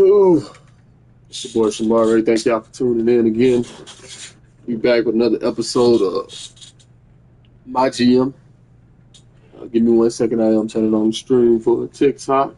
Ooh, it's your boy Shemaré. Thank y'all for tuning in again. We back with another episode of MyGM. Give me 1 second. I am turning on the stream for TikTok.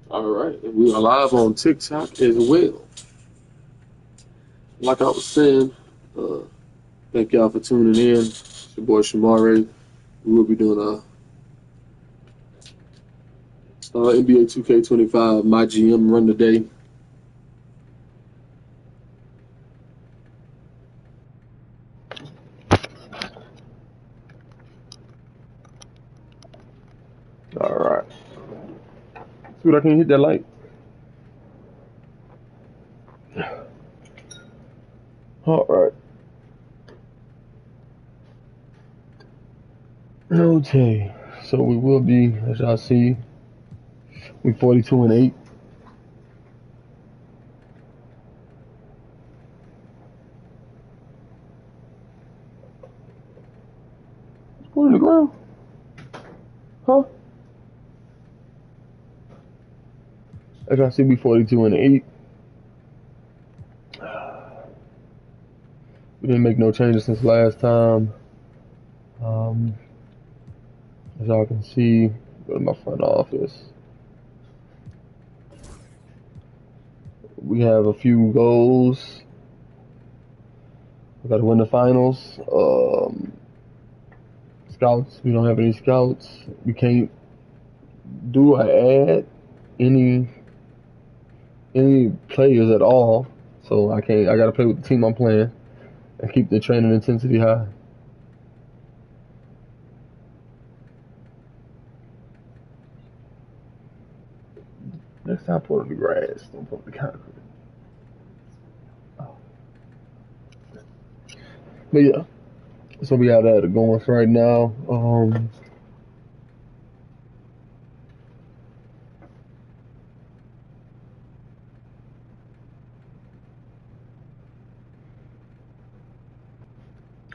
All right, and we are live on TikTok as well. Like I was saying, uh, thank y'all for tuning in. It's your boy Shemaré. We will be doing a NBA 2K25 MyGM run today. All right. See what I can hit that light. All right. Okay. So we will be, as y'all see, we 42-8. What in the ground? Huh? As y'all see, we 42-8. We didn't make no changes since last time. As y'all can see, go to my front office. We have a few goals. We got to win the finals. Scouts, we don't have any scouts. We can't do or add any players at all. So I got to play with the team I'm playing and keep the training intensity high. Next time, put on the grass. Don't put on the concrete. But yeah, so we got that going for right now.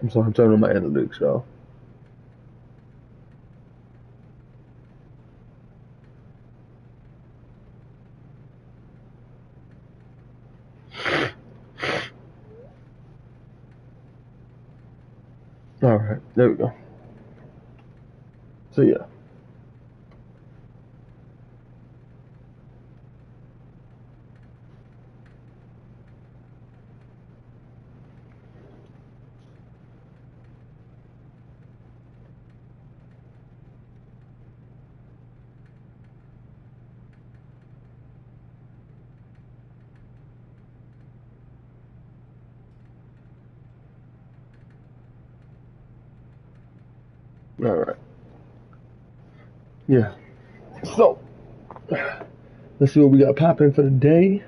I'm sorry, I'm turning on my analytics, y'all. All right, there we go. So yeah. All right. Yeah. So Let's see what we got popping for the day.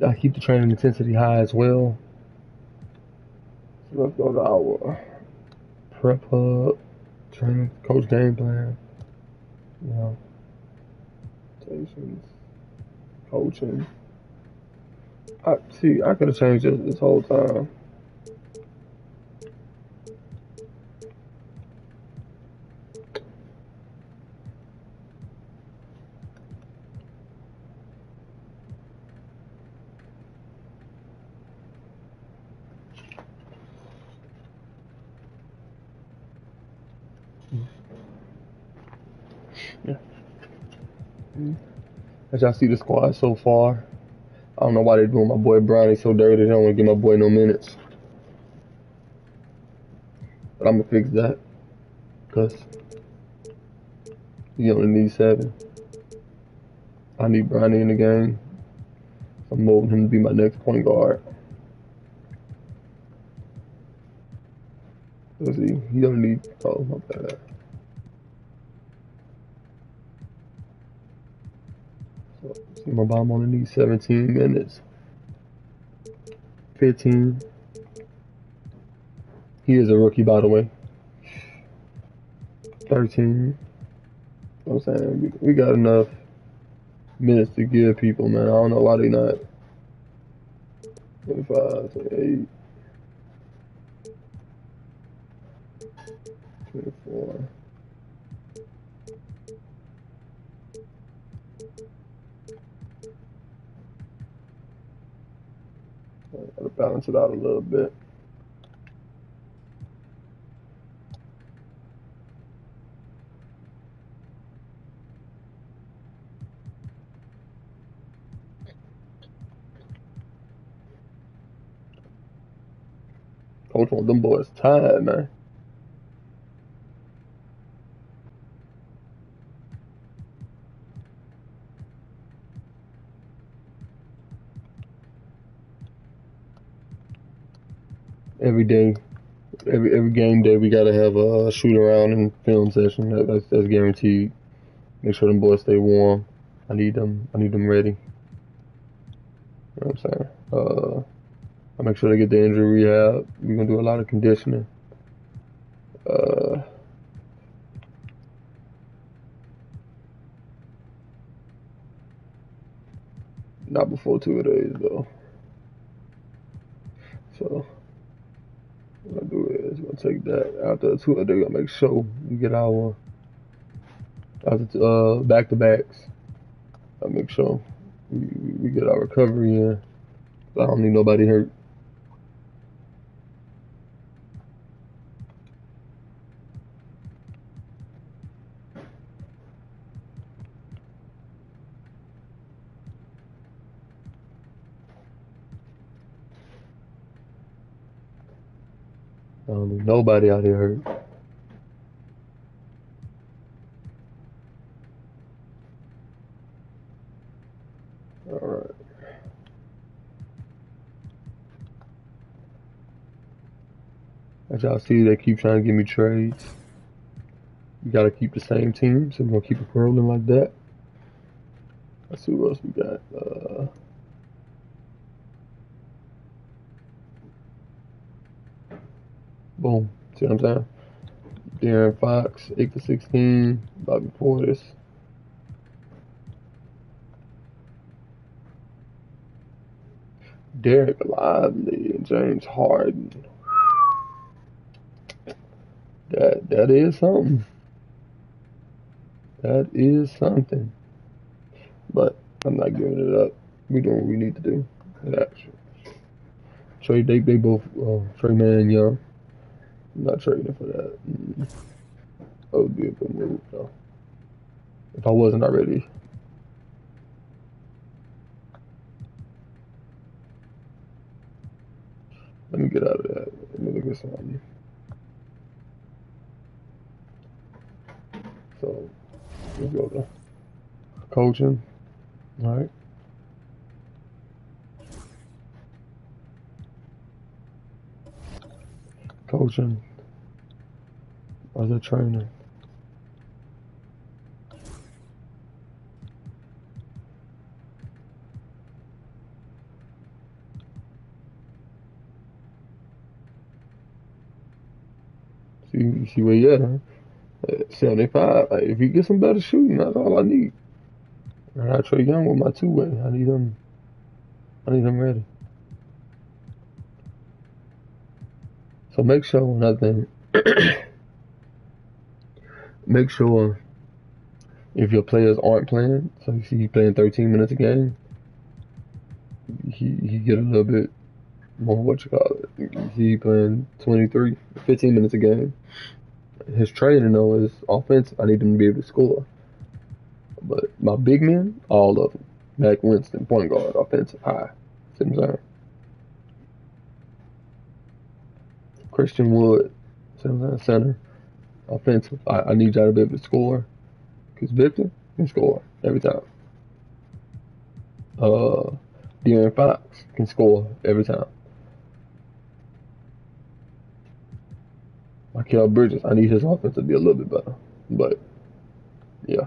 I keep the training intensity high as well. So let's go to our prep hub, training, coach game plan, you know, stations, coaching. I could have changed this whole time. Yeah. As y'all see the squad so far, I don't know why they're doing my boy Brownie so dirty. They don't want to give my boy no minutes. But I'm going to fix that. Because he only needs 7. I need Brownie in the game. I'm molding him to be my next point guard. Let's see. He don't need. Oh, my bad. So, see, my bomb only needs 17 minutes. 15. He is a rookie, by the way. 13. You know what I'm saying? We got enough minutes to give people, man. I don't know why they not. 25, 28, 24. I gotta balance it out a little bit. Coach want them boys tired, man. Every day, every game day, we gotta have a shoot around and film session. That's guaranteed. Make sure them boys stay warm. I need them ready. You know what I'm saying? I make sure they get the injury rehab. We're gonna do a lot of conditioning. Not before 2 of days though. So what I do is we're gonna take that after 2 of days. Gonna make sure we get our back to backs. I make sure we get our recovery in. I don't need nobody hurt. I don't need nobody out here hurt. Alright. As y'all see, they keep trying to give me trades. We gotta keep the same team, so we're gonna keep it rolling like that. Let's see what else we got. Boom. See what I'm saying? Darren Fox, 8 for 16. Bobby Portis. Derek Lively and James Harden. That is something. That is something. But I'm not giving it up. We're doing what we need to do. Trade they both Trey Man and Young. I'm not trading for that. That would be a good move though. If I wasn't already. Let me get out of that. Let me look at something. So let's go to coaching. Alright. Coaching. Other trainer. You see where you at, huh? At 75. Like, if you get some better shooting, that's all I need. I got Trey Young with my two-way. I need him. I need him ready. So make sure another thing. Make sure if your players aren't playing, so you see he playing 13 minutes a game, he get a little bit more what you call it. You see he playing 23, 15 minutes a game. His training though is offensive. I need him to be able to score. But my big men, all of them. Mac Winston, point guard, offensive, high. See what I'm saying? Christian Wood, see what I'm saying? Center, offensive. I need y'all to be able to score. Because Victor can score every time. De'Aaron Fox can score every time. Mikal Bridges, I need his offense to be a little bit better. But, yeah.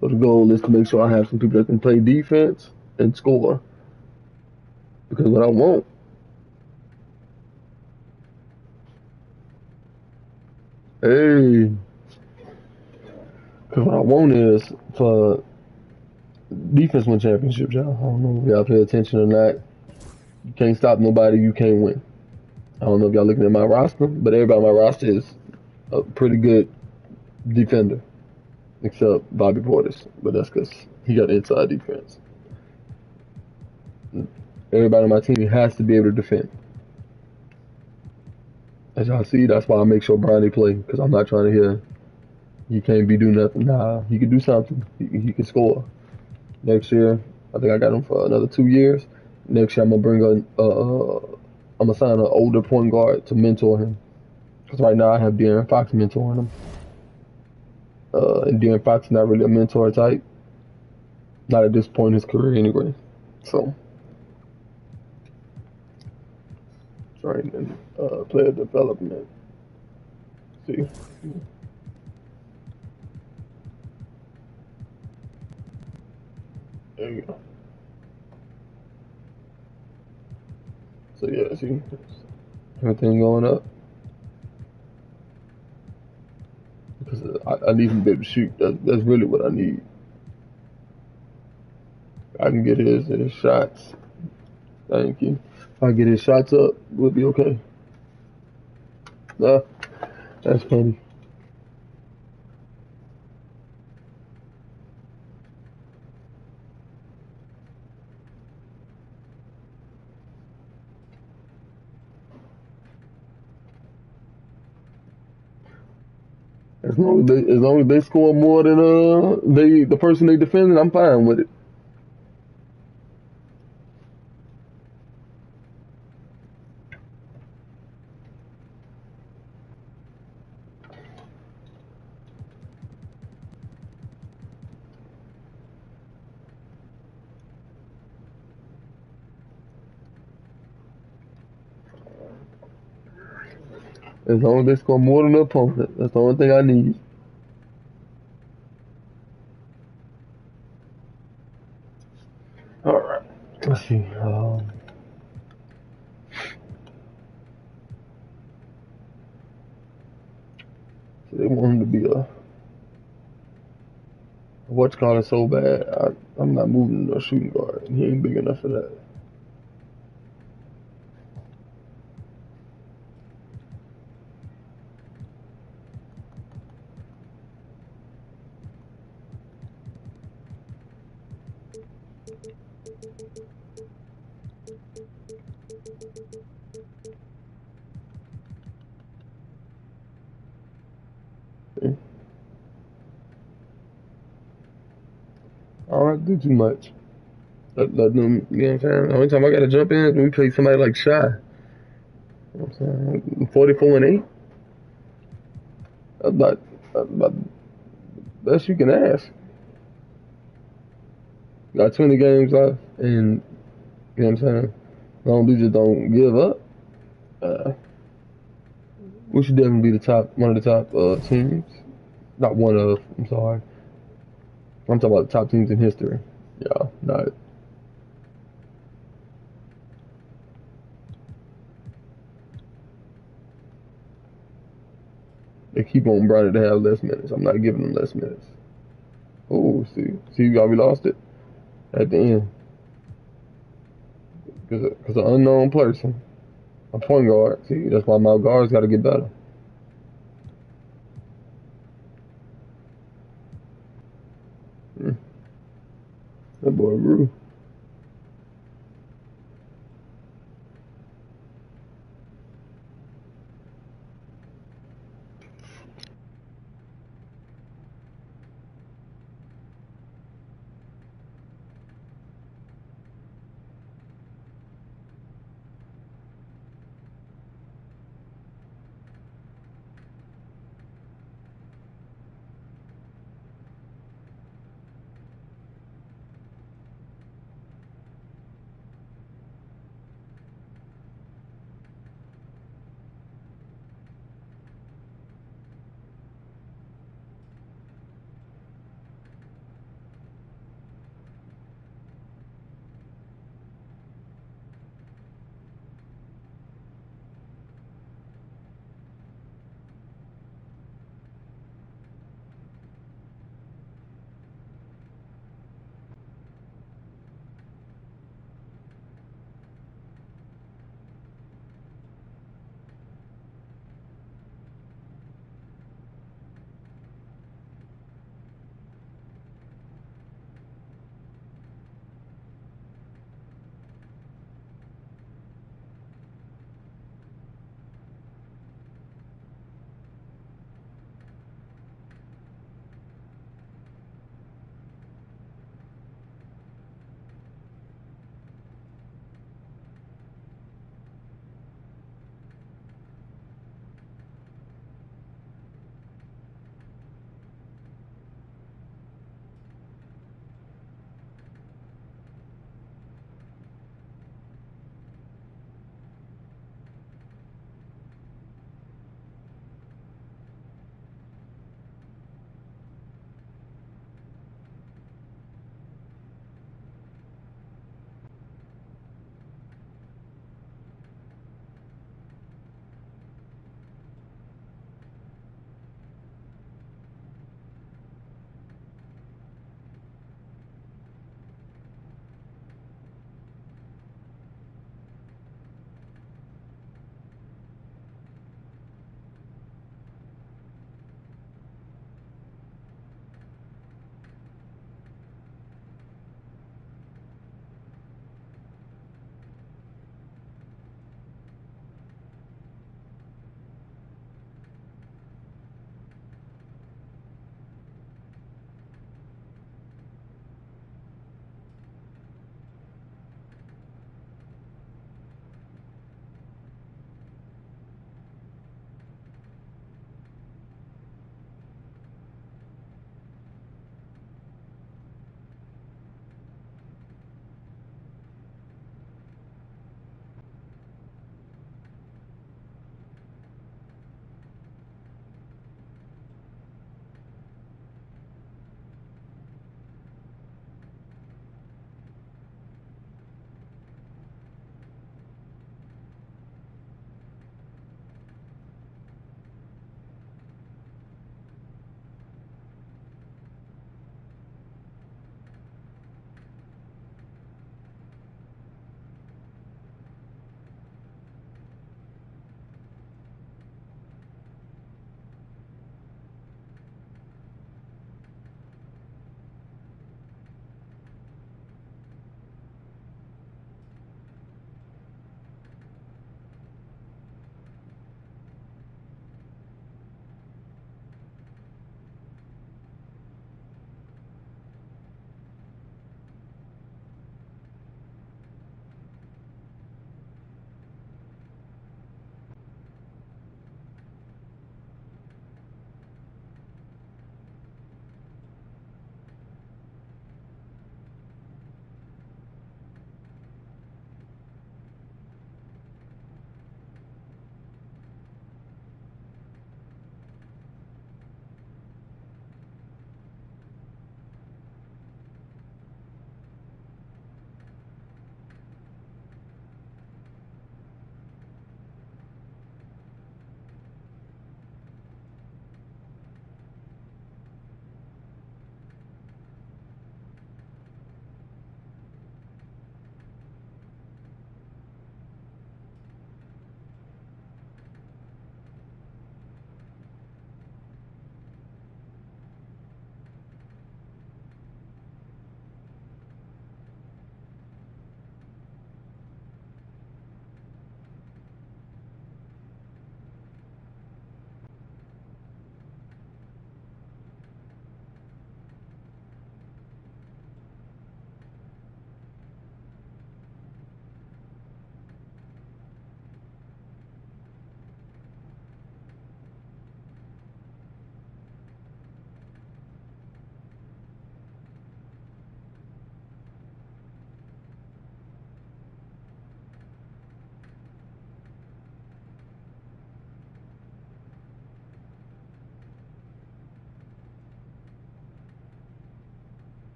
So the goal is to make sure I have some people that can play defense and score. Because what I want because what I want is for defense win championships, y'all. I don't know if y'all pay attention or not. You can't stop nobody, you can't win. I don't know if y'all looking at my roster, but everybody on my roster is a pretty good defender. Except Bobby Portis, but that's because he got inside defense. Everybody on my team has to be able to defend. As y'all see, that's why I make sure Bronny play, because I'm not trying to hear he can't be doing nothing. Nah, he can do something. He can score. Next year, I think I got him for another 2 years. Next year, I'm gonna bring I'm gonna sign an older point guard to mentor him. Because right now I have De'Aaron Fox mentoring him. And De'Aaron Fox is not really a mentor type. Not at this point in his career anyway. So, training, player development. See. There you go. So yeah, see, everything going up. Because I need him to be able to shoot. That's really what I need. I can get his shots. Thank you. If I get his shots up, we'll be okay. Nah, that's funny. As long as they score more than the person they defending, I'm fine with it. As long as they score more than the opponent, that's the only thing I need. All right. Let's see. So they want him to be a what's called so bad. I'm not moving to a shooting guard. He ain't big enough for that. See? I don't have to do too much. Let them, you know what I'm saying? The only time I gotta jump in is when we play somebody like Shy. You know what I'm saying? 44-8. That's about the best you can ask. Got 20 games left, and you know what I'm saying? As long as we just don't give up, we should definitely be one of the top teams. Not one of, I'm sorry. I'm talking about the top teams in history. Yeah, not. They keep on Brownie to have less minutes. I'm not giving them less minutes. Oh, see how we lost it at the end because an unknown person, a point guard. See, that's why my guards got to get better. That boy grew.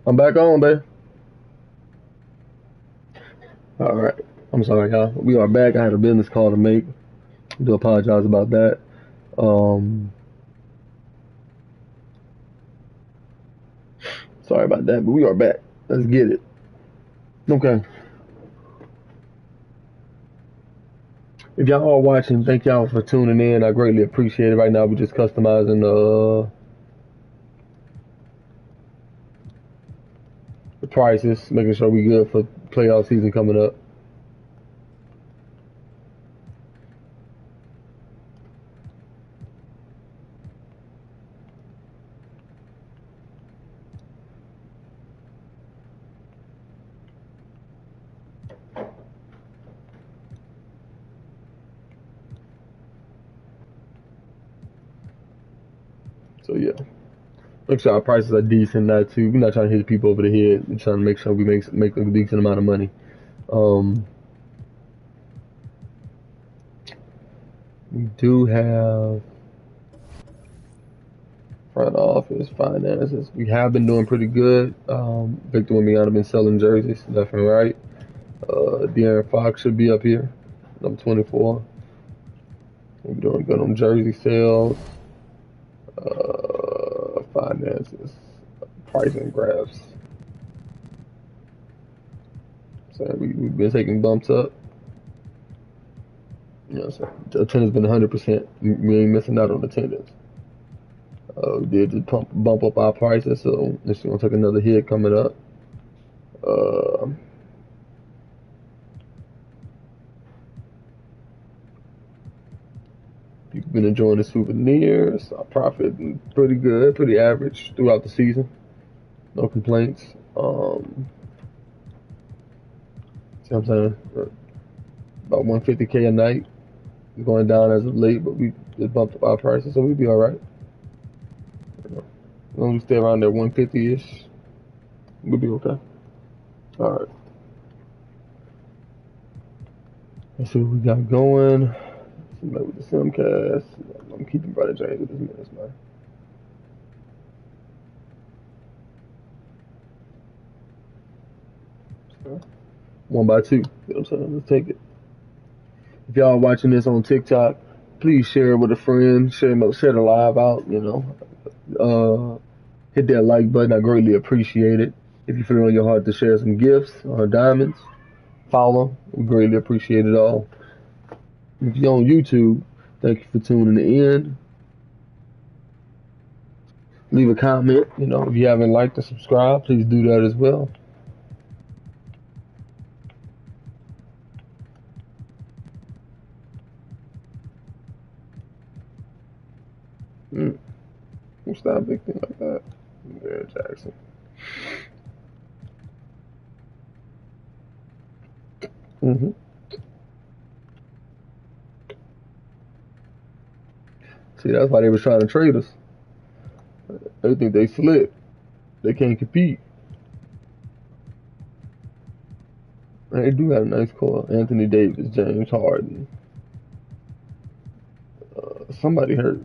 I'm back on, babe. All right. I'm sorry, y'all. We are back. I had a business call to make. I do apologize about that. Um, Sorry about that, but we are back. Let's get it. Okay. If y'all are watching, thank y'all for tuning in. I greatly appreciate it. Right now, we're just customizing the prices, making sure we good for playoff season coming up. So yeah, make sure our prices are decent. Not too. We're not trying to hit people over the head. We're trying to make sure we make a decent amount of money. We do have front office finances. We have been doing pretty good. Victor Wembanyama have been selling jerseys left and right. De'Aaron Fox should be up here, number 24. We're doing good on jersey sales, finances, pricing graphs. So we've been taking bumps up. You know, so attendance been 100%. We ain't missing out on attendance. We did just bump up our prices, so it's gonna take another hit coming up. People been enjoying the souvenirs. Our profit been pretty good, pretty average throughout the season. No complaints. See what I'm saying? About 150K a night. Going down as of late, but we just bumped up our prices, so we'd be all right. You know, as long as we stay around there 150-ish, we'll be okay. All right. Let's see what we got going. Somebody with the Simcast. I'm keeping Brother James with his minutes, man. So, 1 by 2. You know what I'm saying? Let's take it. If y'all are watching this on TikTok, please share it with a friend. Share the live out. You know, hit that like button. I greatly appreciate it. If you feel it on your heart to share some gifts or diamonds, follow. We greatly appreciate it all. If you're on YouTube, thank you for tuning in. Leave a comment. You know, if you haven't liked or subscribed, please do that as well. What's that big thing like that? Yeah, Jackson. See, that's why they was trying to trade us. They think they slick. They can't compete. And they do have a nice core. Anthony Davis, James Harden. Somebody hurt.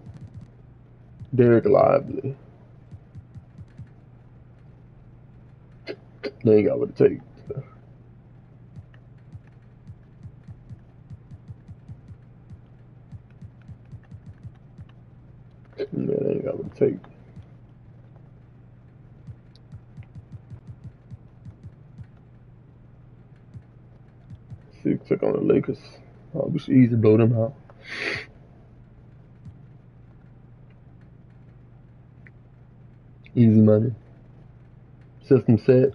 Derek Lively. They ain't got what it takes. Yeah, they ain't got what it takes. See, took on the Lakers. We should easily blow them out. Easy money. System set.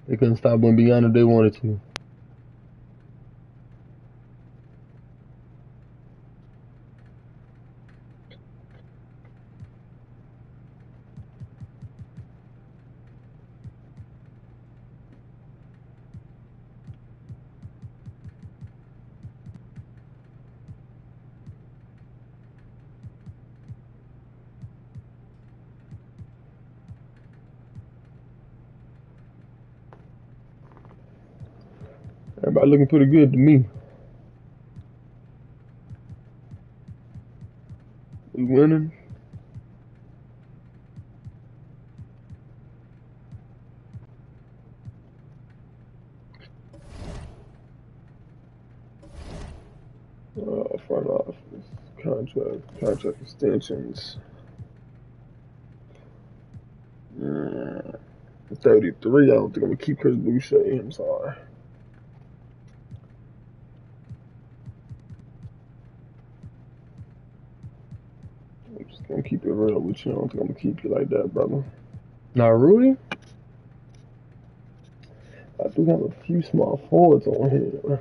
They couldn't stop Wembanyama if they wanted to. Everybody looking pretty good to me. We winning. Front office, contract extensions. 33. I don't think I'm gonna keep Chris Boucher. I'm sorry. I'm just gonna keep it real with you. I don't think I'm gonna keep you like that, brother. Now, Rudy, I do have a few small forwards on here.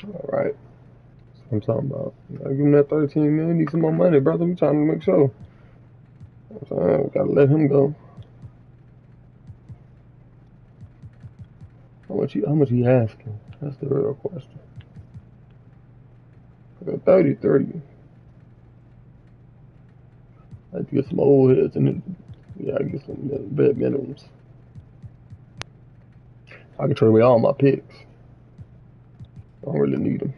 All right. That's what I'm talking about. I give him that 13 million. Need some more money, brother. We trying to make sure. I'm saying, we gotta let him go. How much he asking? That's the real question. 30. I have to get some old heads and then, yeah, I get some bad minimums. I can trade away all my picks. I don't really need them.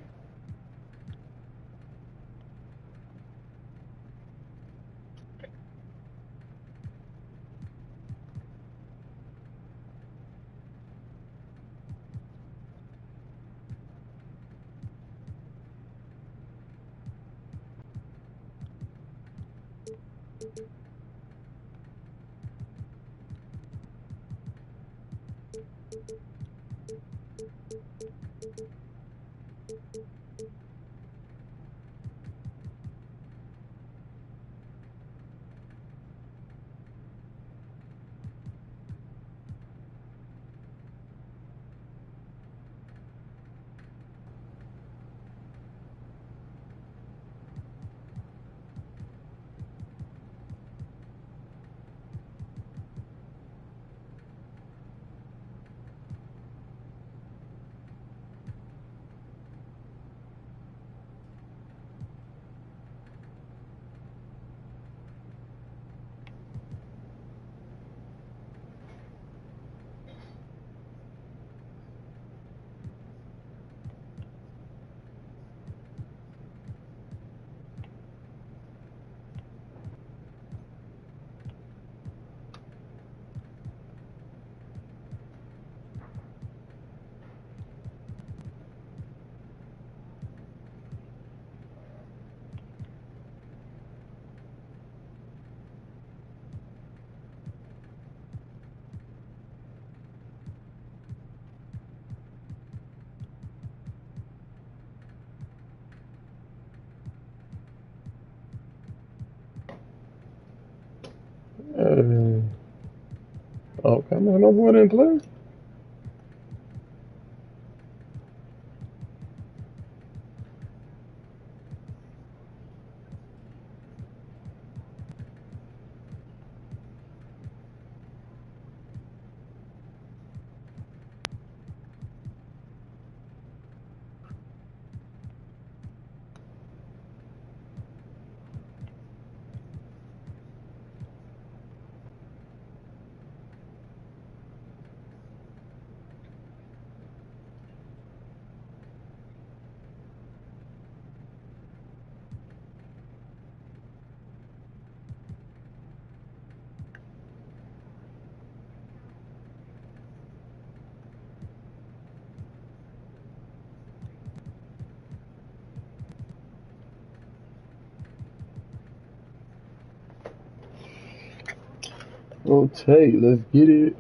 Okay, man, no boy didn't play. Okay, let's get it.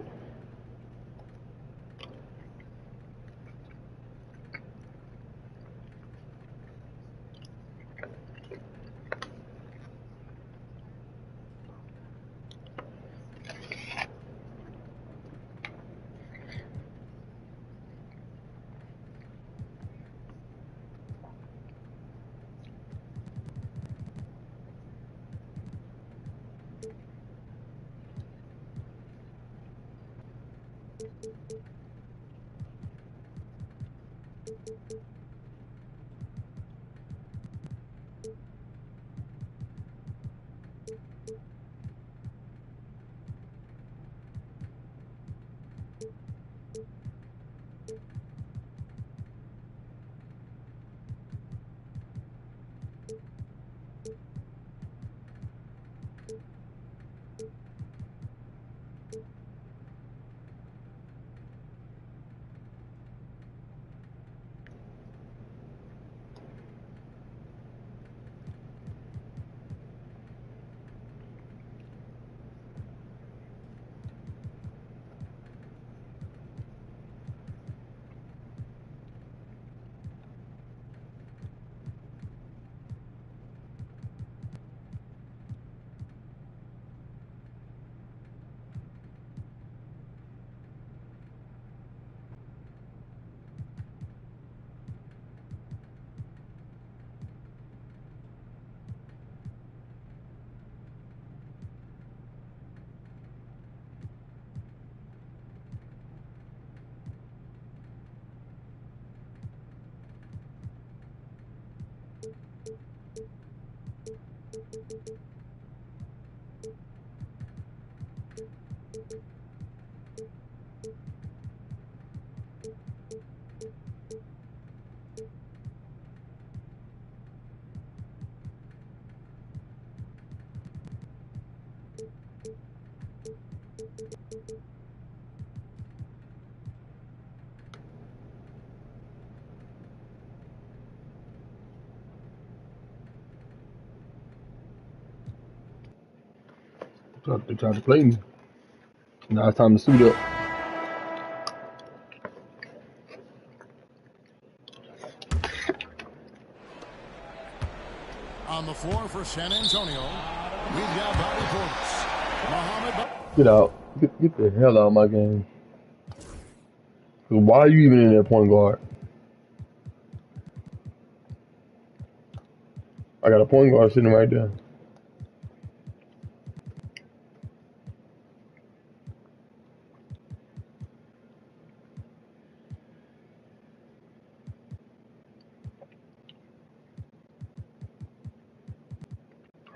They tried to play me. Now it's time to suit up. On the floor for San Antonio, we've got Bobby Portis. Get out. Get the hell out of my game. Why are you even in that point guard? I got a point guard sitting right there.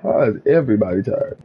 How is everybody tired?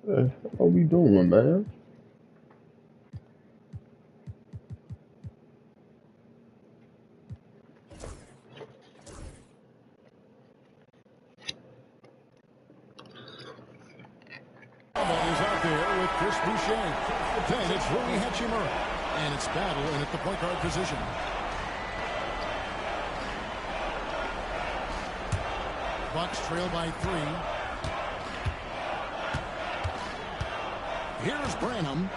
What are we doing, man? Is out there with Chris Boucher. Then it's Shemaré. And it's battle and at the point guard position. Bucks trail by 3. Here's Branham.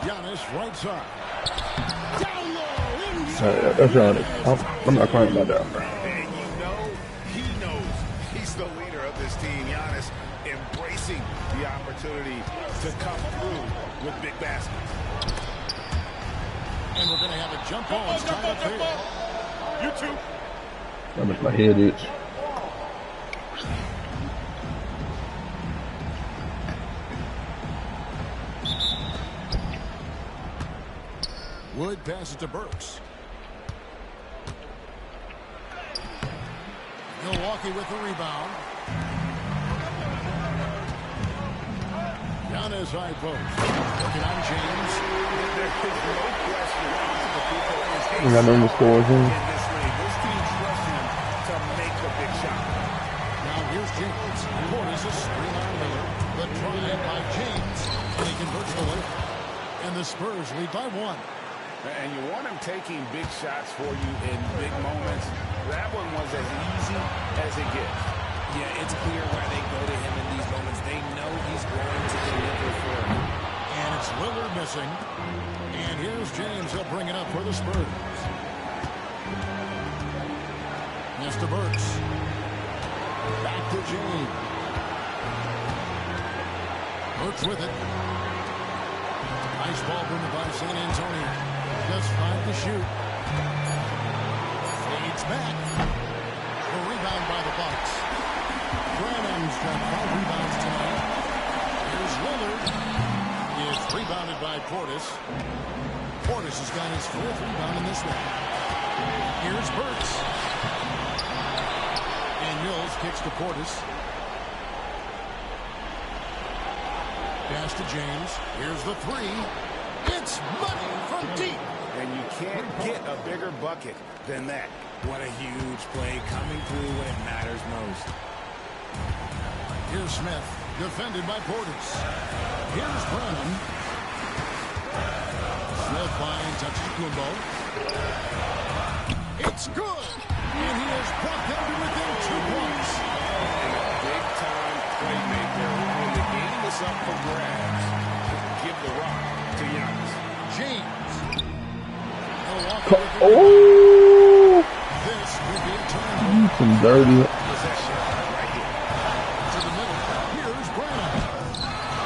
Giannis right side. Down low. That's right. I'm not crying about that. And you know, he knows he's the leader of this team. Giannis embracing the opportunity to come through with big baskets. And we're going to have a jump ball. Jump ball. You too. That makes my head itch. Wood passes to Burks. Milwaukee with the rebound. Giannis high post. Looking on James. There is no question the people We got no scores in. this league. This team trusts him to make the big shot. Now here's James. Portis is screen on Miller. The drive by James. And he converts the layup. And the Spurs lead by 1. And you want him taking big shots for you in big moments. That one was as easy as it gets. Yeah, it's clear why they go to him in these moments. They know he's going to deliver for them. And it's Lillard missing. And here's James. He'll bring it up for the Spurs. Mr. Burks. Back to James. Burks with it. Nice ball movement by San Antonio. Just 5 to shoot. Fades back. A rebound by the Bucks. Branham's got 5 rebounds tonight. Here's Lillard. It's rebounded by Portis. Portis has got his 4th rebound in this one. Here's Burks. And Mills kicks to Portis. Pass to James. Here's the 3. It's money from deep. And you can't get a bigger bucket than that. What a huge play coming through when it matters most. Here's Smith, defended by Portis. Here's Branham. Smith finds touches Kumbo. It's good. And he has brought them to within 2 points. And a big-time playmaker. When the game is up for grabs, give the rock to Giannis. James. Oh! This will be a turnover. Some dirty. Possession right here. To the middle. Here's Branham.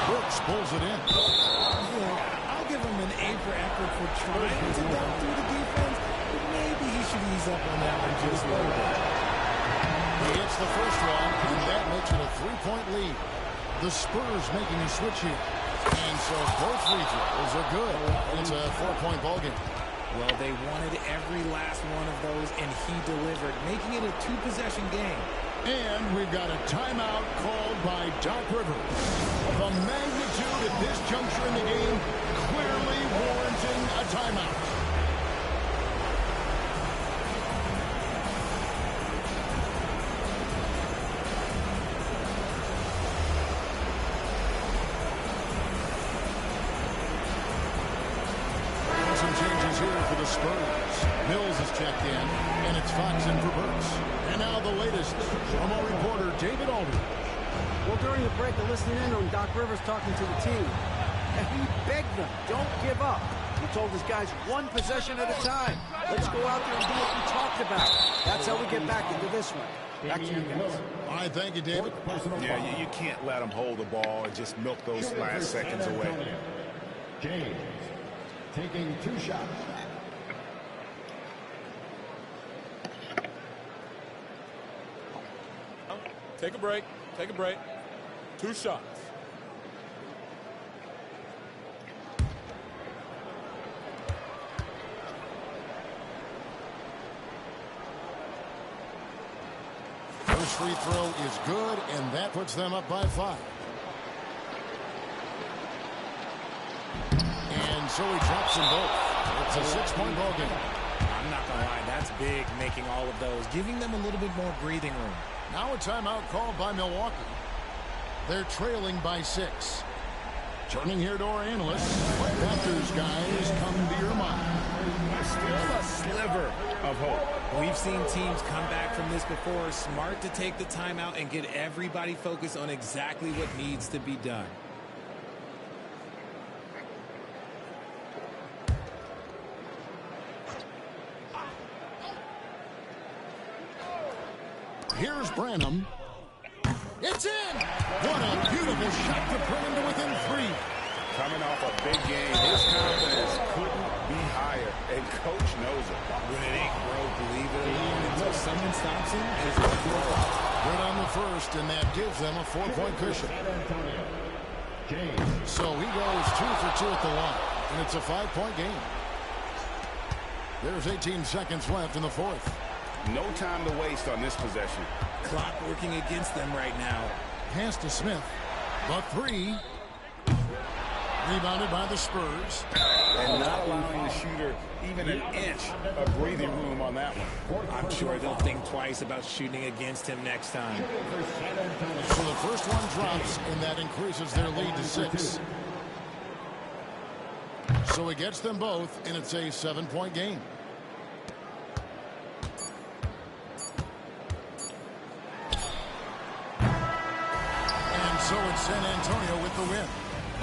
Brooks pulls it in. I'll give him an A for effort for trying to dump through the defense, but maybe he should ease up on that one just a little bit. He hits the first one, and that makes it a 3-point lead. The Spurs making a switch here. And so both free throws are good. It's a 4-point ballgame. Well, they wanted every last one of those, and he delivered, making it a 2-possession game. And we've got a timeout called by Doc Rivers. The magnitude at this juncture in the game clearly warranting a timeout. Some changes here for the Spurs. Mills is checked in, and it's Fox in for Burks. And now the latest from our reporter, David Aldridge. Well, during the break, they're listening in on Doc Rivers talking to the team. And he begged them, don't give up. He told his guys 1 possession at a time. Let's go out there and do what we talked about. That's how we get back into this one. Back to you guys. All right, thank you, David. Yeah, you can't let them hold the ball and just milk those last seconds away. James taking 2 shots. Take a break. Take a break. 2 shots. First free throw is good, and that puts them up by 5. And so he drops them both. It's a 6-point ball game. I'm not going to lie, that's big, making all of those, giving them a little bit more breathing room. Now a timeout called by Milwaukee. They're trailing by 6. Turning here to our analysts. What Raptors guys come to your mind? Still a sliver of hope. We've seen teams come back from this before. Smart to take the timeout and get everybody focused on exactly what needs to be done. Here's Branham. It's in! What a beautiful shot to bring him to within 3. Coming off a big game, his confidence couldn't be higher, and Coach knows it. When it ain't broke, leave it alone until someone stops him. It's a goal. Good on the first, and that gives them a 4-point cushion. So he goes 2 for 2 at the line, and it's a 5-point game. There's 18 seconds left in the 4th. No time to waste on this possession. Clock working against them right now. Pass to Smith. The 3. Rebounded by the Spurs. And not allowing the shooter even an inch of breathing room on that one. I'm sure they'll think twice about shooting against him next time. So the first one drops, and that increases their lead to 6. So he gets them both, and it's a 7-point game. San Antonio with the win.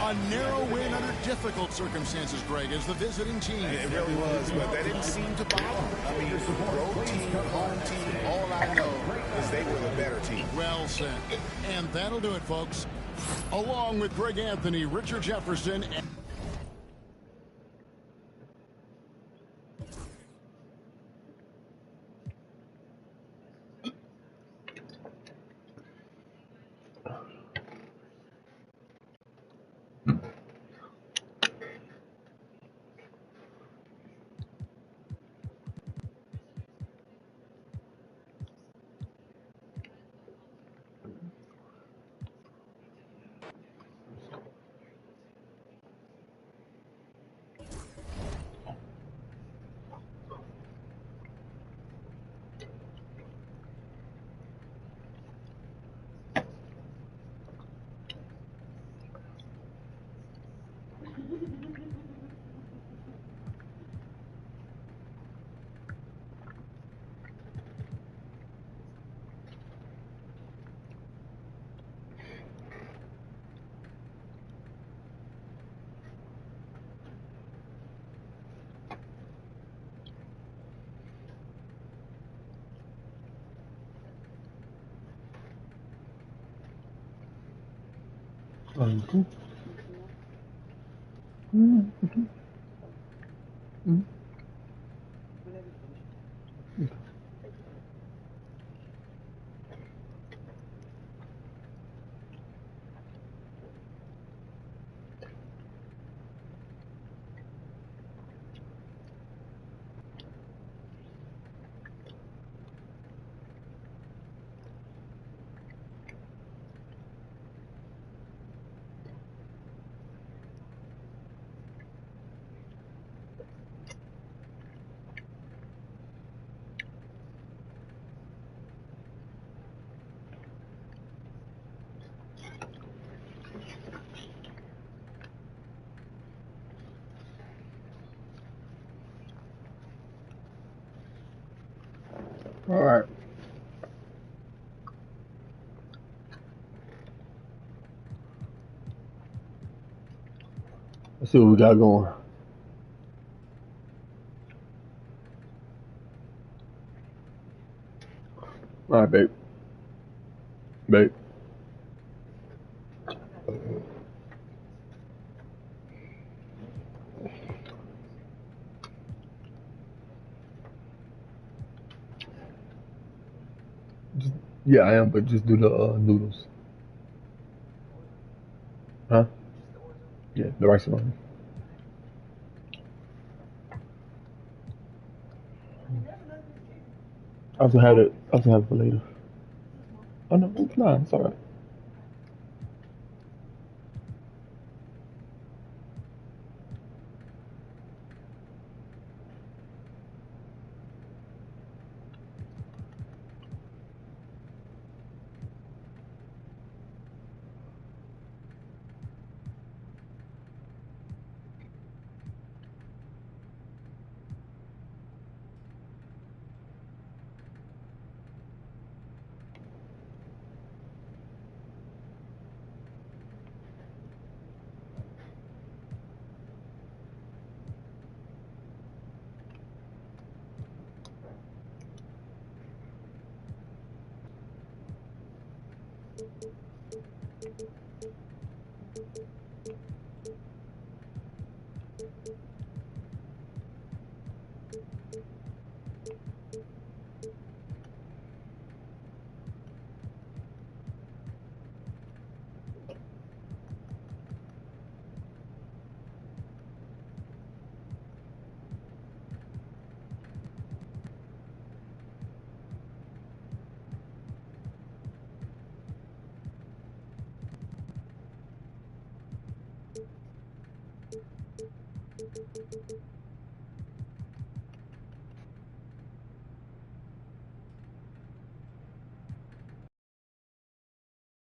A narrow win under difficult circumstances, Greg, as the visiting team. It really was, but that didn't seem to bother them. I mean, road team, home team, all I know is they were the better team. Well said. And that'll do it, folks. Along with Greg Anthony, Richard Jefferson, and All right. Let's see what we got going. All right, babe. Babe. Yeah, I am, but just do the noodles. Huh? Yeah, the rice one. I also had it. I also have it for later. Oh no, it's not. It's all right.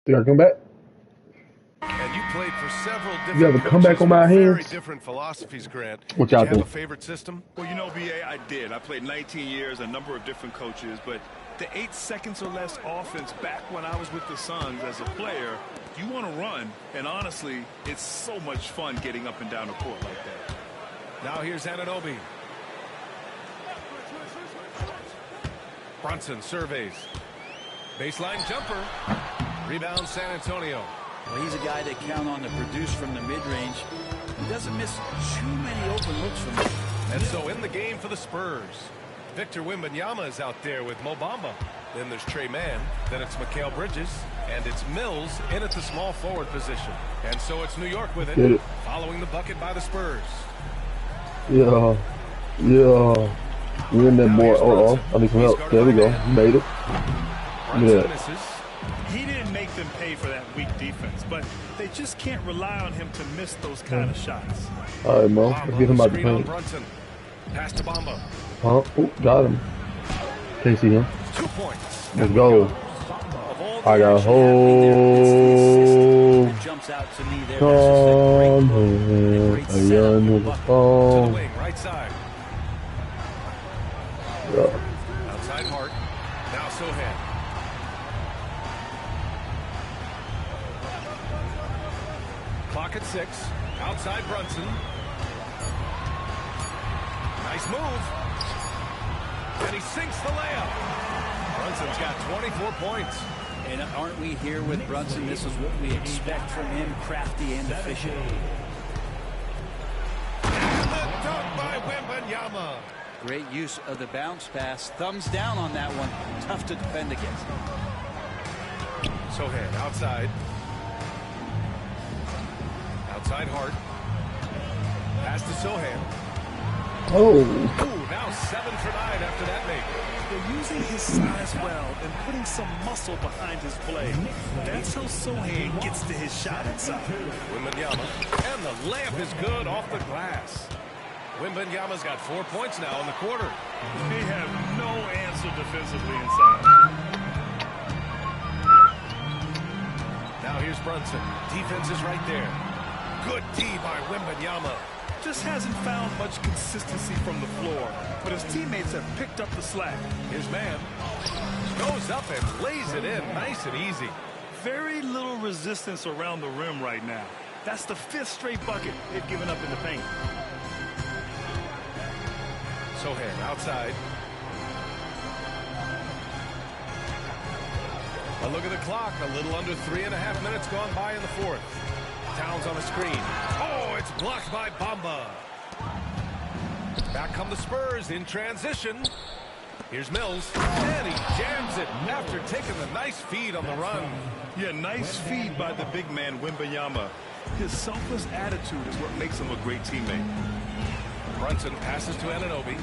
Did I come back? And you played for several You have different a comeback coaches on my with very hands? different philosophies, Grant. What Did y'all you have think? a favorite system? Well, you know, BA, I did. I played 19 years, a number of different coaches, but the 8 seconds or less offense back when I was with the Suns as a player, you want to run, and honestly, it's so much fun getting up and down the court like that. Now here's Anunoby. Brunson surveys. Baseline jumper. Rebound San Antonio. Well, he's a guy they count on to produce from the mid-range. He doesn't miss too many open looks from him. And so in the game for the Spurs, Victor Wembanyama is out there with Mo Bamba. Then there's Trey Mann. Then it's Mikal Bridges. And it's Mills in at the small forward position. And so it's New York with it, following the bucket by the Spurs. Yeah. We're in that board. Oh, I need some help. There we go. Made it. Yeah. He didn't make them pay for that weak defense, but they just can't rely on him to miss those kind of shots. All right, Mo. Let's get him out the paint. Pass to Bamba. Oh, got him. Can't see him. 2 points. Let's go. I got a hole. Jumps out to me there. Come here, a young with a To the phone. wing, right side. Yeah. Outside Hart. Now Sohan. Clock at 6. Outside Brunson. Nice move. And he sinks the layup. Brunson's got 24 points. And aren't we here with Brunson? This is what we expect from him, crafty and efficient. And the dunk by Wembanyama. Great use of the bounce pass. Thumbs down on that one. Tough to defend against. Sohan outside. Outside Hart. Pass to Sohan. Oh. Ooh, now 7 for 9 after that make. They're using his size well and putting some muscle behind his play. That's how Sohan gets to his shot inside. Wembanyama. And the layup is good off the glass. Wembanyama's got 4 points now in the quarter. They have no answer defensively inside. Now here's Brunson. Defense is right there. Good D by Wembanyama. Just hasn't found much consistency from the floor, but his teammates have picked up the slack. His man goes up and lays it in nice and easy. Very little resistance around the rim right now. That's the 5th straight bucket they've given up in the paint. Sohan outside. A look at the clock. A little under 3.5 minutes gone by in the 4th. Towns on a screen. Oh, it's blocked by Bamba. Back come the Spurs in transition. Here's Mills. And he jams it after taking the nice feed on the run. Yeah, nice feed by the big man, Wembanyama. His selfless attitude is what makes him a great teammate. Brunson passes to Anunoby.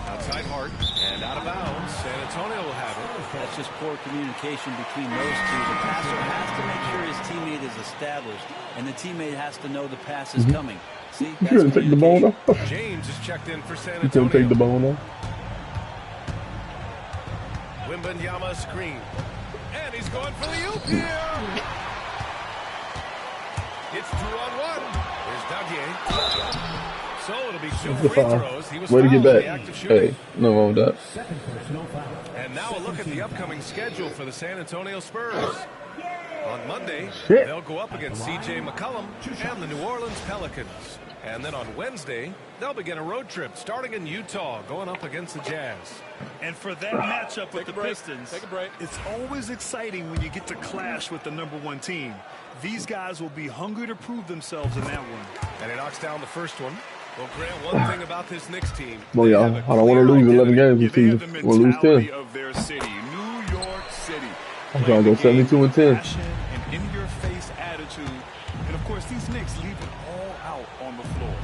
Outside Hart and out of bounds. San Antonio will have it. That's just poor communication between those two. The passer has to make sure his teammate is established, and the teammate has to know the pass is coming. See, You couldn't take the ball off. James is checked in for San You couldn't Antonio. take the ball off. Wembanyama screen. And he's going for the oop here. It's 2-on-1. Here's Daguerre. So it'll be 2 free throws. He was Way to get fouled in the back. act of shooting. Hey, no wrong with that. And now a look at the upcoming schedule for the San Antonio Spurs. On Monday, Shit. they'll go up against C.J. McCollum and the New Orleans Pelicans. And then on Wednesday, they'll begin a road trip starting in Utah, going up against the Jazz. And for that matchup with the Pistons, Take a break. it's always exciting when you get to clash with the #1 team. These guys will be hungry to prove themselves in that one. And he knocks down the first one. Well, Grant, one thing about this Knicks team. Well, y'all, I don't want to lose 11 games this They have season. the We'll lose mentality 10. of their city, New York City. I'm trying to go 72-10. Passion and in-your-face attitude. And, of course, these Knicks leave it all out on the floor.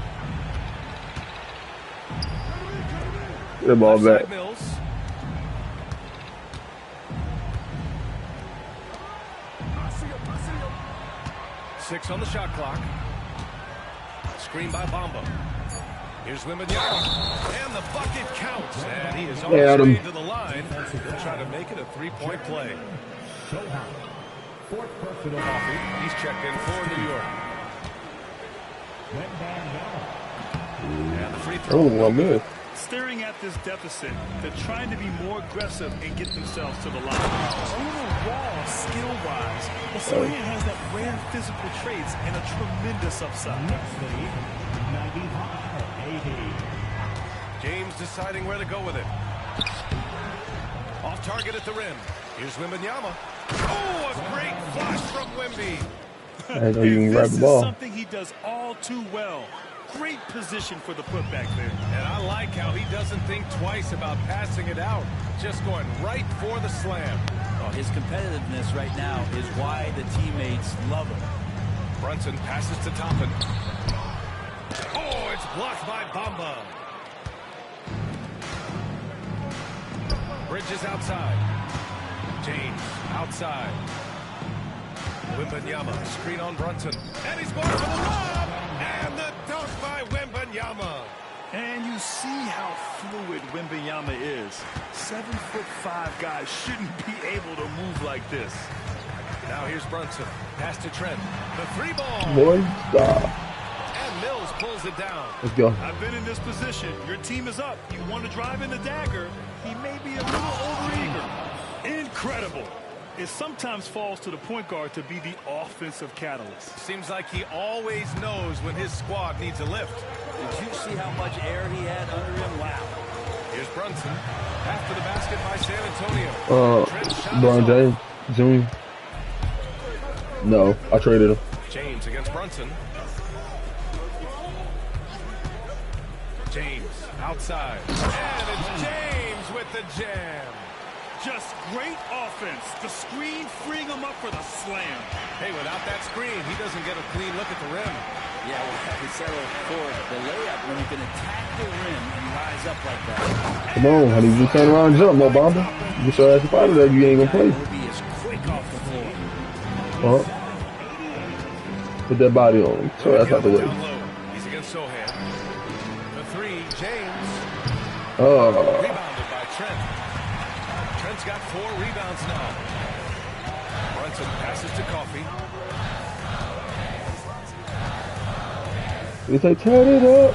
Get the ball Left side back. Mills. Six on the shot clock. Screen by Bamba. Here's Wembanyama. And the bucket counts. And he is on his way to the line. He'll try to make it a three-point play. He's checked in for New York. And the free throw. Oh, well, good. staring at this deficit. They're trying to be more aggressive and get themselves to the line. A little raw skill-wise, but Shemaré has that rare physical traits and a tremendous upside. James deciding where to go with it. Off target at the rim. Here's Wembanyama. Oh, a great flash from Wemby. I know you can grab the This ball. is something he does all too well. Great position for the putback there. And I like how he doesn't think twice about passing it out. Just going right for the slam. Well, his competitiveness right now is why the teammates love him. Brunson passes to Toppin. Oh, it's blocked by Bamba. Bridges outside. James outside. Wembanyama, screen on Brunson. And he's going for the lob! And the dunk by Wembanyama. And you see how fluid Wembanyama is. 7'5" guys shouldn't be able to move like this. Now here's Brunson. Pass to Trent. The three ball. Boy, stop. And Mills pulls it down. Let's go. I've been in this position. Your team is up. You want to drive in the dagger. He may be a little overeager. Incredible. It sometimes falls to the point guard to be the offensive catalyst. Seems like he always knows when his squad needs a lift. Did you see how much air he had under him? Wow. Here's Brunson. After the basket by San Antonio. Brian James Jr. No, I traded him. James against Brunson. James outside. And it's James with the jam. Just great offense. The screen freeing him up for the slam. Hey, without that screen, he doesn't get a clean look at the rim. Yeah, we'll have to settle for the layup when you can attack the rim and rise up like that. Come on, honey, you turn around and jump, no bomber. Get your ass up out of there, you ain't gonna play. Obi is quick off the floor. Put that body on him. So that's out the way. He's against Sohan. The three, James. Oh. Rebounded by Trent. Trent's got 4 rebounds now. Brunson passes to Coffee. If they turn it up.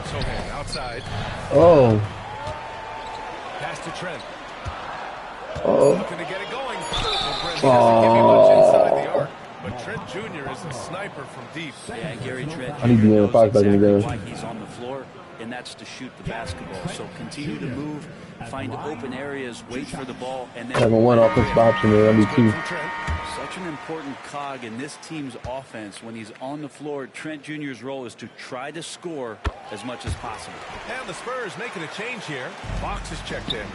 Sohan outside. Oh. Pass to Trent. Oh. Looking to get it going. Brent doesn't give you much inside the arc. But Trent Jr. is a sniper from deep. Yeah, Gary Trent I need to knows Fox back in the game. why he's on the floor, and that's to shoot the basketball. So continue to move, find open areas, wait for the ball, and then Having one offensive option there, I need two. such an important cog in this team's offense. When he's on the floor, Trent Jr.'s role is to try to score as much as possible. And the Spurs making a change here. Fox is checked in.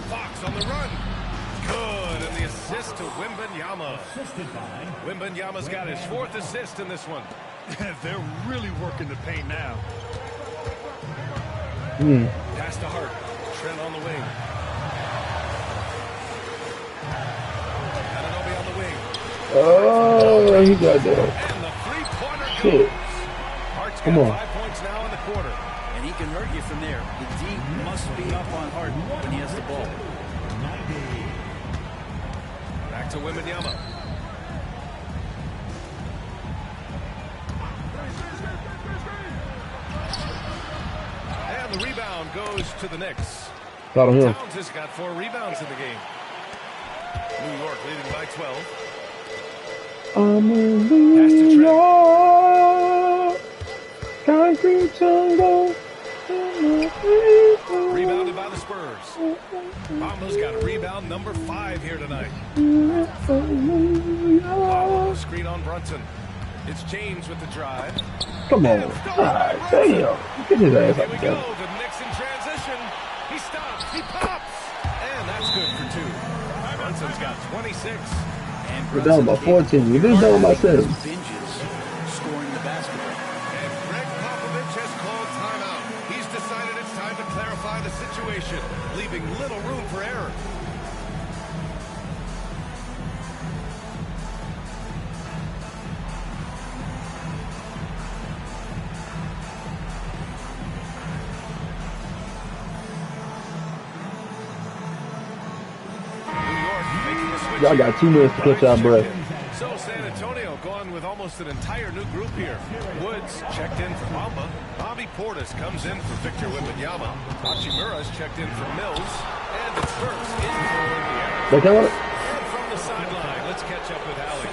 Fox on the run. Good, and the assist to Wembanyama. Wembanyama's got his 4th assist in this one. They're really working the paint now. Pass to Hart. Trent on the wing. Ananobi on the wing. Oh, he got that. And the three-pointer Shit. goes. Hart's Come got on. 5 points now in the quarter. And he can hurt you from there. The D must be up on Hart when he has the ball. Back to Wembanyama. And the rebound goes to the Knicks. Got him. Towns has got 4 rebounds in the game. New York leading by 12. I'm in Pass to New Trent. York. Concrete jungle. Rebounded by the Spurs. Bamba's got a rebound number 5 here tonight. Bamba, screen on Brunson. It's James with the drive. Come on. God damn. Get his ass Here out we there. go. The Knicks in transition. He stops. He pops. And that's good for 2. Brunson's got 26. And We're down by 14. We're just down by 7. Binges scoring the basketball. And Greg Popovich has called timeout. He's decided it's time to clarify the situation, leaving little room for error. New York making a switch. Y'all got 2 minutes to catch our breath. So San Antonio gone with almost an entire new group here. Woods checked in for Bamba. Bobby Portis comes in for Victor Wembanyama. Hachimura's checked in for Mills. And it's Spurs in for the And from the sideline, let's catch up with Allie.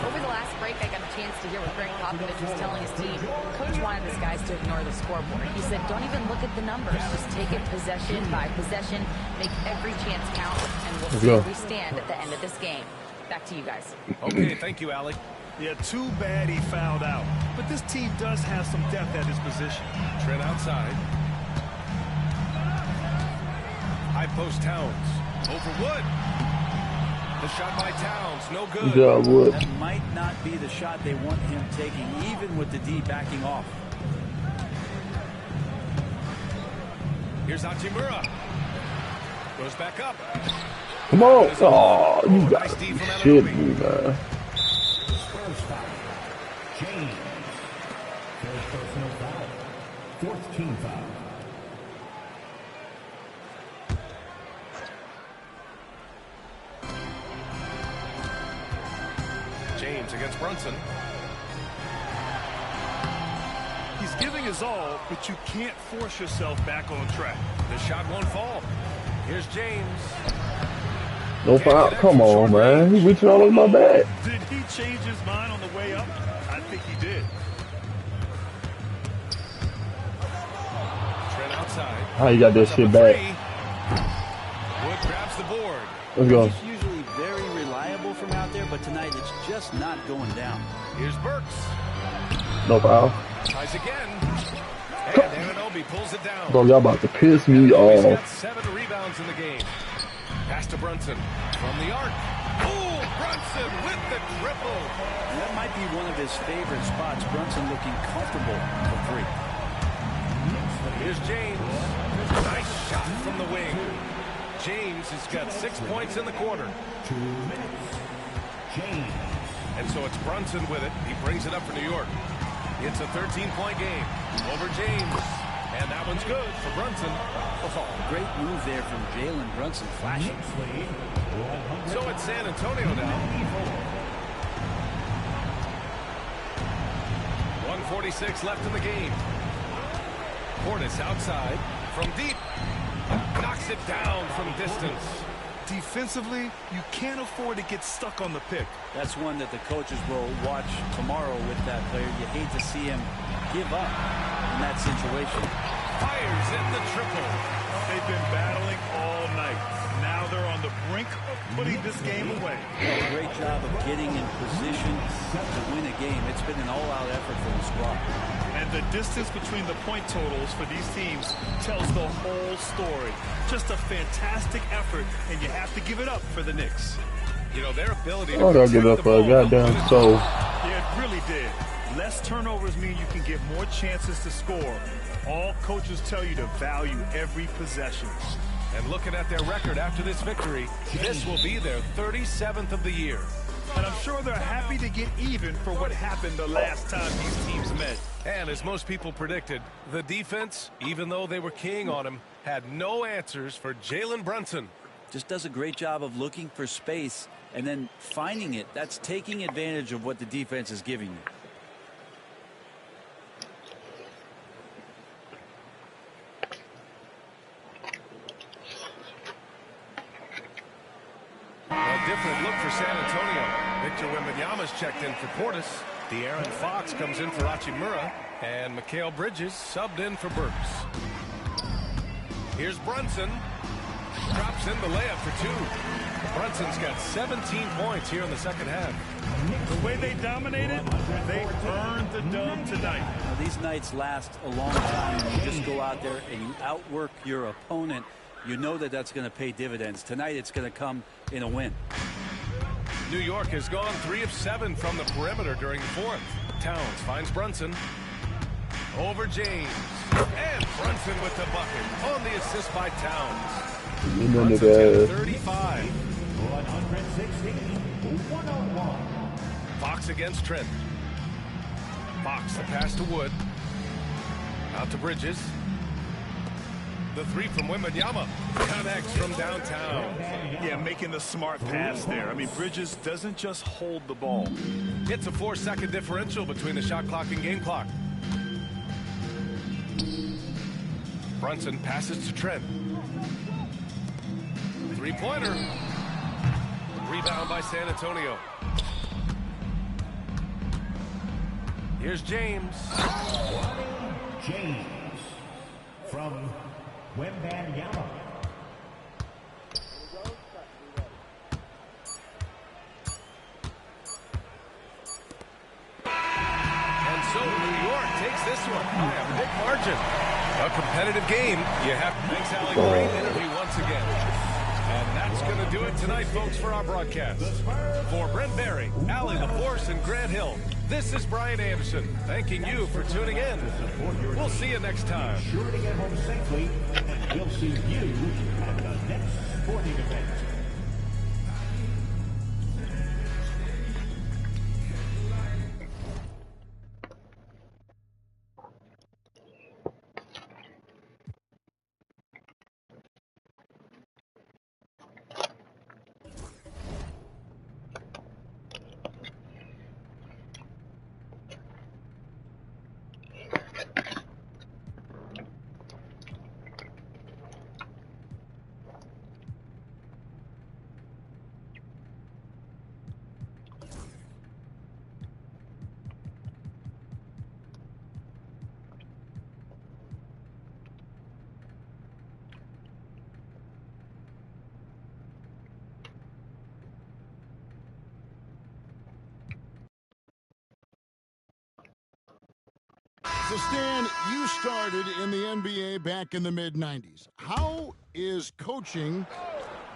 Over the last break, I got a chance to hear what Greg Popovich was telling his team. Coach wanted his guys to ignore the scoreboard. He said, don't even look at the numbers. Just take it possession by possession. Make every chance count. And we'll see where we stand at the end of this game. Back to you guys. Okay, thank you, Allie. Yeah, too bad he fouled out. But this team does have some depth at his position. Trent outside. High post Towns. Over Wood. The shot by Towns, no good. Yeah, Wood. That might not be the shot they want him taking, even with the D backing off. Here's Hachimura. Goes back up. Come on. Oh, you got shit, me, man. Spurs foul. James. First personal foul. Fourth team foul. James against Brunson. He's giving his all, but you can't force yourself back on track. The shot won't fall. Here's James. No foul. Come on, man. He's reaching all over my back. Did he change his mind on the way up? I think he did. Trent outside. How you got that shit back? Wood grabs the board. Let's go. He's usually very reliable from out there, but tonight it's just not going down. Here's Burks. No foul. Tries again. And Anunoby pulls it down. Bro, y'all about to piss me He's off. got 7 rebounds in the game. Pass to Brunson from the arc. Ooh, Brunson with the triple. That might be one of his favorite spots. Brunson looking comfortable for three. Here's James. Nice shot from the wing. James has got 6 points in the quarter. 2 minutes. James. And so it's Brunson with it. He brings it up for New York. It's a 13-point game over James. And that one's good for Brunson. Great move there from Jalen Brunson, flashing. So it's San Antonio now. 1:46 left in the game. Portis outside from deep. Knocks it down from distance. Defensively, you can't afford to get stuck on the pick. That's one that the coaches will watch tomorrow with that player. You hate to see him give up in that situation. Fires in the triple. They've been battling all night. Now they're on the brink of putting this game away. A great job of getting in position to win a game. It's been an all-out effort from the squad. And the distance between the point totals for these teams tells the whole story. Just a fantastic effort, and you have to give it up for the Knicks. You know, their ability to I gotta give up for a goddamn soul. Yeah, it really did. Less turnovers mean you can get more chances to score. All coaches tell you to value every possession. And looking at their record after this victory, this will be their 37th of the year. And I'm sure they're happy to get even for what happened the last time these teams met. And as most people predicted, the defense, even though they were keying on him, had no answers for Jalen Brunson. Just does a great job of looking for space and then finding it. That's taking advantage of what the defense is giving you. A different look for San Antonio. Victor Wembanyama's checked in for Portis. De'Aaron Fox comes in for Hachimura. And Mikal Bridges subbed in for Burks. Here's Brunson. Drops in the layup for 2. Brunson's got 17 points here in the second half. The way they dominated, they earned the dub tonight. Now, these nights last a long time. You just go out there and you outwork your opponent. You know that that's going to pay dividends. Tonight it's going to come in a win. New York has gone 3 of 7 from the perimeter during the fourth. Towns finds Brunson. Over James. And Brunson with the bucket on the assist by Towns. Brunson's got 35. 116-101. Fox against Trent. Fox the pass to Wood. Out to Bridges. The three from Wembanyama connects from downtown. Yeah, making the smart pass there. I mean, Bridges doesn't just hold the ball. It's a 4-second differential between the shot clock and game clock. Brunson passes to Trent. Three-pointer. Rebound by San Antonio. Here's James. James from Wembanyama. And so New York takes this one by a big margin. A competitive game. You have to make Allie great interview once again. And that's going to do it tonight, folks, for our broadcast. For Brent Barry, Allie LaForce, and Grant Hill, this is Brian Anderson, thanking you for tuning in. We'll see you next time. Sure to get home safely, and we'll see you at the next sporting event. So, Stan, you started in the NBA back in the mid-'90s. How is coaching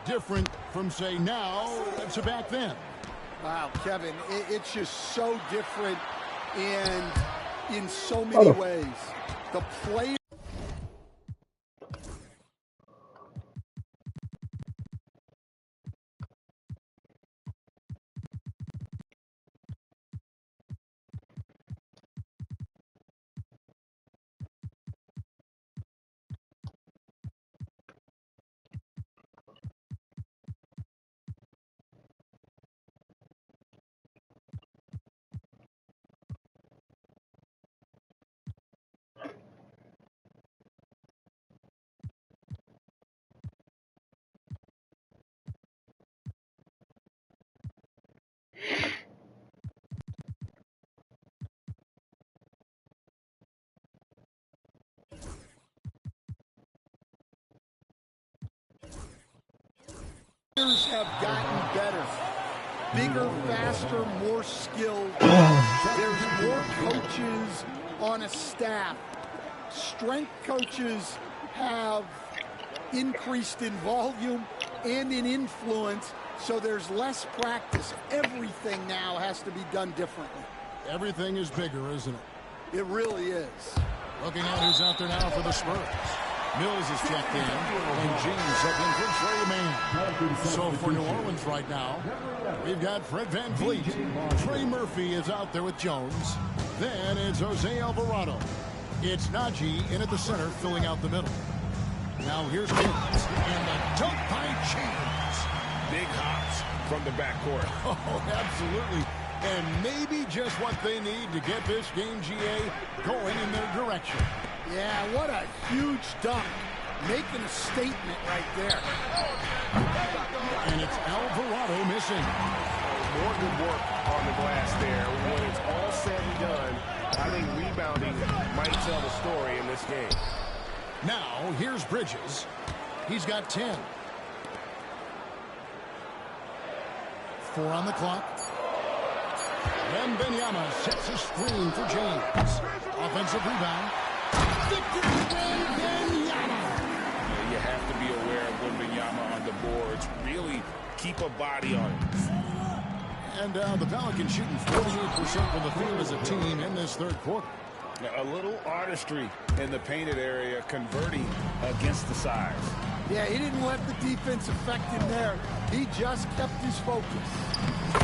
different from, say, now to back then? Wow, Kevin, it's just so different in so many ways. The play. Have gotten better. Bigger, faster, more skilled. There's more coaches on a staff. Strength coaches have increased in volume and in influence, so there's less practice. Everything now has to be done differently. Everything is bigger, isn't it? It really is. Looking at who's out there now for the Spurs. Mills is checked in, and James up in for Trey Mann. So for New Orleans right now, we've got Fred VanVleet. Trey Murphy is out there with Jones. Then it's Jose Alvarado. It's Najee in at the center, filling out the middle. Now here's James, and the dunk by James. Big hops from the backcourt. Oh, absolutely. And maybe just what they need to get this game, GA, going in their direction. Yeah, what a huge dunk. Making a statement right there. And it's Alvarado missing. More good work on the glass there. When it's all said and done, I think rebounding might tell the story in this game. Now, here's Bridges. He's got 10. 4 on the clock. Wembanyama sets a screen for James. Offensive rebound. Victor Wembanyama. You have to be aware of Wembanyama on the boards. Really keep a body on it. And the Pelicans shooting 48% from the field as a team in this third quarter. A little artistry in the painted area, converting against the size. Yeah, he didn't let the defense affect him there. He just kept his focus.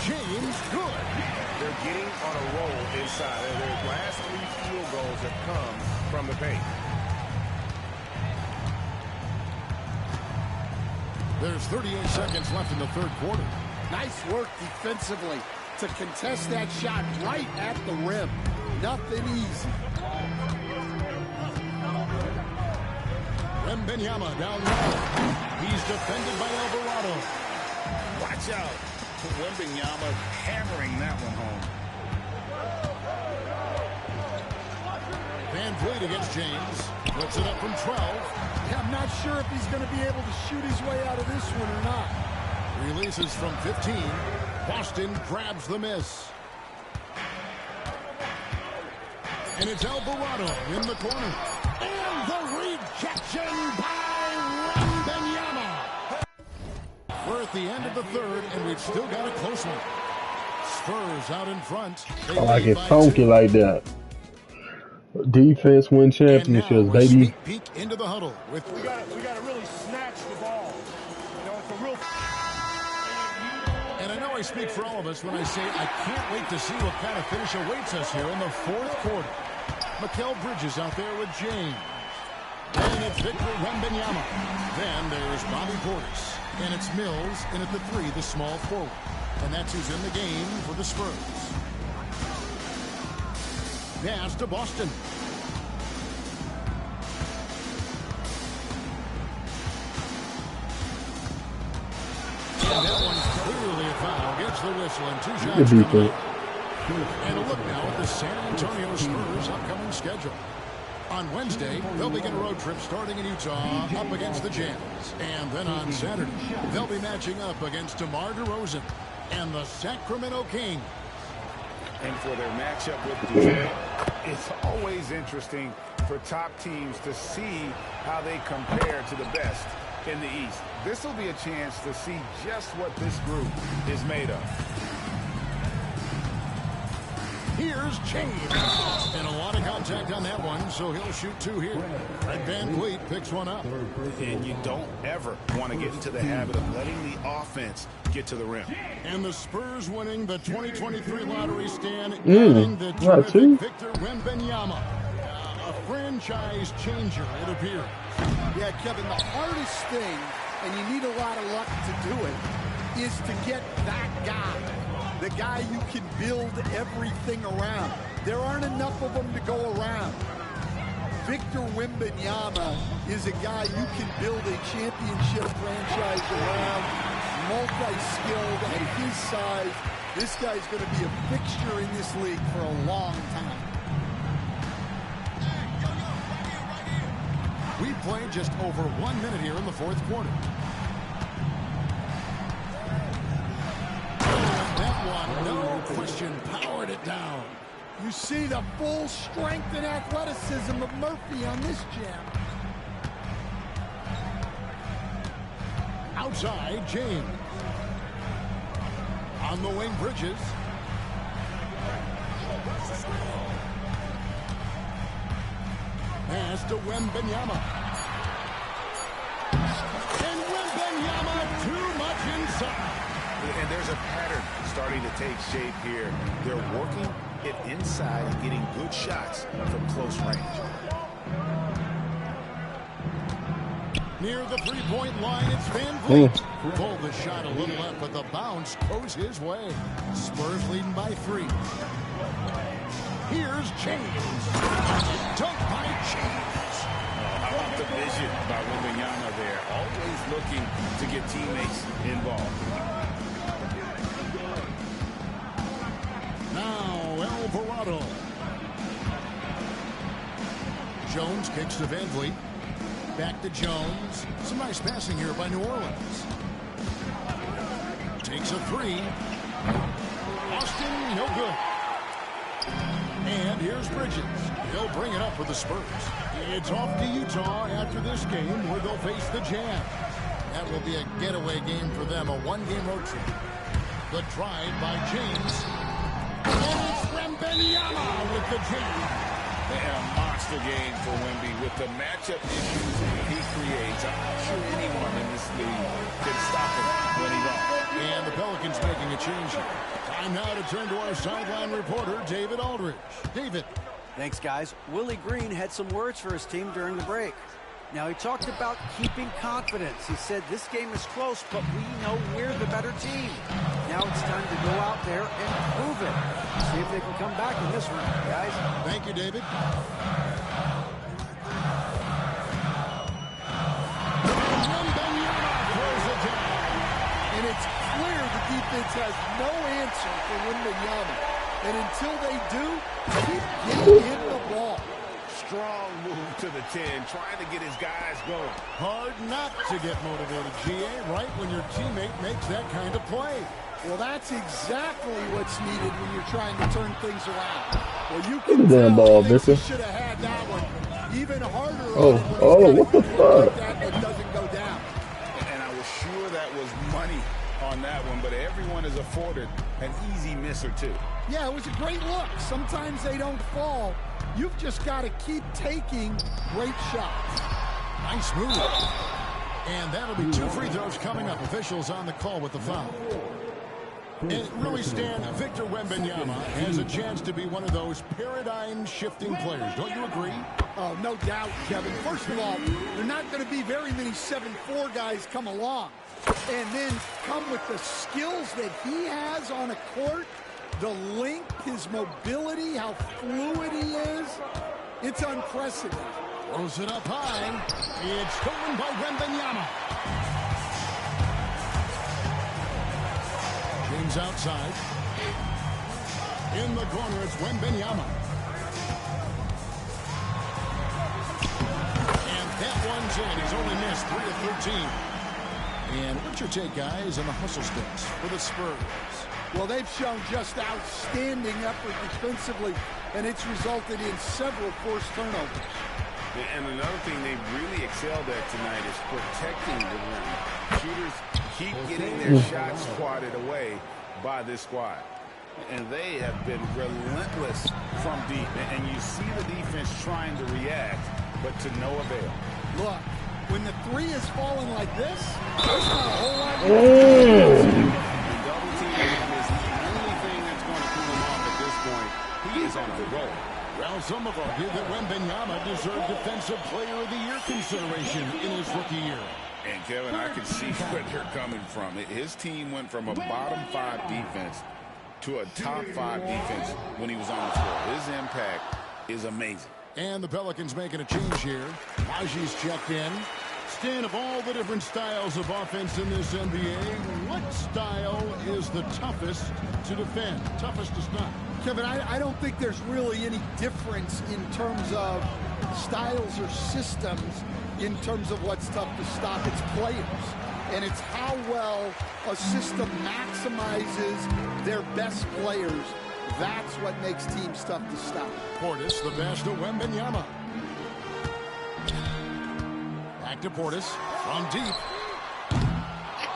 James, good. They're getting on a roll inside. Their last 3 field goals have come from the paint. There's 38 seconds left in the third quarter. Nice work defensively to contest that shot right at the rim. Nothing easy. Wembanyama down low. He's defended by Alvarado. Watch out. Wembanyama hammering that one home. Van Vliet against James. Puts it up from 12. Yeah, I'm not sure if he's going to be able to shoot his way out of this one or not. Releases from 15. Boston grabs the miss. And it's Alvarado in the corner. And the rejection by Wembanyama. We're at the end of the third, and we've still got a close one. Spurs out in front. I like it funky like that. Defense win championships, baby. Peek into the huddle with we got to really snatch the ball. You know, it's a real. And I know I speak for all of us when I say I can't wait to see what kind of finish awaits us here in the fourth quarter. Mikal Bridges out there with James. And it's Victor Wembanyama. Then there's Bobby Portis. And it's Mills in at the 3, the small forward. And that's who's in the game for the Spurs. Pass to Boston. And that one's clearly a foul. Gets the whistle and 2 shots coming up. And a look now at the San Antonio Spurs' upcoming schedule. On Wednesday, they'll begin a road trip starting in Utah up against the Jazz. And then on Saturday, they'll be matching up against DeMar DeRozan and the Sacramento Kings. And for their matchup with Detroit, it's always interesting for top teams to see how they compare to the best in the East. This will be a chance to see just what this group is made of. Here's James. And a lot of contact on that one, so he'll shoot 2 here. And Van Vliet picks one up. And you don't ever want to get into the habit of letting the offense get to the rim. And the Spurs winning the 2023 lottery stand, adding the terrific Victor Wembanyama. A franchise changer, it appears. Yeah, Kevin, the hardest thing, and you need a lot of luck to do it, is to get that guy. The guy you can build everything around. There aren't enough of them to go around. Victor Wembanyama is a guy you can build a championship franchise around, multi-skilled at his size. This guy's going to be a fixture in this league for a long time. We've played just over 1 minute here in the fourth quarter. No question, powered it down. You see the full strength and athleticism of Murphy on this jam. Outside, James. On the wing, Bridges. Pass to Wembanyama. And Wembanyama too much inside. And there's a pattern starting to take shape here. They're working it inside and getting good shots from close range. Near the three-point line, it's Van Vliet. Pulled the shot a little left, but the bounce goes his way. Spurs leading by 3. Here's James. Dunk by James. How about the vision by Wembanyama there? Always looking to get teammates involved. Now, Alvarado. Jones kicks to Van Vliet. Back to Jones. Some nice passing here by New Orleans. Takes a 3. Austin, no good. And here's Bridges. He'll bring it up for the Spurs. It's off to Utah after this game where they'll face the Jazz. That will be a getaway game for them, a one-game road trip. The drive by James. And it's Wembanyama with the jam. A monster game for Wemby with the matchup issues he creates. I'm not sure anyone in this league can stop him when he's on. And the Pelicans making a change here. Time now to turn to our sideline reporter, David Aldridge. David. Thanks, guys. Willie Green had some words for his team during the break. Now, he talked about keeping confidence. He said this game is close, but we know we're the better team. Now it's time to go out there and prove it. See if they can come back in this round, guys. Thank you, David. And it's clear the defense has no answer for Wembanyama. And until they do, keep getting him the ball. Strong move to the 10, trying to get his guys going. Hard not to get motivated, GA, right when your teammate makes that kind of play. Well, that's exactly what's needed when you're trying to turn things around. Well, you can Damn ball, Mister. should have had that one even harder. What the fuck? That doesn't go down. And I was sure that was money on that one, but everyone is afforded an easy miss or two. Yeah, it was a great look. Sometimes they don't fall. You've just got to keep taking great shots. Nice move. And that'll be 2 free throws coming up. Officials on the call with the foul. And really, Stan, Victor Wembanyama has a chance to be one of those paradigm-shifting players. Don't you agree? Oh, no doubt, Kevin. First of all, there are not going to be very many 7'4" guys come along. And then come with the skills that he has on a court, the length, his mobility, how fluid he is. It's unprecedented. Throws it up high. It's stolen by Wembanyama. James outside. In the corner, it's Wembanyama. And that one's in. He's only missed 3 of 13. And what's your take, guys, on the hustle sticks for the Spurs? Well, they've shown just outstanding effort defensively, and it's resulted in several forced turnovers. And another thing they really excelled at tonight is protecting the rim. Shooters keep getting their shots swatted away by this squad. And they have been relentless from deep. And you see the defense trying to react, but to no avail. Look, when the 3 is falling like this, there's not a whole lot of double teaming is the only thing that's going to pull him off at this point. He is on a roll. Well, some have argued that Wembanyama deserved Defensive Player of the Year consideration in his rookie year. And, Kevin, I can see where they're coming from. His team went from a bottom 5 defense to a top 5 defense when he was on the floor. His impact is amazing. And the Pelicans making a change here. Naji's checked in. Stan, of all the different styles of offense in this NBA, what style is the toughest to defend, toughest to stop? Kevin, I don't think there's really any difference in terms of styles or systems in terms of what's tough to stop. It's players. And it's how well a system maximizes their best players. That's what makes teams tough to stop. Portis, the best of Wembanyama. Back to Portis from deep.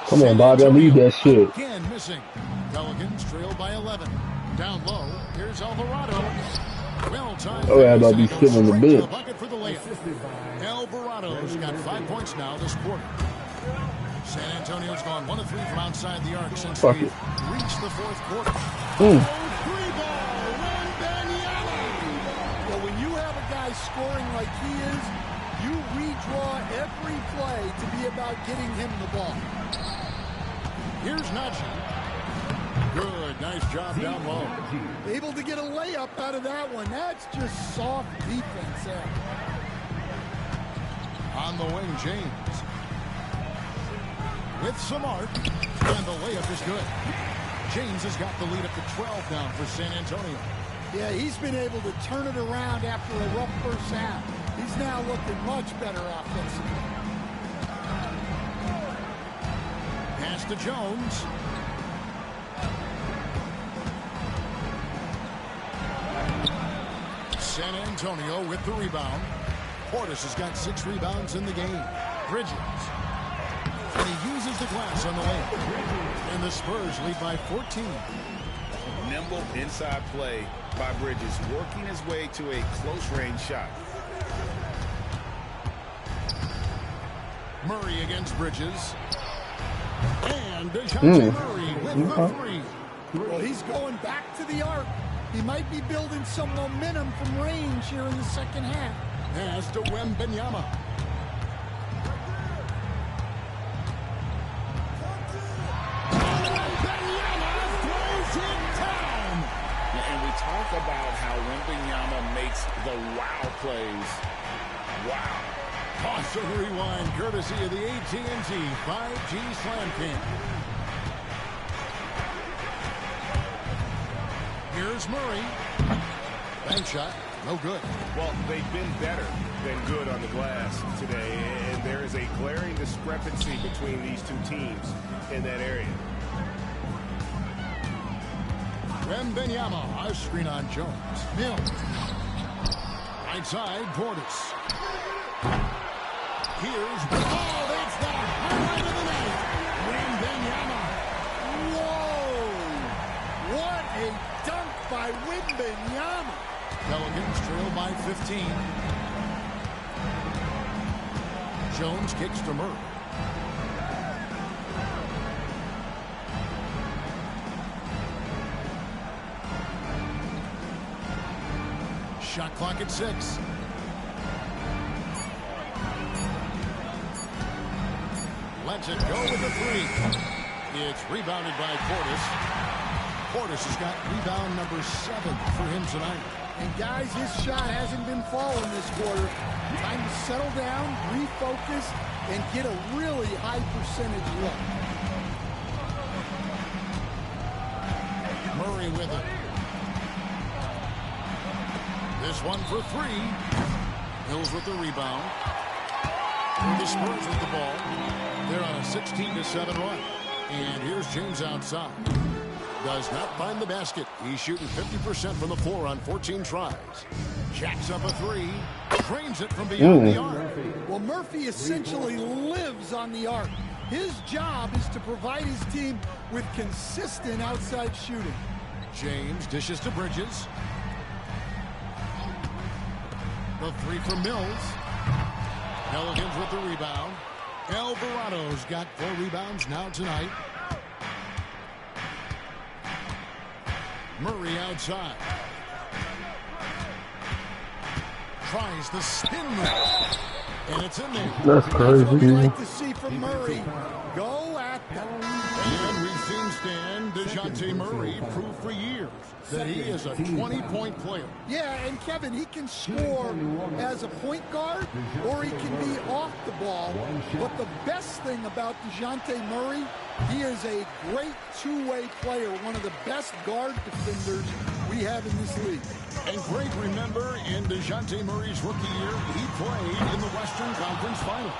Come on, Bobby, I need that shit. Again missing. Pelicans trailed by 11. Down low, here's Alvarado. Well timed. Oh, yeah, about to be sitting on the bench. Bucket for the layup. Alvarado's got 5 points now this quarter. San Antonio's gone 1 of 3 from outside the arc since Fuck we it. reached the 4th quarter. Three ball, Wembanyama. Well, when you have a guy scoring like he is, you redraw every play to be about getting him the ball. Here's Naji. Good, nice job down low. Able to get a layup out of that one. That's just soft defense there. On the wing, James. With some arc, and the layup is good. James has got the lead up to 12 now for San Antonio. Yeah, he's been able to turn it around after a rough first half. He's now looking much better offensively. Pass to Jones. San Antonio with the rebound. Portis has got 6 rebounds in the game. Bridges. And he uses the glass on the layup. And the Spurs lead by 14. Nimble inside play by Bridges, working his way to a close-range shot. Murray against Bridges. And DeJounte Murray with the 3. Well, he's going back to the arc. He might be building some momentum from range here in the second half. Pass to Wembanyama. about how Wembanyama makes the wow plays. Wow. Toss and rewind, courtesy of the AT&T 5G Slam Cam. Here's Murray. Bank shot, no good. Well, they've been better than good on the glass today, and there is a glaring discrepancy between these two teams in that area. Wembanyama, a screen on Jones. Mills. Right side, Portis. Here's, oh, that's the highlight of the night. Wembanyama. Whoa! What a dunk by Wembanyama. Pelicans trail by 15. Jones kicks to Murray. Shot clock at 6. Lets it go with the 3. It's rebounded by Portis. Portis has got rebound number 7 for him tonight. And guys, his shot hasn't been falling this quarter. Time to settle down, refocus, and get a really high percentage look. Murray with it. This one for 3. Hills with the rebound. The Spurs with the ball. They're on a 16-7 run. And here's James outside. Does not find the basket. He's shooting 50% from the floor on 14 tries. Jacks up a 3. Drains it from beyond the arc. Well, Murphy essentially lives on the arc. His job is to provide his team with consistent outside shooting. James dishes to Bridges. The 3 from Mills. Pelicans with the rebound. Alvarado's got 4 rebounds now tonight. Murray outside. Tries the spin move. And it's in there. That's crazy. That's what we like to see from Murray. Go at them. And we've seen Stan DeJounte Murray prove for years that he is a 20-point player. Yeah, and Kevin, he can score as a point guard or he can be off the ball. But the best thing about DeJounte Murray, he is a great two-way player, one of the best guard defenders we have in this league. And Greg, remember, in DeJounte Murray's rookie year, he played in the Western Conference Finals.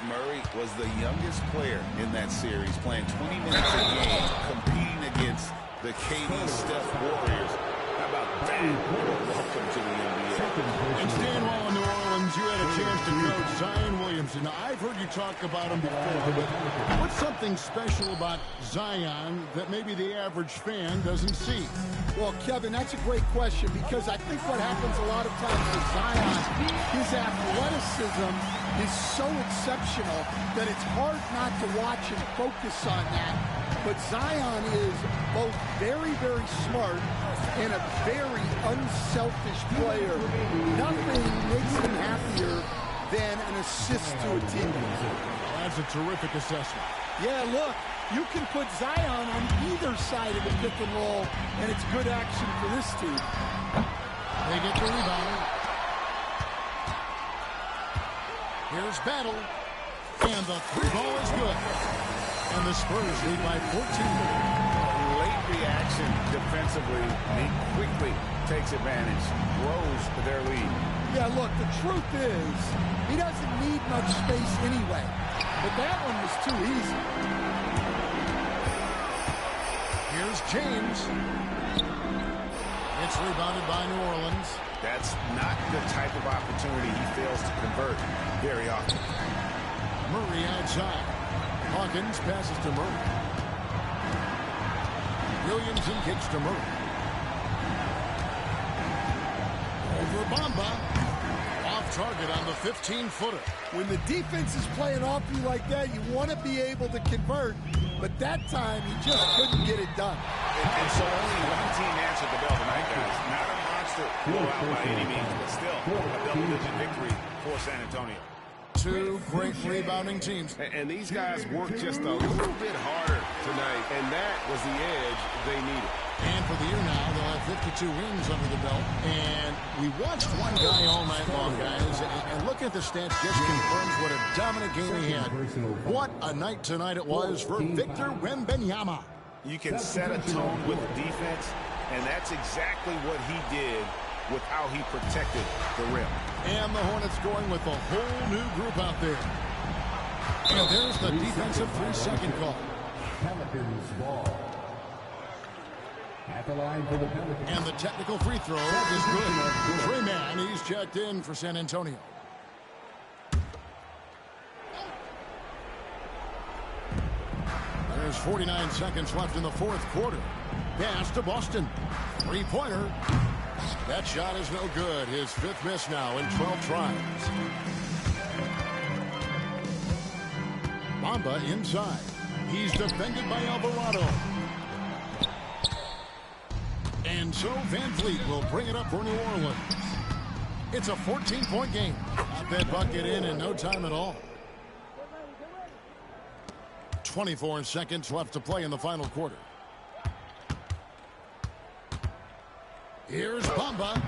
Murray was the youngest player in that series, playing 20 minutes a game, competing against the KD Steph Warriors. How about that? Welcome to the NBA. And Stan, while in New Orleans, you had a chance to coach Zion Williamson. Now, I've heard you talk about him before, but what's something special about Zion that maybe the average fan doesn't see? Well, Kevin, that's a great question because I think what happens a lot of times with Zion, his athleticism is so exceptional that it's hard not to watch and focus on that. But Zion is both very, very smart and a very unselfish player. Nothing makes him happier than an assist to a teammate. That's a terrific assessment. Yeah, look, you can put Zion on either side of the pick and roll, and it's good action for this team. They get the rebound. Here's Battle, and the 3 ball is good. And the Spurs lead by 14. Late reaction defensively. He quickly takes advantage, grows their lead. Yeah, look, the truth is, he doesn't need much space anyway. But that one was too easy. Here's James. It's rebounded by New Orleans. That's not the type of opportunity he fails to convert very often. Murray outside. Hawkins passes to Murray. Williamson kicks to Murray. Over Bamba. Off target on the 15-footer. When the defense is playing off you like that, you want to be able to convert. But that time, he just couldn't get it done. And so only one team answered the bell tonight, guys. Not a monster blowout by any means, but still a double-digit victory for San Antonio. 2 great rebounding teams. And these guys worked just a little bit harder tonight, and that was the edge they needed. And for the year now, they'll have 52 wins under the belt. And we watched one guy all night long, guys. And looking at the stats just confirms what a dominant game he had. What a night tonight it was for Victor Wembanyama. You can set a tone with the defense, and that's exactly what he did with how he protected the rim. And the Hornets going with a whole new group out there. And there's the defensive 3-second call. Pelicans ball. At the line for the Pelicans. And the technical free throw is good. Trey Mann, he's checked in for San Antonio. There's 49 seconds left in the fourth quarter. Pass to Boston. Three-pointer. That shot is no good. His fifth miss now in 12 tries. Bamba inside. He's defended by Alvarado. And so Van Vliet will bring it up for New Orleans. It's a 14-point game. Got that bucket in no time at all. 24 seconds left to play in the final quarter. Here's Bamba.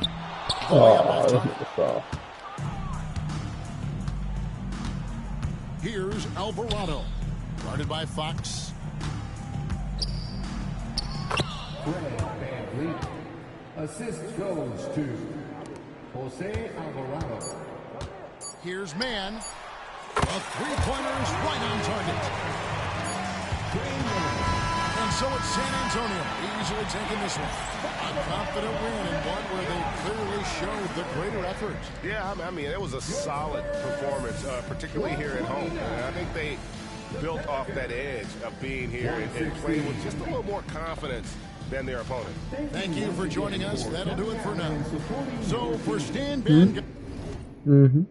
Here's Alvarado. Guarded by Fox. Van Vliet. Assist goes to Jose Alvarado. Here's Mann. A three-pointer is right on target. And so it's San Antonio easily taking this one. A confident win and one where they clearly showed the greater effort. Yeah, I mean, it was a solid performance, particularly here at home. And I think they built off that edge of being here and playing with just a little more confidence than their opponent. Thank you for joining us. That'll do it for now. So for Stan Van...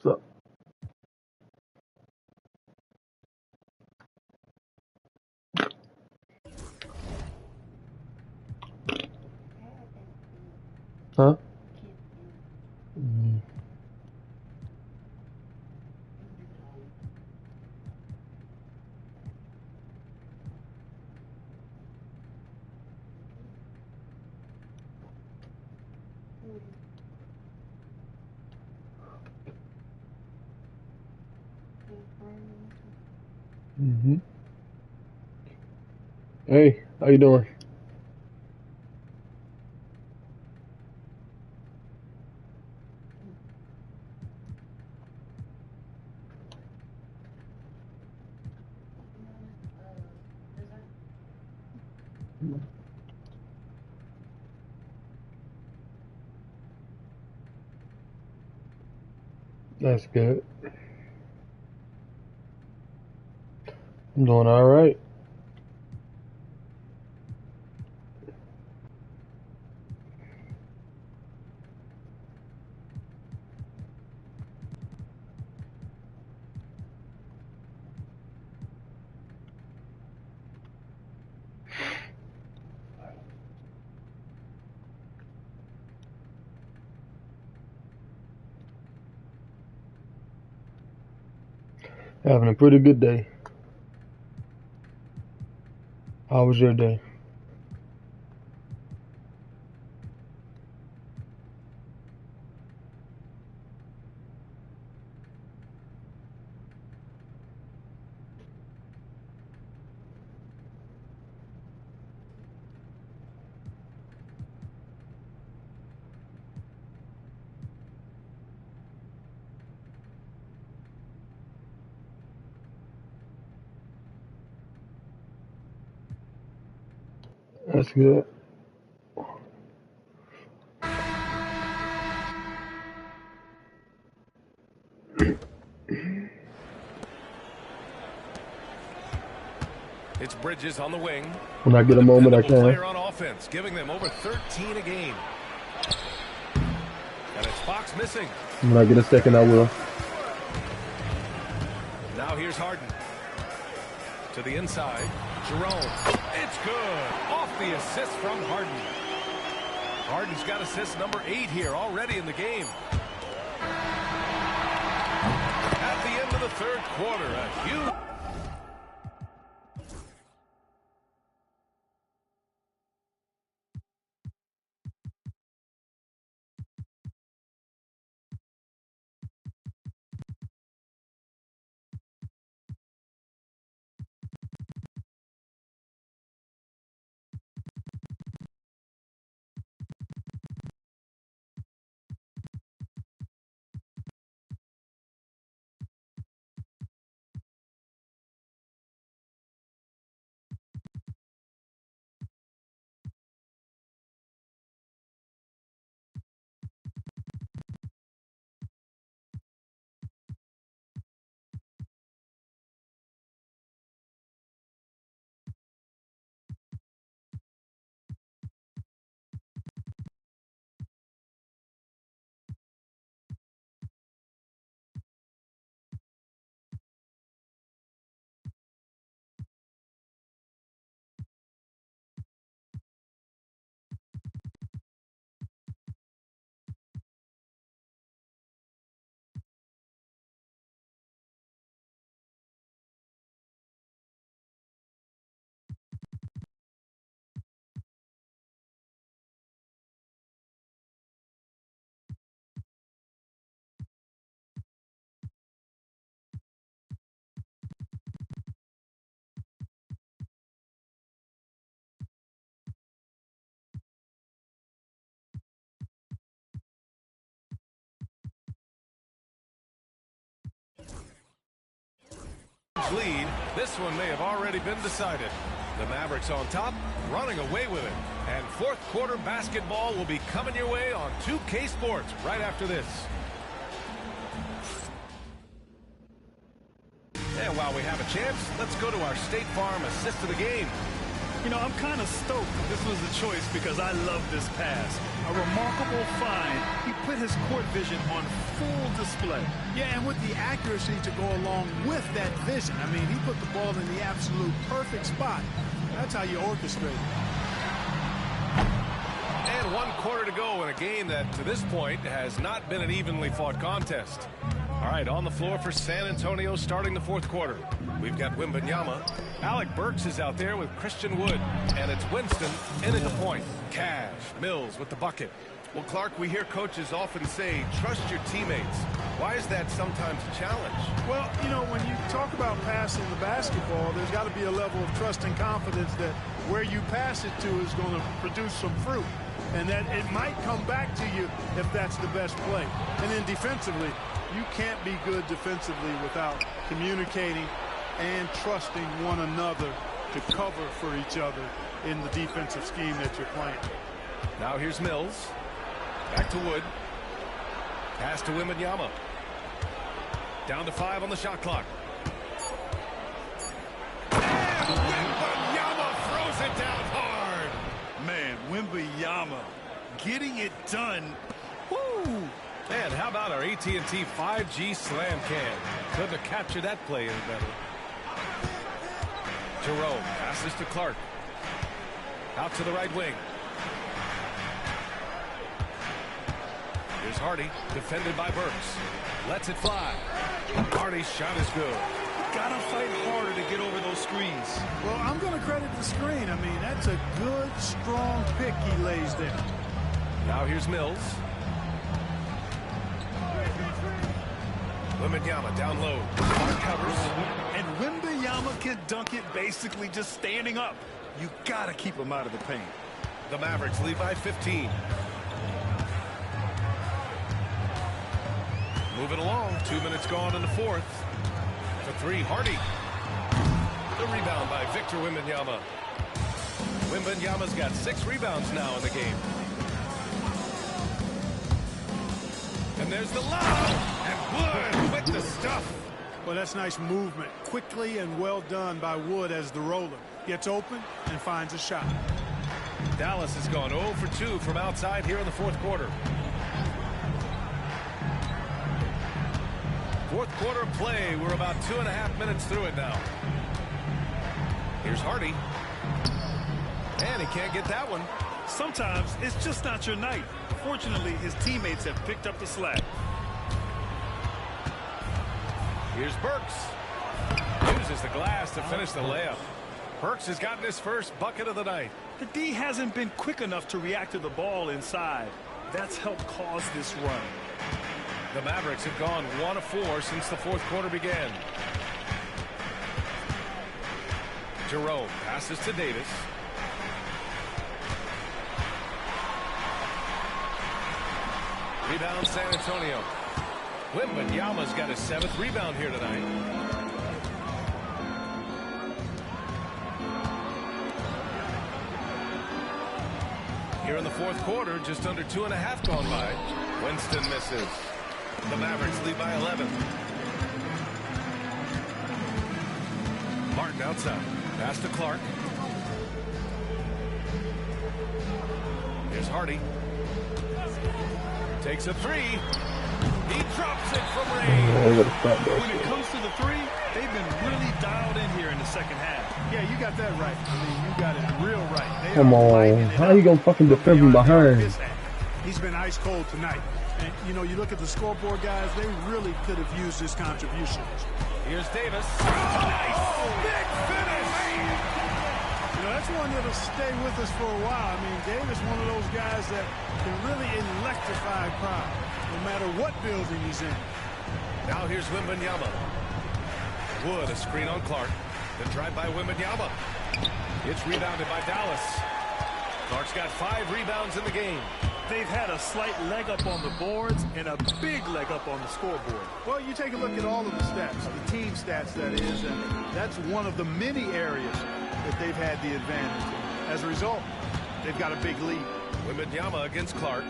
What's up? Huh? Hey, how you doing? That's good. I'm doing all right. Having a pretty good day. How was your day? That's good. It's Bridges on the wing. When I get a moment, I can. Player on offense, giving them over 13 a game. And it's Fox missing. When I get a second, I will. Now here's Harden. To the inside. Jerome. It's good. Off the assist from Harden. Harden's got assist number 8 here already in the game. At the end of the third quarter, a huge... lead. This one may have already been decided. The Mavericks on top, running away with it. And fourth quarter basketball will be coming your way on 2K Sports right after this. And while we have a chance, let's go to our State Farm assist of the game. You know, I'm kind of stoked this was the choice because I love this pass. A remarkable find. He put his court vision on full display. Yeah, and with the accuracy to go along with that vision. I mean, he put the ball in the absolute perfect spot. That's how you orchestrate it. And 1 quarter to go in a game that, to this point, has not been an evenly fought contest. All right, on the floor for San Antonio starting the fourth quarter. We've got Wembanyama. Alec Burks is out there with Christian Wood. And it's Winston in at the point. Cash, Mills with the bucket. Well, Clark, we hear coaches often say, trust your teammates. Why is that sometimes a challenge? Well, you know, when you talk about passing the basketball, there's got to be a level of trust and confidence that where you pass it to is going to produce some fruit. And that it might come back to you if that's the best play. And then defensively, you can't be good defensively without communicating and trusting one another to cover for each other in the defensive scheme that you're playing. Now here's Mills. Back to Wood. Pass to Wembanyama. Down to 5 on the shot clock. And Wembanyama throws it down hard. Man, Wembanyama getting it done. Woo! And how about our AT&T 5G slam cam? Couldn't have captured that play any better. Jerome passes to Clark. Out to the right wing. Here's Hardy, defended by Burks. Lets it fly. Hardy's shot is good. Gotta fight harder to get over those screens. Well, I'm going to credit the screen. I mean, that's a good, strong pick he lays there. Now here's Mills. Wembanyama down low. Clark covers. And Wembanyama can dunk it basically just standing up. You gotta keep him out of the paint. The Mavericks lead by 15. Moving along. 2 minutes gone in the fourth. For 3, Hardy. The rebound by Victor Wembanyama. Wembanyama's got 6 rebounds now in the game. And there's the lob. And Wood with the stuff. Well, that's nice movement. Quickly and well done by Wood as the roller. Gets open and finds a shot. Dallas has gone 0 for 2 from outside here in the fourth quarter. Fourth quarter play. We're about 2.5 minutes through it now. Here's Hardy. And he can't get that one. Sometimes it's just not your night. Fortunately, his teammates have picked up the slack. Here's Burks. Uses the glass to finish the layup. Burks has gotten his first bucket of the night. The D hasn't been quick enough to react to the ball inside. That's helped cause this run. The Mavericks have gone 1 of 4 since the fourth quarter began. Jerome passes to Davis. Rebound San Antonio. Wembanyama's got his 7th rebound here tonight. Here in the fourth quarter, just under 2.5 gone by. Winston misses. The Mavericks lead by 11. Martin outside. Pass to Clark. Here's Hardy. Takes a 3. He drops it from range. When it comes to the 3, they've been really dialed in here in the second half. Yeah, you got that right. I mean, you got it real right. They Come on. How you gonna fucking defend me behind? He's been ice cold tonight. And, you know, you look at the scoreboard, guys, they really could have used his contribution. Here's Davis. Nice. Big finish. You know, that's one that'll stay with us for a while. I mean, Davis, one of those guys that can really electrify a crowd, no matter what building he's in. Now here's Wembanyama. Wood, a screen on Clark. The drive by Wembanyama. It's rebounded by Dallas. Clark's got 5 rebounds in the game. They've had a slight leg up on the boards and a big leg up on the scoreboard. Well, you take a look at all of the stats, the team stats, that is, and that's one of the many areas that they've had the advantage in. As a result, they've got a big lead. Wembanyama against Clark.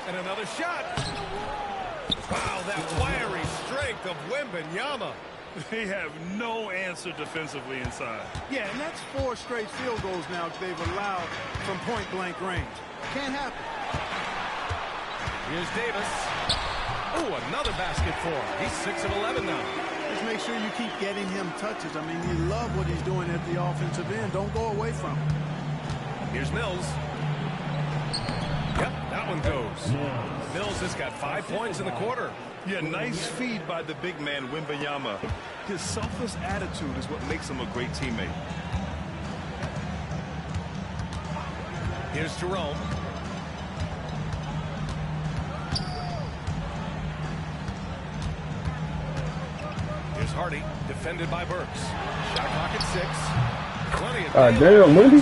And another shot. Wow, that wiry strength of Wembanyama. They have no answer defensively inside. Yeah, and that's 4 straight field goals now they've allowed from point-blank range. Can't happen. Here's Davis. Oh, another basket for him. He's 6 of 11 now. Just make sure you keep getting him touches. I mean, you love what he's doing at the offensive end. Don't go away from him. Here's Mills. Yep, that one goes. Mills has got 5 points in the quarter. Yeah, nice feed by the big man, Wembanyama. His selfless attitude is what makes him a great teammate. Here's Jerome. Here's Hardy, defended by Burks. Shot clock at 6. Plenty of damn, Moody.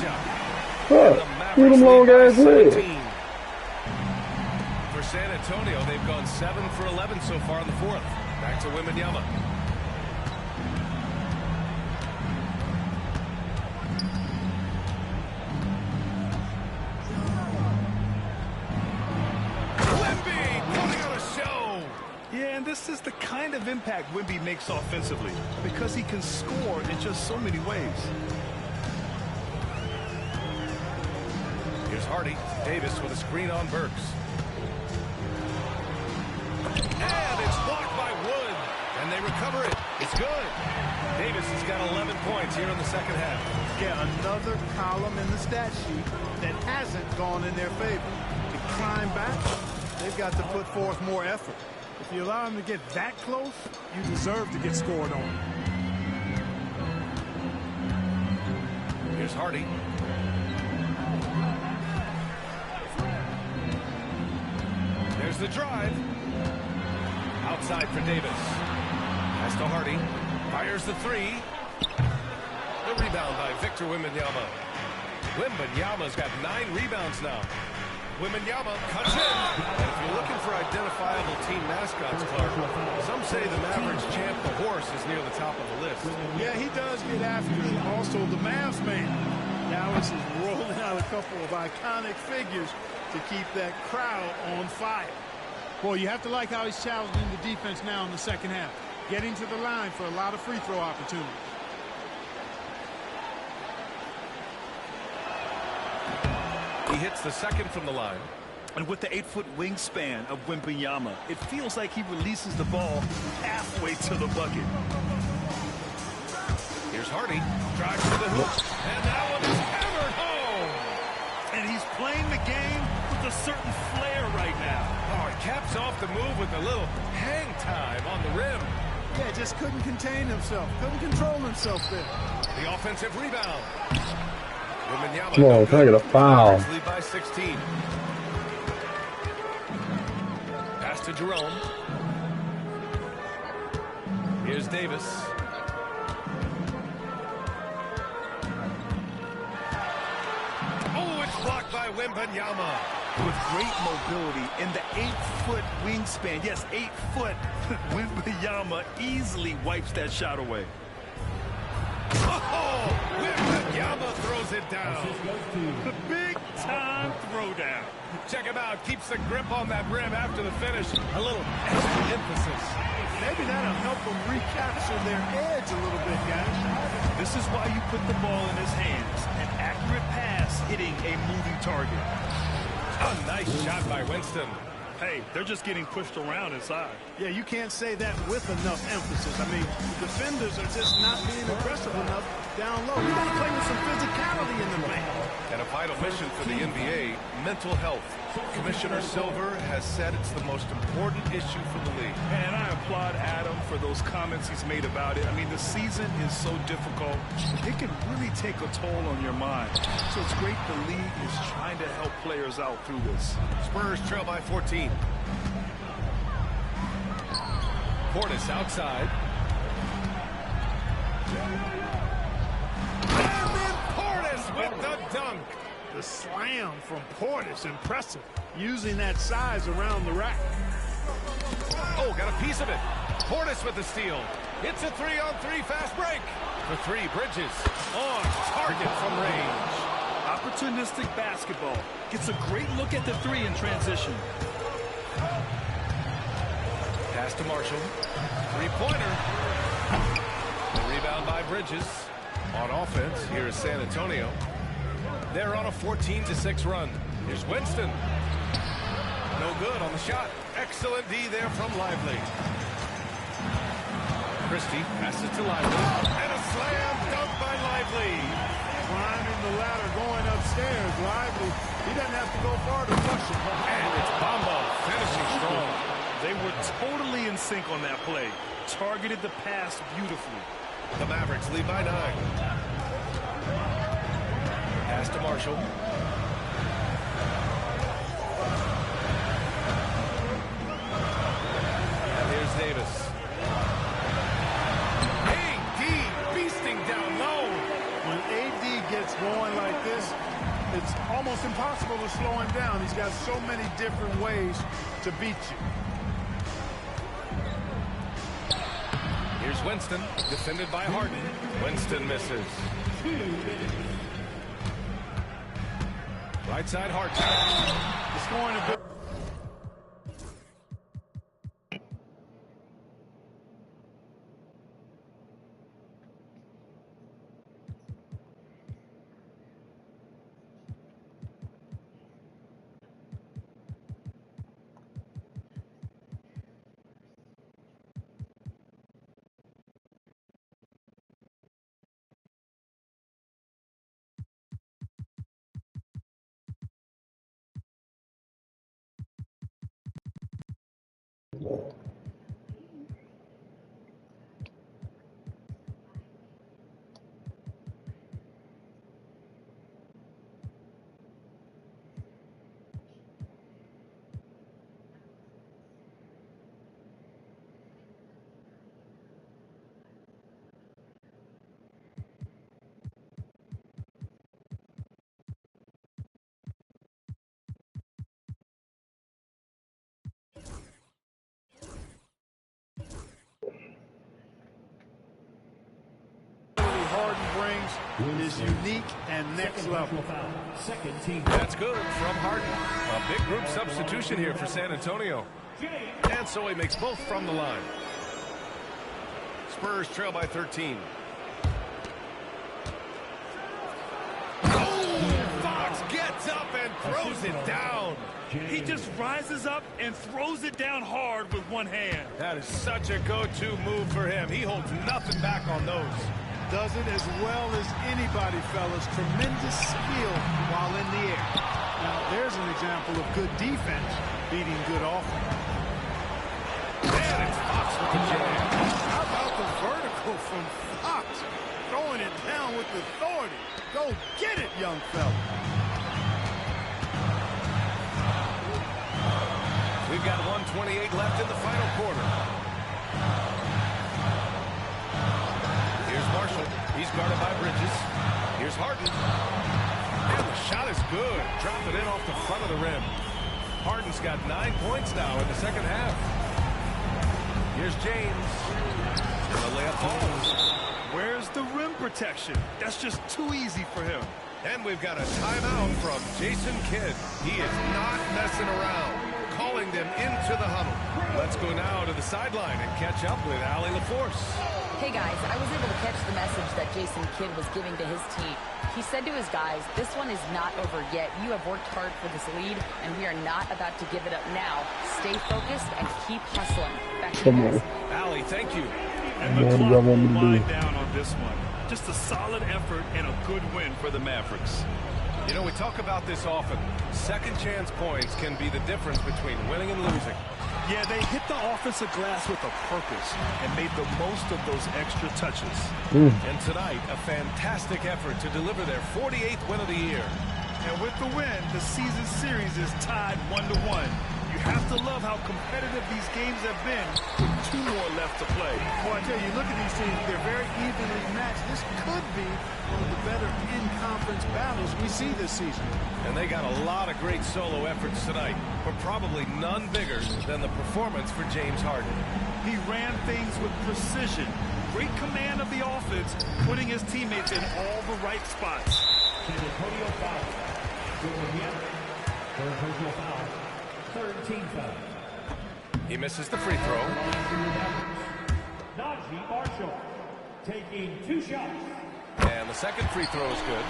Huh. Shoot them long ass legs. For San Antonio, they've gone 7 for 11 so far in the fourth. Back to Wembanyama. Wemby putting on a show. Yeah, and this is the kind of impact Wemby makes offensively because he can score in just so many ways. Here's Hardy. Davis with a screen on Burks. And it's blocked by Wood. And they recover it. It's good. Davis has got 11 points here in the second half. Yeah, another column in the stat sheet that hasn't gone in their favor. To climb back, they've got to put forth more effort. If you allow them to get that close, you deserve to get scored on. Here's Hardy. There's the drive. Outside for Davis. Pass to Hardy. Fires the 3. The rebound by Victor Wembanyama. Wembanyama's got 9 rebounds now. Wembanyama cuts in. And if you're looking for identifiable team mascots, Clark, some say the Mavericks champ, the horse, is near the top of the list. Yeah, he does get after it. Also, the Mavs man. Dallas is rolling out a couple of iconic figures to keep that crowd on fire. Boy, you have to like how he's challenging the defense now in the second half. Getting to the line for a lot of free throw opportunities. He hits the second from the line. And with the 8-foot wingspan of Wembanyama, it feels like he releases the ball halfway to the bucket. Here's Here's Hardy. Drives to the hoop. And that one is hammered home. And he's playing the game with a certain flair right now. Oh, he caps off the move with a little hang time on the rim. Yeah, just couldn't contain himself. Couldn't control himself there. The offensive rebound. Wembanyama, Whoa, can I get a foul? Lead by 16. Pass to Jerome. Here's Davis. Oh, it's blocked by Wembanyama. With great mobility in the 8-foot wingspan. Yes, 8 foot. Wembanyama easily wipes that shot away. Oh, Wembanyama throws it down. The big-time throwdown. Check him out. Keeps the grip on that rim after the finish. A little extra emphasis. Maybe that'll help them recapture their edge a little bit, guys. This is why you put the ball in his hands. An accurate pass hitting a moving target. A nice shot by Winston. Hey, they're just getting pushed around inside. Yeah, you can't say that with enough emphasis. I mean, the defenders are just not being aggressive enough down low. You got to play with some physicality in the paint. And a vital mission for the NBA, mental health. Commissioner Silver has said it's the most important issue for the league. And I applaud Adam for those comments he's made about it. I mean, the season is so difficult. It can really take a toll on your mind. So it's great the league is trying to help players out through this. Spurs trail by 14. Portis outside. And then Portis with the dunk. The slam from Portis, impressive. Using that size around the rack. Oh, got a piece of it. Portis with the steal. It's a 3-on-3 fast break. For three, Bridges on target from range. Opportunistic basketball. Gets a great look at the three in transition. Pass to Marshall. Three-pointer. Rebound by Bridges. On offense, here is San Antonio. They're on a 14-6 run. Here's Winston. No good on the shot. Excellent D there from Lively. Christie passes to Lively. And a slam dunk by Lively. Climbing the ladder, going upstairs. Lively, he doesn't have to go far to push it. And it's Bombo finishing strong. They were totally in sync on that play. Targeted the pass beautifully. The Mavericks lead by 9. Pass to Marshall. And here's Davis. AD beasting down low. When AD gets going like this, it's almost impossible to slow him down. He's got so many different ways to beat you. Here's Winston, defended by Harden. Winston misses. Right side, Harden. It's going to be. Harden brings is unique and next level. That's good from Harden. A big group substitution here for San Antonio. And so he makes both from the line. Spurs trail by 13. Oh, Fox gets up and throws it down. He just rises up and throws it down hard with one hand. That is such a go-to move for him. He holds nothing back on those. Does it as well as anybody, fellas. Tremendous skill while in the air. Now, there's an example of good defense beating good offense. And it's Fox with the jam. How about the vertical from Fox? Throwing it down with authority. Go get it, young fella. We've got 1:28 left in the final quarter. Here's Marshall. He's guarded by Bridges. Here's Harden. And the shot is good. Drop it in off the front of the rim. Harden's got 9 points now in the second half. Here's James. And the layup falls. Where's the rim protection? That's just too easy for him. And we've got a timeout from Jason Kidd. He is not messing around, calling them into the huddle. Let's go now to the sideline and catch up with Allie LaForce. Hey guys, I was able to catch the message that Jason Kidd was giving to his team. He said to his guys, this one is not over yet. You have worked hard for this lead, and we are not about to give it up now. Stay focused and keep hustling. Back to you guys. Allie, thank you. And the clock will wind down on this one. Just a solid effort and a good win for the Mavericks. You know, we talk about this often. Second chance points can be the difference between winning and losing. Yeah, they hit the offensive glass with a purpose and made the most of those extra touches. And tonight, a fantastic effort to deliver their 48th win of the year. And with the win, the season series is tied 1-1. You have to love how competitive these games have been with 2 more left to play. Well, I tell you, look at these teams. They're very evenly matched. This could be one of the better in-conference battles we see this season. And they got a lot of great solo efforts tonight, but probably none bigger than the performance for James Harden. He ran things with precision, great command of the offense, putting his teammates in all the right spots. San Antonio foul. Third personal foul. Third team foul. He misses the free throw. Najee Marshall taking 2 shots. And the second free throw is good.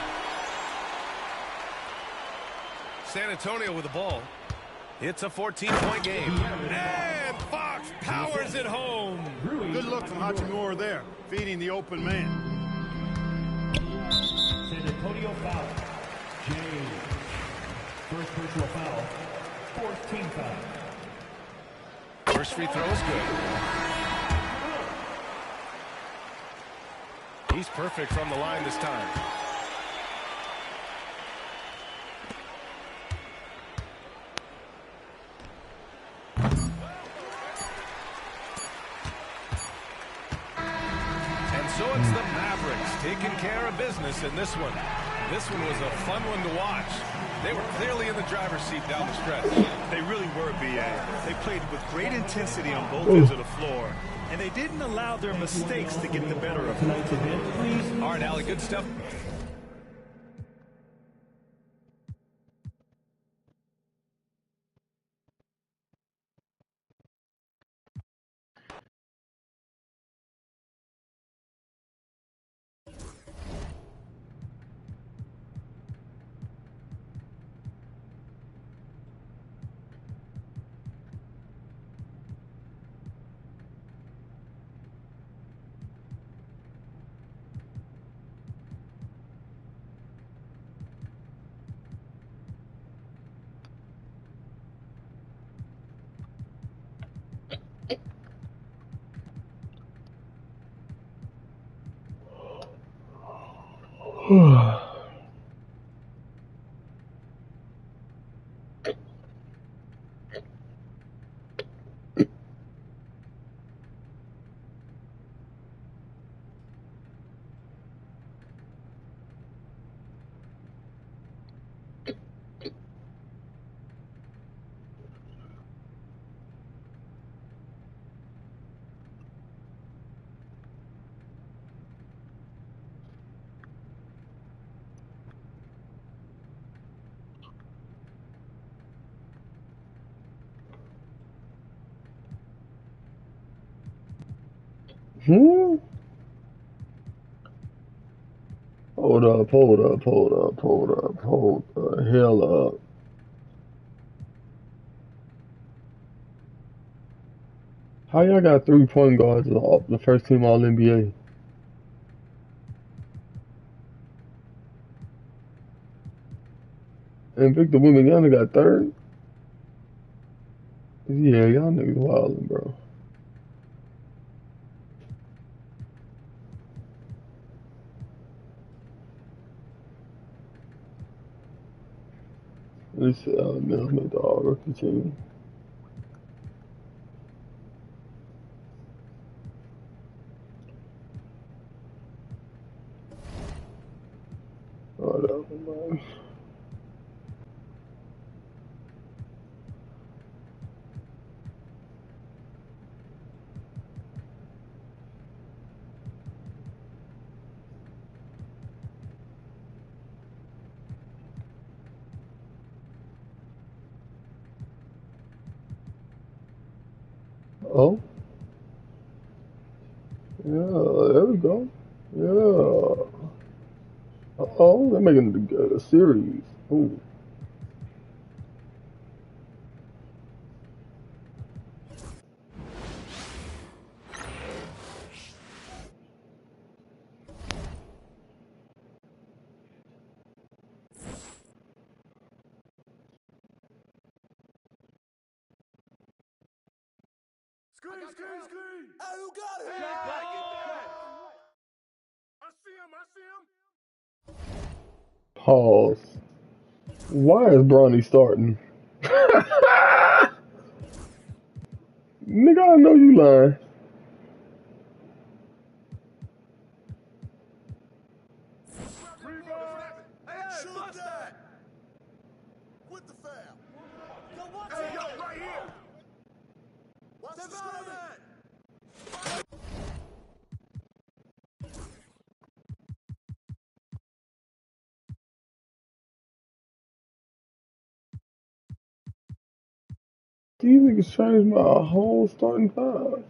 San Antonio with the ball. It's a 14-point game. And Fox powers it home. Good look from Hachimura there, feeding the open man. San Antonio foul. James. First personal foul. Fourth team foul. First free throw is good. He's perfect from the line this time. And so it's the Mavericks taking care of business in this one. This one was a fun one to watch. They were clearly in the driver's seat down the stretch. They really were, B.A. They played with great intensity on both ends of the floor, and they didn't allow their mistakes to get the better of them. All right, Allie, good stuff. Hold up, hold up, hold up, hold up, hold the hell up. How y'all got 3 point guards off the first team All NBA? And Victor Wembanyama got third. Yeah, y'all niggas wildin', bro. This Alabama the all-rookie team. Whatever, man. Oh, yeah, there we go. Yeah. Uh-oh, they're making a series. Ooh. Screen! Hey, who got it? Hey, I see him! Pause. Why is Bronny starting? Nigga, I know you lying. Shoot that! With the foul. Hey, yo, right here! Watch the screen! These niggas changed my whole starting five.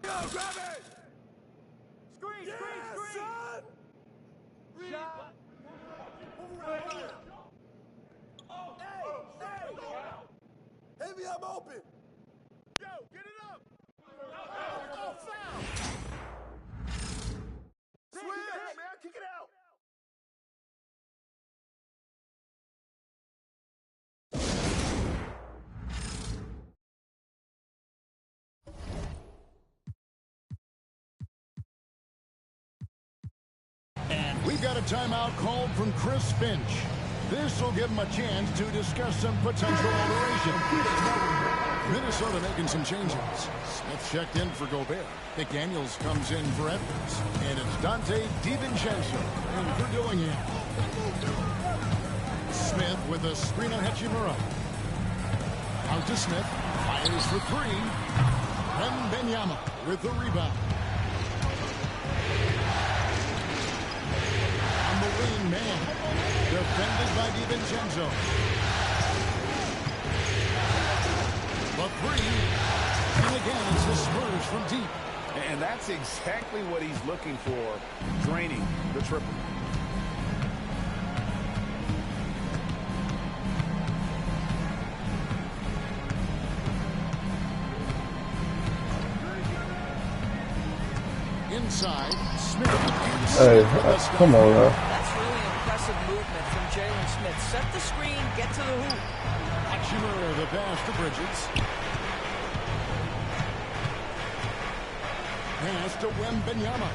Yo, grab it! Screen! Son! Shot! Move around! Hey! Maybe I'm open! Yo, get it up! Oh, foul! Switch! Man, kick it out! We've got a timeout called from Chris Finch. This will give him a chance to discuss some potential alteration. Minnesota making some changes. Smith checked in for Gobert. McDaniels comes in for Edwards. And it's Dante DiVincenzo in for Dillingham. Smith with a screen on Shemaré. Out to Smith. Fires for three. Wembanyama with the rebound. On the wing man. Defended by DiVincenzo. The three. And again, it's the Spurs from deep. And that's exactly what he's looking for, draining the triple. Inside, Smith. Hey, come on now. That's really impressive movement from Jalen Smith. Set the screen, get to the hoop. Shemaré, the pass to Bridges. Pass to Wembanyama.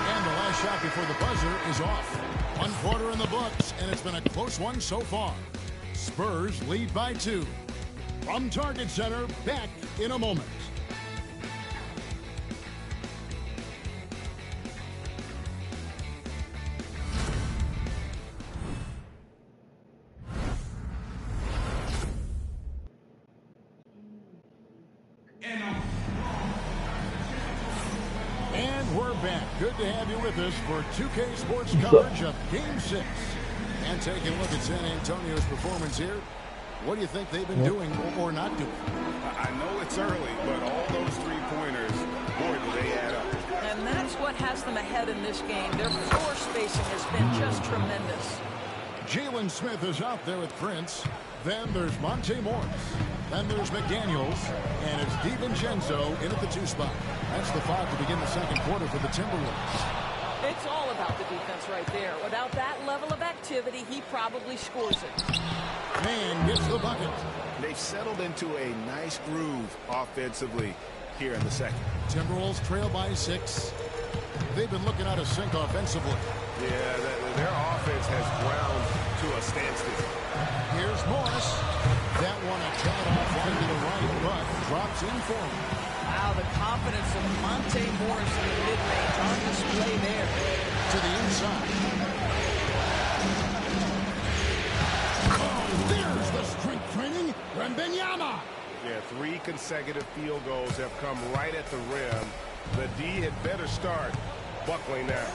And the last shot before the buzzer is off. 1 quarter in the books, and it's been a close one so far. Spurs lead by 2. From Target Center, back in a moment. And we're back. Good to have you with us for 2K Sports coverage of Game 6. And taking a look at San Antonio's performance here. What do you think they've been doing or not doing? I know it's early, but all those three-pointers, boy, do they add up. And that's what has them ahead in this game. Their floor space passing has been just tremendous. Jalen Smith is out there with Prince. Then there's Monte Morris. Then there's McDaniels. And it's DiVincenzo in at the 2 spot. That's the 5 to begin the second quarter for the Timberwolves. It's all about the defense right there. Without that level of activity, he probably scores it. Man gets the bucket. They've settled into a nice groove offensively here in the second. Timberwolves trail by 6. They've been looking out of sync offensively. Yeah, their offense has ground to a standstill. Here's Morris. That one a tad off line to the right, but drops in for him. Wow, the confidence of Monte Morris in the mid-range on display there. To the inside. Oh, there's the strength training. Wembanyama. Yeah, 3 consecutive field goals have come right at the rim. The D had better start buckling now.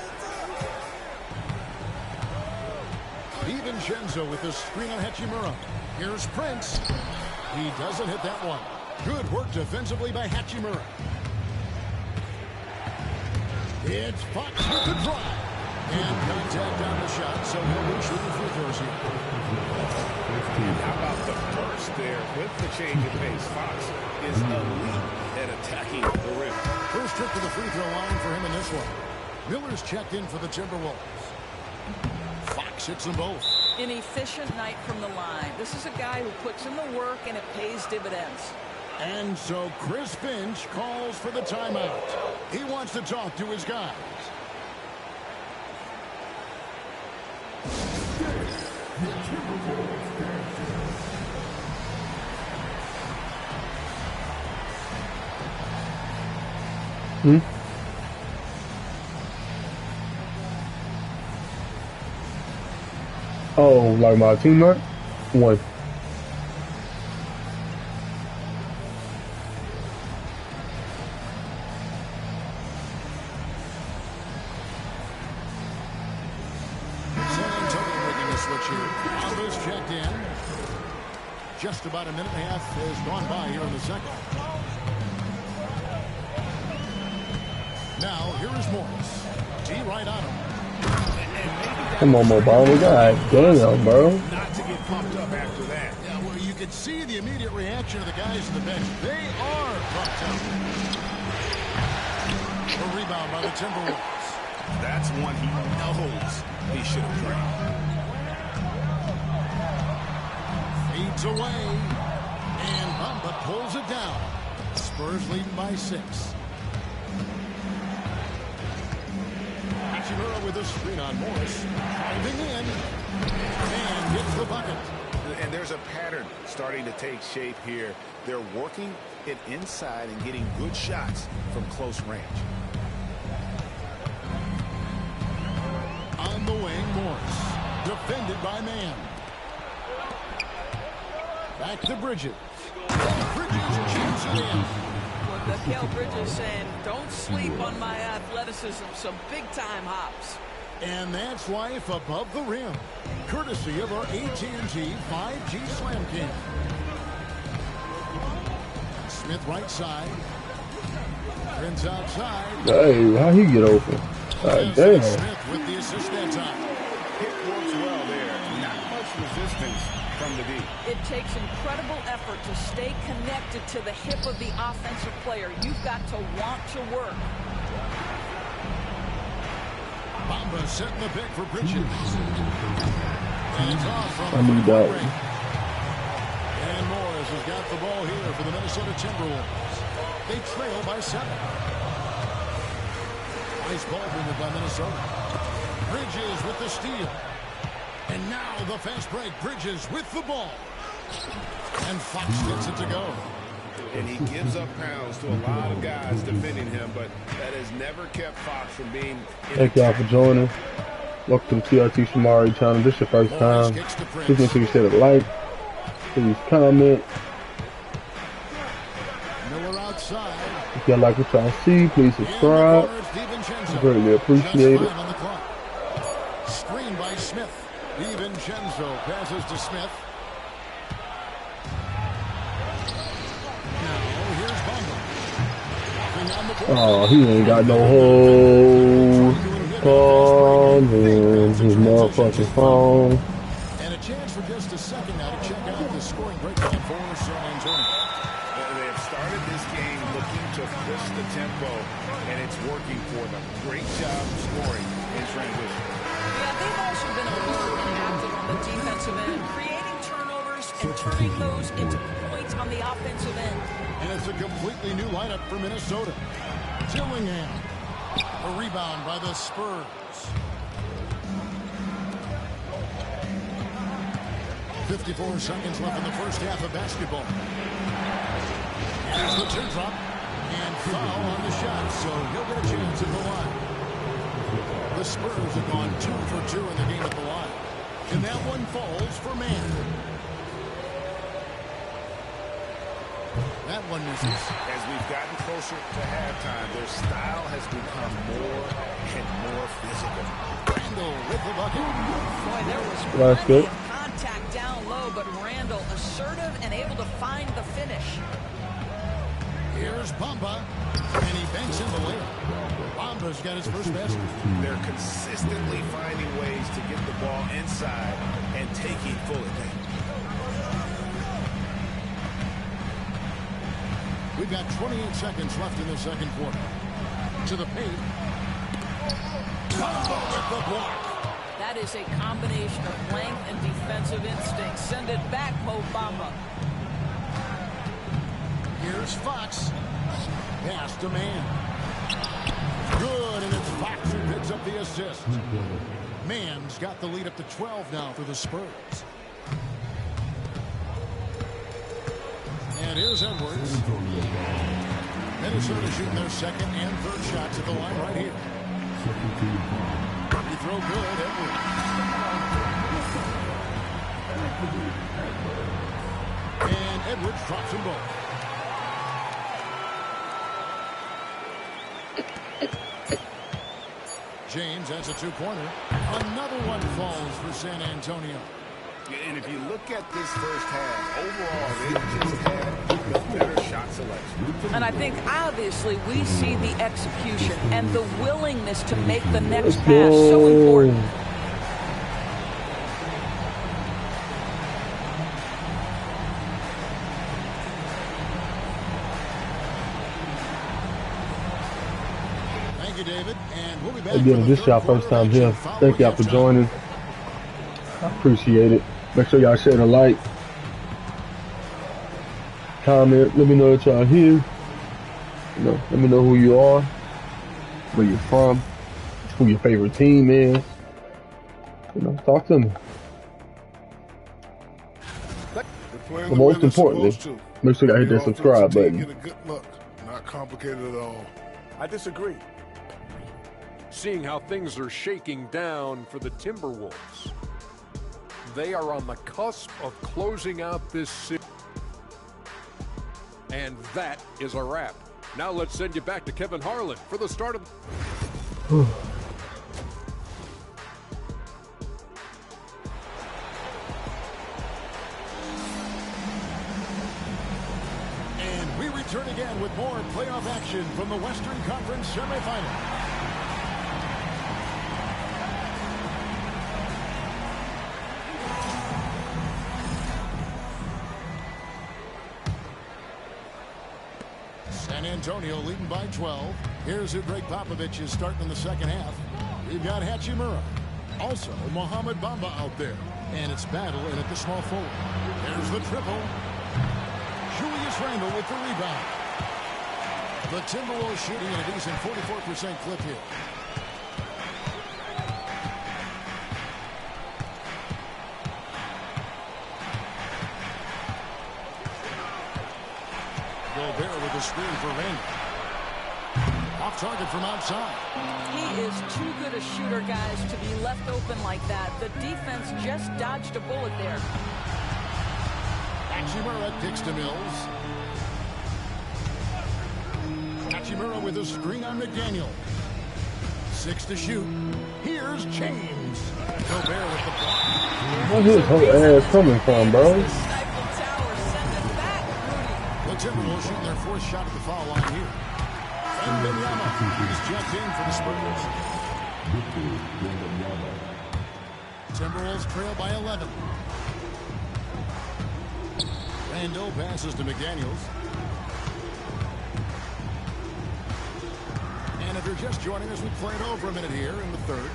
DiVincenzo with the screen on Hachimura. Here's Prince. He doesn't hit that one. Good work defensively by Hachimura. It's Fox with the drive. And contact on the shot, so he'll be shooting free throws here. How about the burst there with the change of pace? Fox is elite at attacking the rim. First trip to the free throw line for him in this one. Miller's checked in for the Timberwolves. Fox hits them both. An efficient night from the line. This is a guy who puts in the work and it pays dividends. And so Chris Finch calls for the timeout. He wants to talk to his guys. Oh, like my teammate? One. San Antonio making a switch here. Alvarez checked in. Just about a minute and a half has gone by here in the second. Now, here is Morris. D right on him. Come on, Mobile. God damn, bro. Not to get pumped up after that. Yeah, well, you can see the immediate reaction of the guys on the bench. They are pumped up. A rebound by the Timberwolves. That's one he knows he should have drained. Fades away. And Bamba pulls it down. Spurs leading by 6. Hachimura with a screen on Morris. Driving in. And gets the bucket. And there's a pattern starting to take shape here. They're working it inside and getting good shots from close range. On the wing, Morris. Defended by Man. Back to Bridges. Bridges chips it in. What Mikal Bridges saying, don't sleep on my athleticism. Some big-time hops. And that's life above the rim. Courtesy of our AT&T 5G Slam Cam. Smith right side. Prince outside. Hey, how he get open? God damn. Smith with the assist that time. It works well there. Not much resistance from the D. It takes incredible effort to stay connected to the hip of the offensive player. You've got to want to work. Bamba setting the pick for Bridges. And it's off from I need that. And Morris has got the ball here for the Minnesota Timberwolves. They trail by 7. Nice ball movement by Minnesota. Bridges with the steal. And now the fast break. Bridges with the ball. And Fox gets it to go. And he gives up pounds to a lot of guys defending him, but that has never kept Fox from being... Thank y'all for joining. Welcome to TRT Shemaré channel. This is your first time. Please make sure you hit a like. Please comment. Miller outside. If y'all like what y'all see, please subscribe. Greatly appreciate it. Screen by Smith. DiVincenzo passes to Smith. Oh, he ain't got no hold. calling his motherfucking phone. And a chance for just a second now to check out the scoring breakdown for San Antonio. They have started this game looking to push the tempo, and it's working for them. Great job scoring in transition. Yeah, they've also been a little inactive on the defensive end, creating turnovers and turning those into points on the offensive end. And it's a completely new lineup for Minnesota. Dillingham. A rebound by the Spurs. 54 seconds left in the first half of basketball. Here's the teardrop. And foul on the shot, so he'll get a chance at the line. The Spurs have gone 2 for 2 in the game at the line. And that one falls for Mann. That one misses. As we've gotten closer to halftime, their style has become more and more physical. Randall with the bucket. Boy, there was That's plenty good. of contact down low, but Randall assertive and able to find the finish. Here's Bamba, and he banks in the layup. Bamba's got his first basket. They're consistently finding ways to get the ball inside and taking full advantage. We've got 28 seconds left in the second quarter. To the paint. Bamba with the block. That is a combination of length and defensive instinct. Send it back, Mo Bamba. Here's Fox. Pass to Mann. Good, and it's Fox who picks up the assist. Mann's got the lead up to 12 now for the Spurs. And here's Edwards. Minnesota shooting their second and third shots at the line right here. He throw good, Edwards. And Edwards drops them both. James has a two-pointer. Another one falls for San Antonio. And if you look at this first half, overall, they just had better shot selection. And I think, obviously, we see the execution and the willingness to make the next pass so important. Thank you, David. And we'll be back. Again, this is y'all first time here. Thank y'all for joining. I appreciate it. Make sure y'all share the like, comment. Let me know that y'all here. You know, let me know who you are, where you're from, who your favorite team is. You know, talk to me. But most importantly, make sure y'all hit that subscribe button. Get a good look. Not complicated at all. I disagree. Seeing how things are shaking down for the Timberwolves. They are on the cusp of closing out this series. And that is a wrap. Now let's send you back to Kevin Harlan for the start of... And we return again with more playoff action from the Western Conference semifinal. San Antonio leading by 12. Here's who Greg Popovich is starting in the second half. We've got Hachimura. Also, Mohamed Bamba out there. And it's battle in at the small forward. There's the triple. Julius Randle with the rebound. The Timberwolves shooting at a decent 44% clip here. Gobert with the screen for Randle. Off target from outside. He is too good a shooter, guys, to be left open like that. The defense just dodged a bullet there. Hachimura kicks to Mills. Hachimura with a screen on McDaniel. 6 to shoot. Here's James. Gobert with the block. Where's his whole ass coming from, bro? The Timberwolves shooting their fourth shot at the foul line here. And Wembanyama is checked in for the Spurs. Timberwolves trail by 11. Randall passes to McDaniels. And if you're just joining us, we played over a minute here in the third.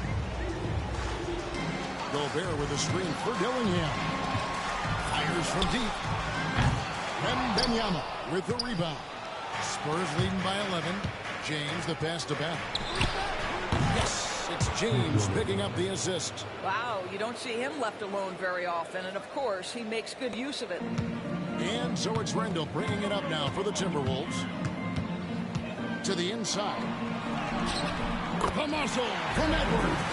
Gobert with a screen for Dillingham. Fires from deep. Wembanyama with the rebound. Spurs leading by 11. James the pass to back. Yes, it's James picking up the assist. Wow, you don't see him left alone very often, and of course, he makes good use of it. And so it's Randall bringing it up now for the Timberwolves. To the inside. The muscle from Edwards.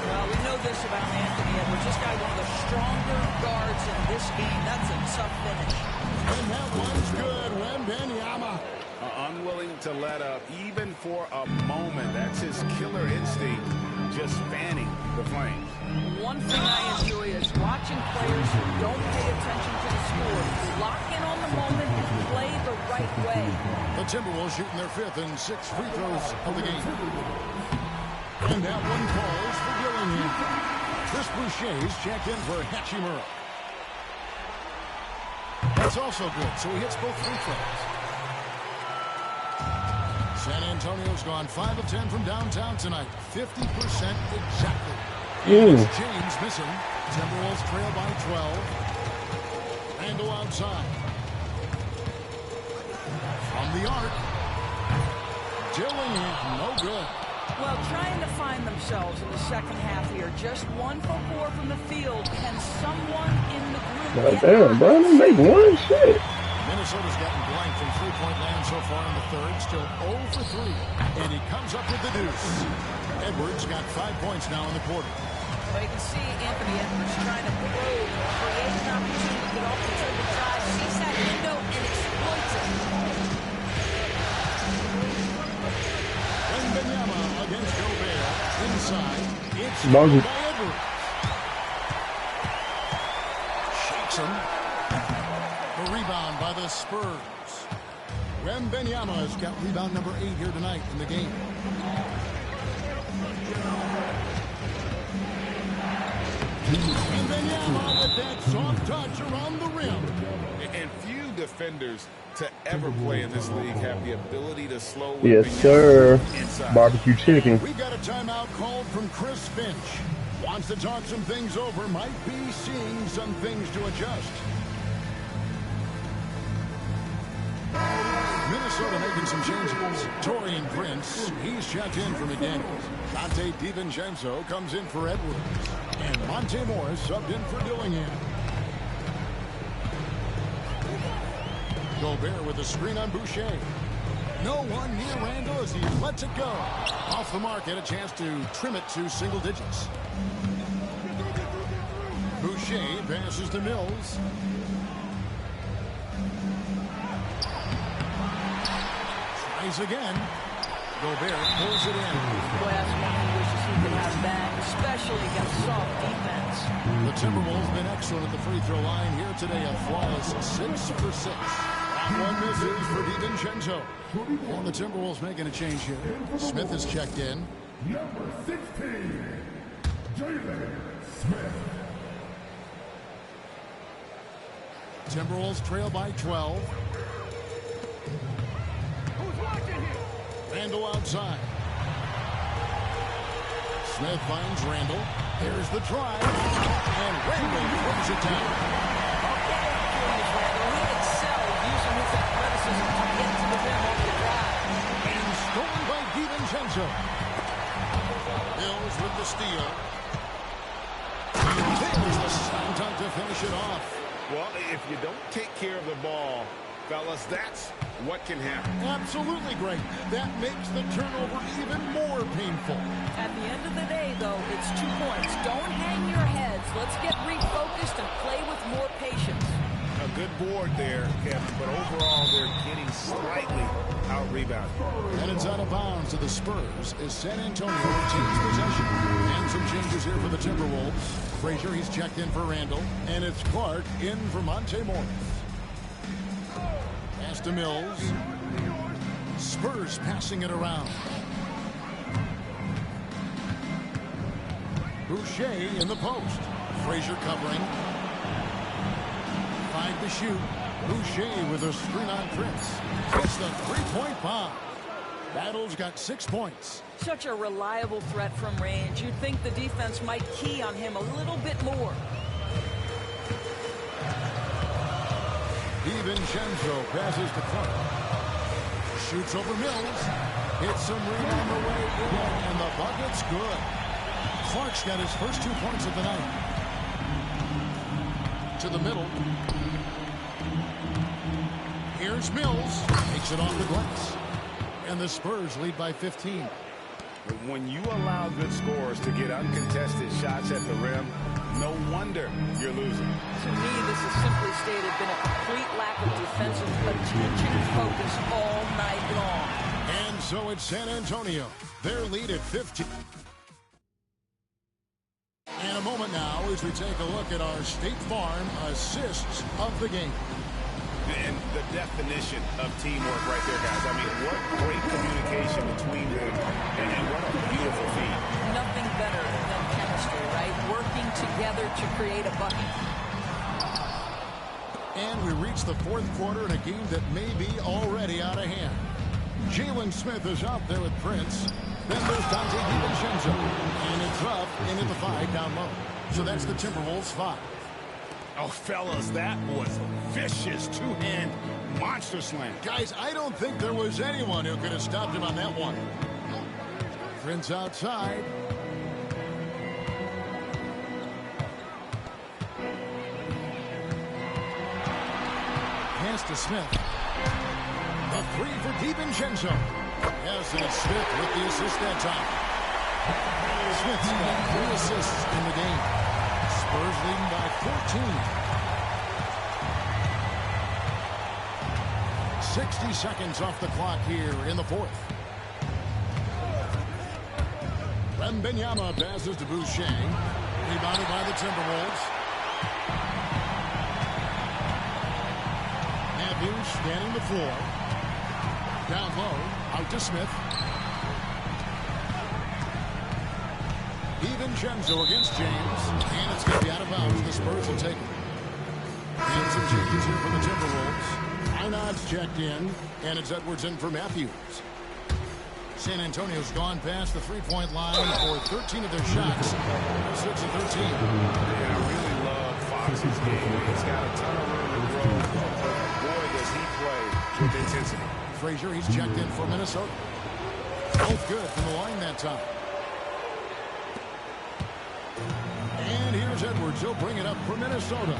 Well, we know this about Anthony Edwards. This guy, one of the stronger guards in this game. That's a tough finish. And that one's good. Wembanyama. Unwilling to let up, even for a moment. That's his killer instinct, just fanning the flames. One thing I enjoy is watching players who don't pay attention to the score. Lock in on the moment and play the right way. The Timberwolves shooting their 5th and 6th free throws of the game. And that one falls for Dillingham. Chris Boucher's checked in for Shemaré. That's also good, so he hits both free throws. San Antonio's gone 5 of 10 from downtown tonight. 50% exactly. It's James missing. Timberwolves trail by 12. Randall outside. From the arc. Dillingham, no good. Well, trying to find themselves in the second half here. Just 1 for 4 from the field. Can someone in the group damn, bro, they make one shit. Minnesota's gotten blank from three-point land so far in the third. Still 0 for 3. And he comes up with the deuce. Edwards got 5 points now in the quarter. Well, you can see Anthony Edwards trying to probe, create an opportunity to get off the trigger drive, sees that window, and exploits it. Wembanyama against Gobert. Inside. It's by Edwards. Shakes him. The rebound by the Spurs. Wembanyama has got rebound number 8 here tonight in the game. Wembanyama with that soft touch around the rim. And few defenders to ever play in this league have the ability to slow. Yes, sir. Barbecue chicken. We got a timeout called from Chris Finch. Wants to talk some things over. Might be seeing some things to adjust. Minnesota making some changes. Taurean Prince, he's checked in for McDaniels. Dante DiVincenzo comes in for Edwards. And Monte Morris subbed in for Dillingham. Gobert with a screen on Boucher. No one near Randall as he lets it go. Off the mark, had a chance to trim it to single digits. Boucher passes to Mills. Tries again. Gobert pulls it in. Boy, that's one he wishes he could have back, especially against soft defense. The Timberwolves been excellent at the free throw line here today. A flawless 6 for 6. That one misses for DiVincenzo. And the Timberwolves making a change here. Smith is checked in. Number 16, Jalen Smith. Timberwolves trail by 12. Randall outside. Smith finds Randall. Here's the drive. And Randall throws it down. He excelled using his athleticism to get to the rim off the drive. And stolen by DiVincenzo. Mills with the steal. And there's the slam dunk to finish it off. Well, if you don't take care of the ball, fellas, that's what can happen. Absolutely great. That makes the turnover even more painful. At the end of the day, though, it's 2 points. Don't hang your heads. Let's get refocused and play with more patience. A good board there, Kevin, but overall they're getting slightly out-rebounded. And it's out of bounds to the Spurs as San Antonio retains possession. And some changes here for the Timberwolves. Frazier, he's checked in for Randall. And it's Clark in for Monte Morris. Pass to Mills. Spurs passing it around. Boucher in the post. Frazier covering. 5 to shoot. Boucher with a screen on Prince. Hits the three-point bomb. Battle's got 6 points. Such a reliable threat from range. You'd think the defense might key on him a little bit more. DiVincenzo passes to Clark. Shoots over Mills. Hits some rain on the way in, and the bucket's good. Clark's got his first 2 points of the night. To the middle. Here's Mills. Takes it off the glass. And the Spurs lead by 15. When you allow good scorers to get uncontested shots at the rim, no wonder you're losing. To me, this has simply stated been a complete lack of defensive attention and focus all night long. And so it's San Antonio. Their lead at 15. In a moment now as we take a look at our State Farm assists of the game. And the definition of teamwork right there, guys. I mean, what great communication between them, and what a beautiful feat. Nothing better than chemistry, right? Working together to create a bucket. And we reach the fourth quarter in a game that may be already out of hand. Jalen Smith is out there with Prince. Then there's Dante DiVincenzo. And it's up into the 5 down low. So that's the Timberwolves 5. Oh, fellas, that was a vicious two-hand monster slam. Guys, I don't think there was anyone who could have stopped him on that one. Prince outside. Pass to Smith. A 3 for DiVincenzo. Yes, and it's Smith with the assist that time. Smith's got 3 assists in the game. Spurs leading by 14. 60 seconds off the clock here in the fourth. Wembanyama passes to Boucher. Rebounded by the Timberwolves. Matthews scanning the floor. Down low, out to Smith. DiVincenzo against James, and it's going to be out of bounds. The Spurs will take it. And some changes here for the Timberwolves. Einard's checked in, and it's Edwards in for Matthews. San Antonio's gone past the three-point line for 13 of their shots. 6 of 13. And I really love Fox's game. He's got a ton of room to grow. Boy, does he play with intensity. Frazier, he's checked in for Minnesota. Both good from the line that time. And here's Edwards. He'll bring it up for Minnesota.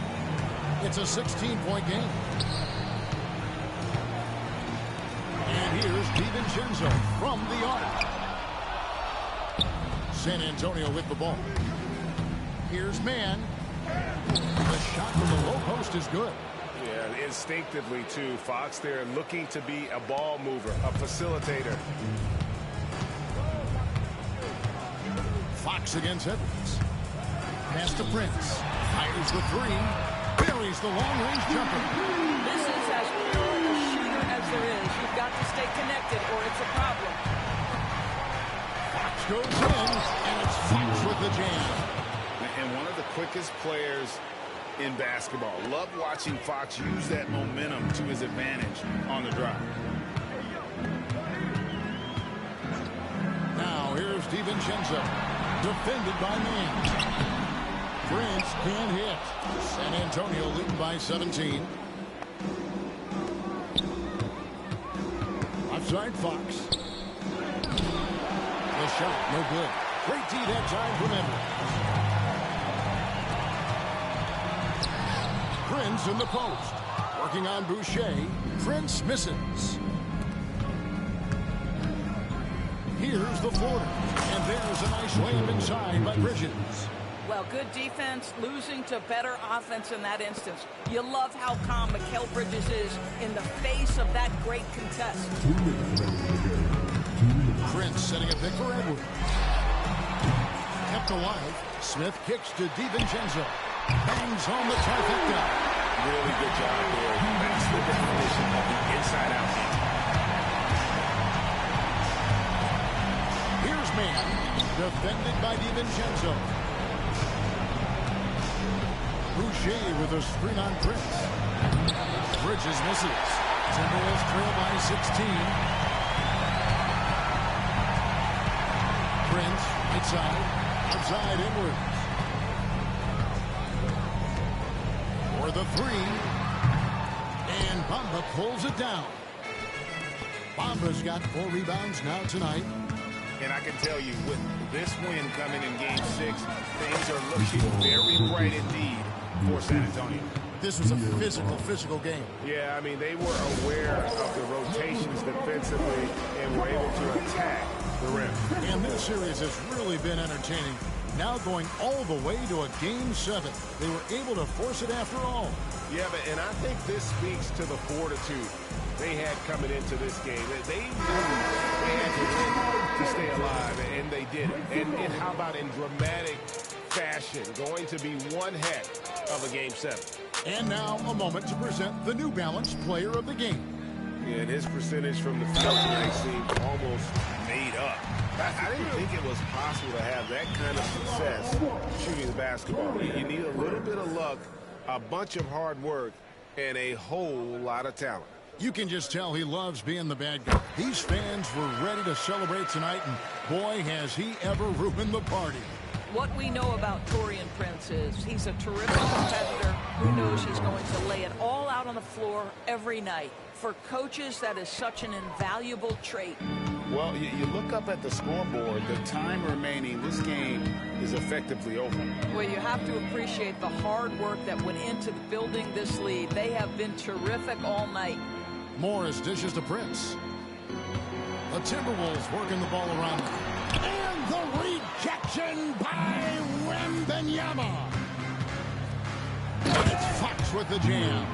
It's a 16-point game. And here's DiVincenzo from the arc. San Antonio with the ball. Here's Mann. The shot from the low post is good. Yeah, instinctively, too. Fox there looking to be a ball mover, a facilitator. Fox against Edwards. Pass to Prince. Fires the 3. Buries the long-range jumper. This is as pure a shooter as there is. You've got to stay connected or it's a problem. Fox goes in, and it's Fox with the jam. And one of the quickest players in basketball. Love watching Fox use that momentum to his advantage on the drive. Now here's DiVincenzo. Defended by Mann. Prince can't hit. San Antonio leading by 17. Offside Fox. The shot, no good. Great D that time from Edwards. Prince in the post. Working on Boucher. Prince misses. Here's the floater. And there's a nice layup inside by Bridges. Well, good defense, losing to better offense in that instance. You love how calm Mikal Bridges is in the face of that great contest. Prince setting a pick for Edwards. Kept alive. Smith kicks to DiVincenzo. Bangs on the trifecta. Really good job there. That's the definition of the inside-out game. Here's Mann. Defended by DiVincenzo. Boucher with a screen on Prince. Bridges misses. Timberwolves trail by 16. Prince, right side, outside Edwards. For the three. And Bamba pulls it down. Bamba's got 4 rebounds now tonight. And I can tell you, with this win coming in Game 6, things are looking very bright indeed for San Antonio. This was a physical game. Yeah, I mean, they were aware of the rotations defensively and were able to attack the rim. And this series has really been entertaining. Now going all the way to a Game 7. They were able to force it after all. Yeah, and I think this speaks to the fortitude they had coming into this game. They knew they had to win to stay alive, and they did it. And how about in dramatic fashion, going to be one heck of a Game 7. And now a moment to present the New Balance Player of the Game. Yeah, and his percentage from the field tonight seemed almost made up. I didn't think it was possible to have that kind of success shooting the basketball. You need a little bit of luck, a bunch of hard work, and a whole lot of talent. You can just tell he loves being the bad guy. These fans were ready to celebrate tonight, and boy, has he ever ruined the party. What we know about Taurean Prince is he's a terrific competitor who knows he's going to lay it all out on the floor every night. For coaches, that is such an invaluable trait. Well, you look up at the scoreboard, the time remaining, this game is effectively over. Well, you have to appreciate the hard work that went into building this lead. They have been terrific all night. Morris dishes to Prince. The Timberwolves working the ball around. And the rejection by Wembanyama. And it's Fox with the jam.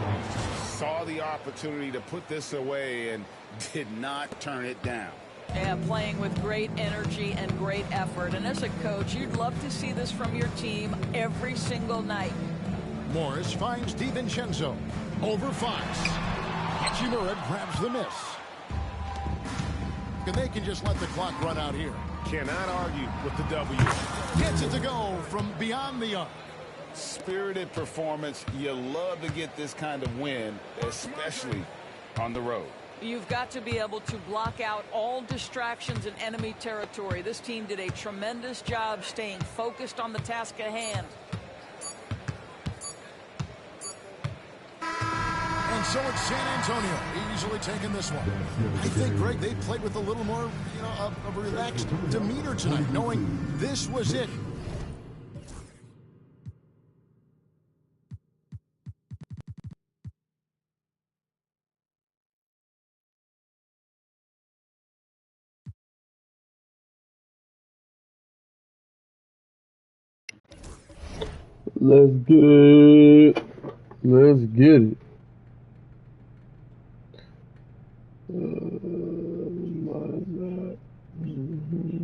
Saw the opportunity to put this away and did not turn it down. Yeah, playing with great energy and great effort. And as a coach, you'd love to see this from your team every single night. Morris finds DiVincenzo over Fox. Shemaré grabs the miss. And they can just let the clock run out here. Cannot argue with the W. Gets it to go from beyond the arc. Spirited performance. You love to get this kind of win, especially on the road. You've got to be able to block out all distractions in enemy territory. This team did a tremendous job staying focused on the task at hand. And so it's San Antonio easily taking this one. I think, Greg, they played with a little more, of a relaxed demeanor tonight, knowing this was it. Let's get it. Let's get it. What is that?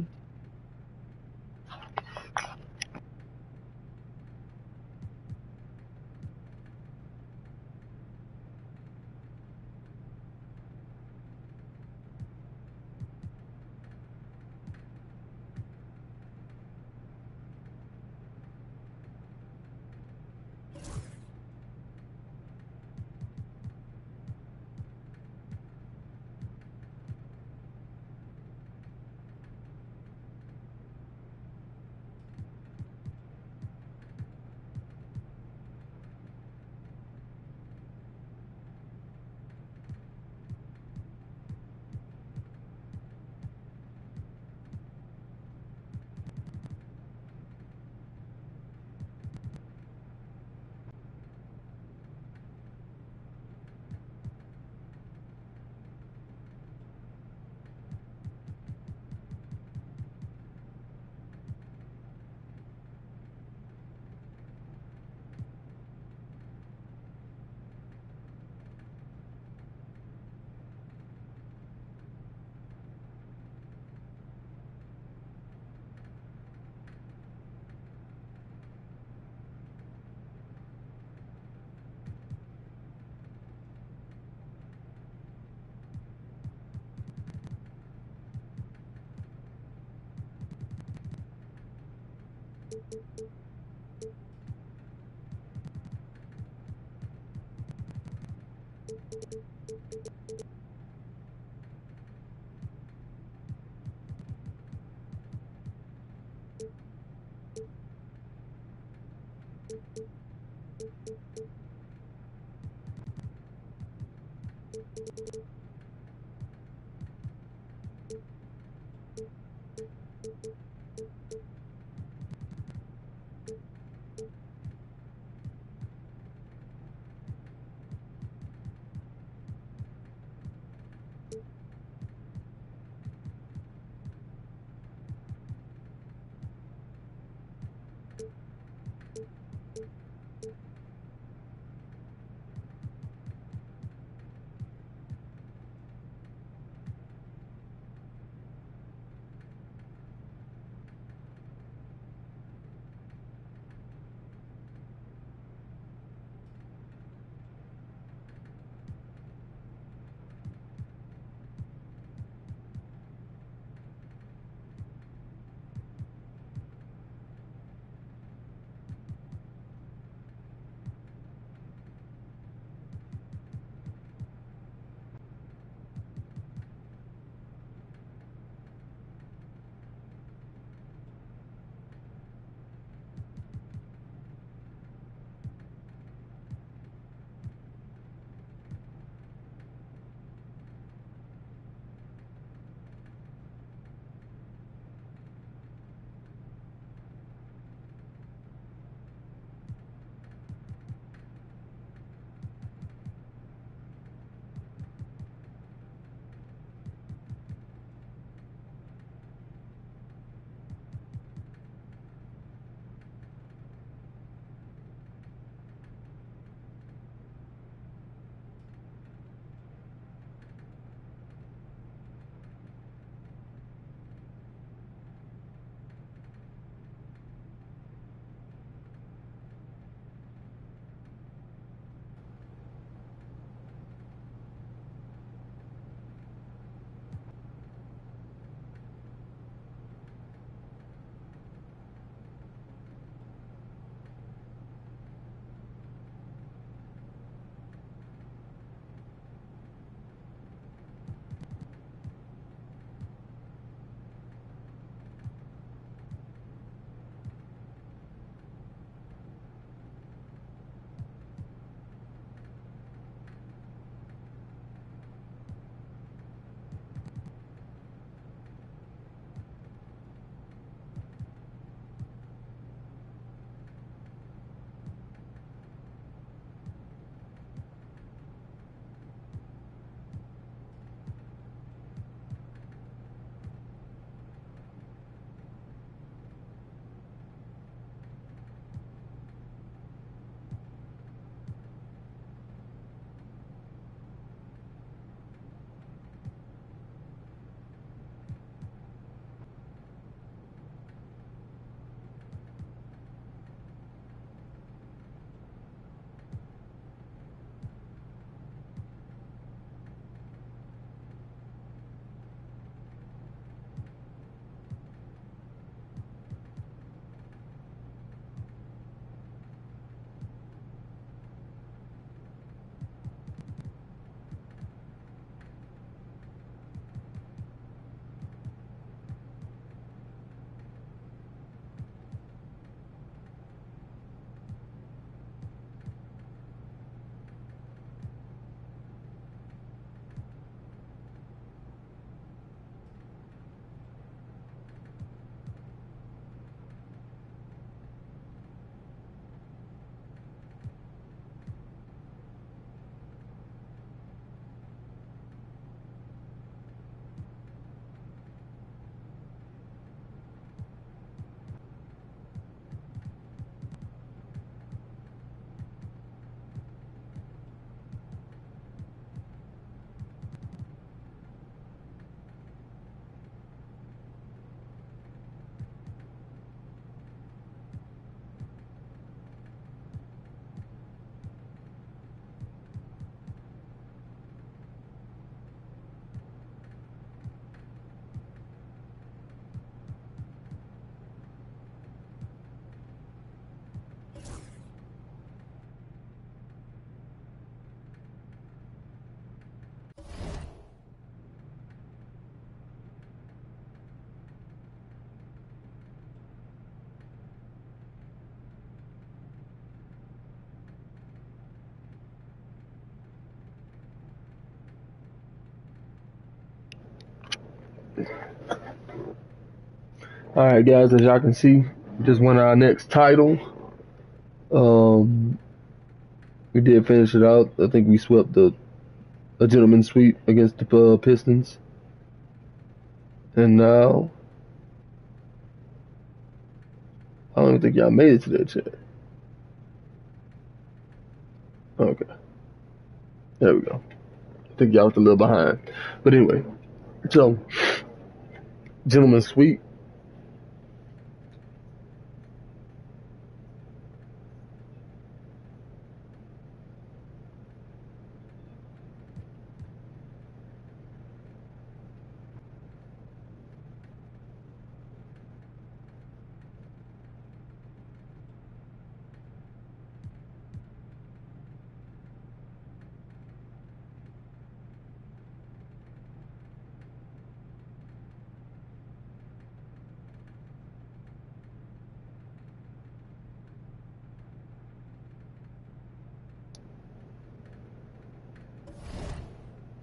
Alright, guys, as y'all can see, we just won our next title. We did finish it out. I think we swept a gentleman's sweep against the Pistons. And now, I don't even think y'all made it to that chat. Okay. There we go. I think y'all was a little behind. But anyway, so, gentleman's sweep.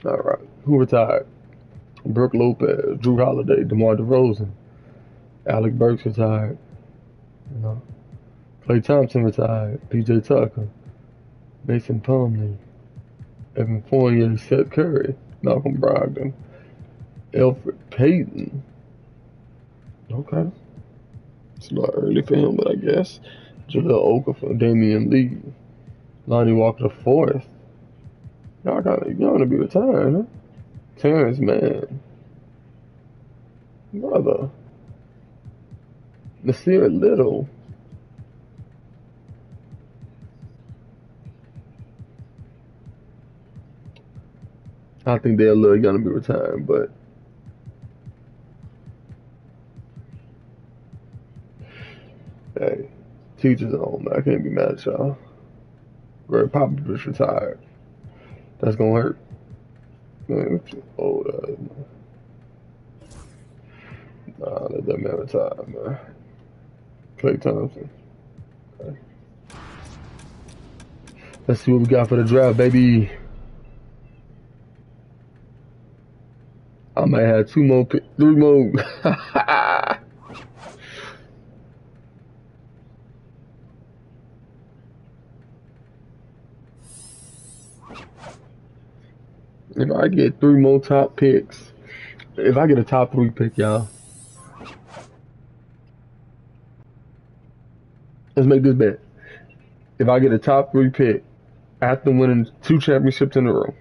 All right. Who retired? Brooke Lopez, Drew Holiday, DeMar DeRozan, Alec Burks retired. You know, Klay Thompson retired. PJ Tucker, Mason Plumlee, Evan Fournier, Seth Curry, Malcolm Brogdon, Elfrid Payton. Okay. It's a lot early for him, but I guess. Jahlil Okafor, Damian Lee, Lonnie Walker IV. Y'all gonna be retiring, huh? Terrence Mann. Brother. Nasir Little. I think they're a little gonna be retiring, but hey, teachers on, man. I can't be mad at y'all. Greg Popovich retired. That's gonna hurt. Man, what you old ass, man. Nah, let that man retire, man. Klay Thompson. Okay. Let's see what we got for the draft, baby. I might have 3 more. If I get 3 more top picks, if I get a top 3 pick, y'all, let's make this bet. If I get a top 3 pick after winning 2 championships in a row,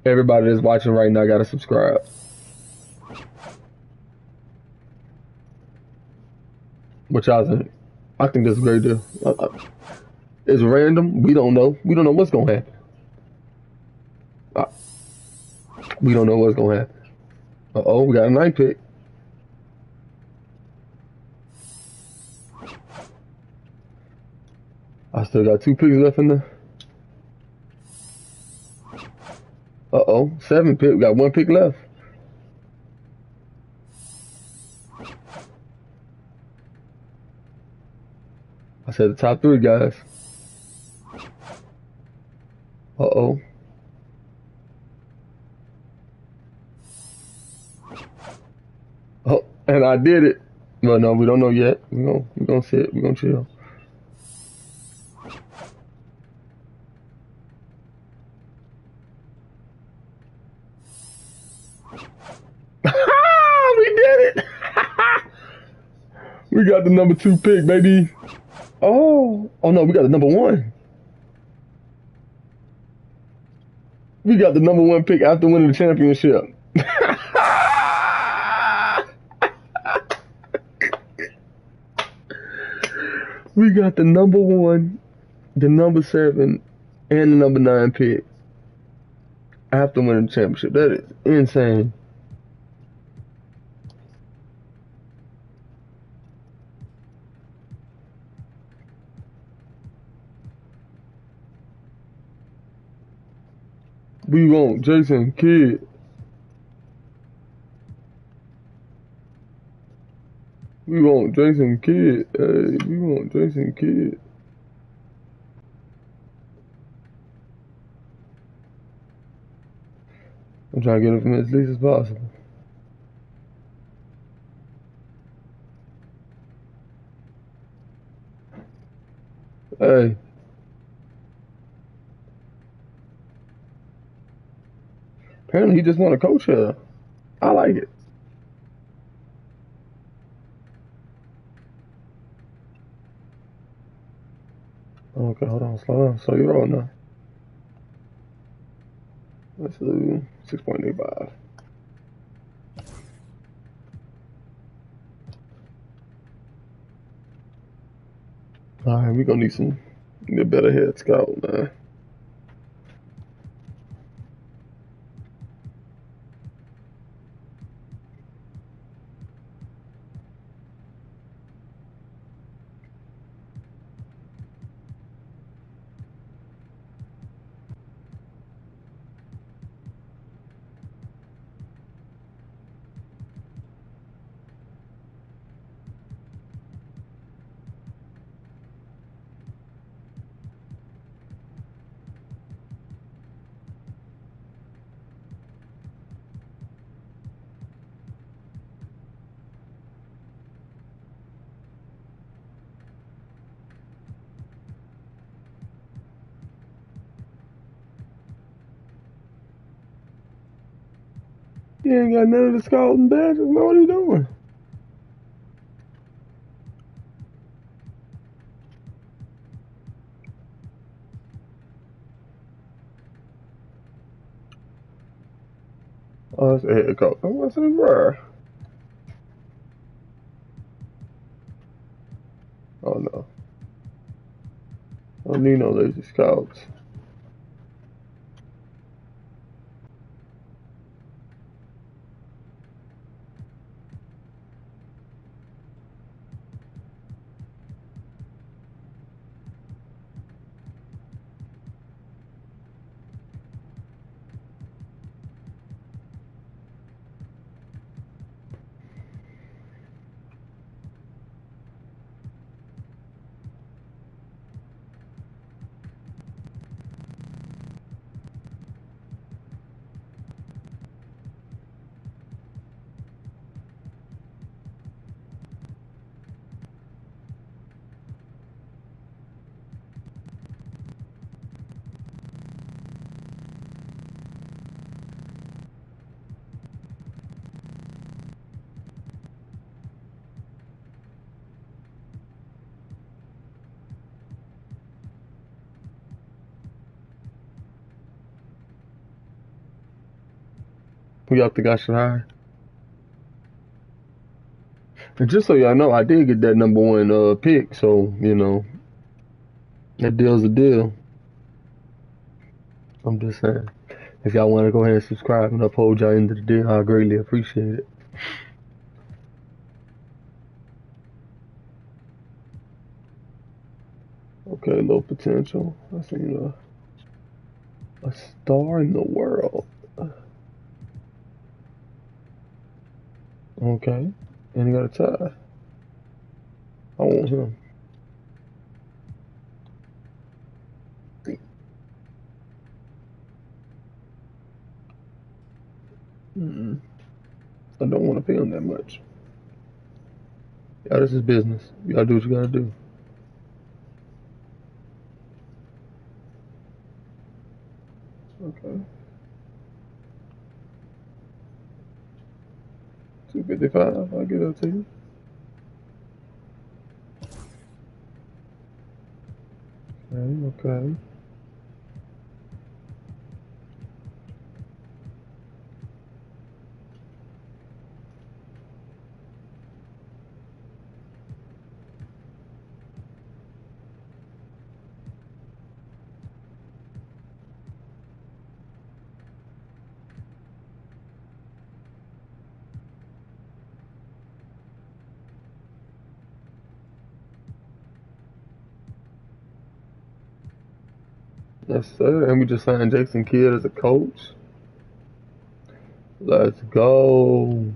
everybody that's watching right now gotta subscribe. What y'all think? I think that's a great deal. It's random. We don't know. We don't know what's gonna happen. We don't know what's gonna happen. Uh-oh, we got a 9 pick. I still got 2 picks left in there. Uh-oh, 7 pick. We got 1 pick left. I said the top 3, guys. Uh-oh. Oh, and I did it. Well, no, we don't know yet. We're gonna sit. We're gonna chill. We did it. We got the number 2 pick, baby. Oh no, we got the number 1. We got the number 1 pick after winning the championship. We got the number 1, the number 7, and the number 9 pick after winning the championship. That is insane. We want Jason Kidd. We want Jason Kidd. Hey, we want Jason Kidd. I'm trying to get him from as least as possible. Hey. Apparently he just want to coach her. I like it. Okay, hold on, slow down. So you're on now. Let's do 6.85. Alright, we're gonna need some get better head scout, man. You ain't got none of the scouting badges, man. What are you doing? Oh, that's a head coach. I'm gonna say, bruh. Oh no. I don't need no lazy scouts. We got the guy Shemaré. And just so y'all know, I did get that number one pick, so you know that deal's a deal. I'm just saying. If y'all want to go ahead and subscribe and uphold y'all into the deal, I greatly appreciate it. Okay, low potential. I seen a star in the world. Okay, and he got a tie. I want him. I don't want to pay him that much. Yeah, this is business. You gotta do what you gotta do. Okay. 255. I'll get that to you. Okay. Yes, sir. And we just signed Jason Kidd as a coach. Let's go.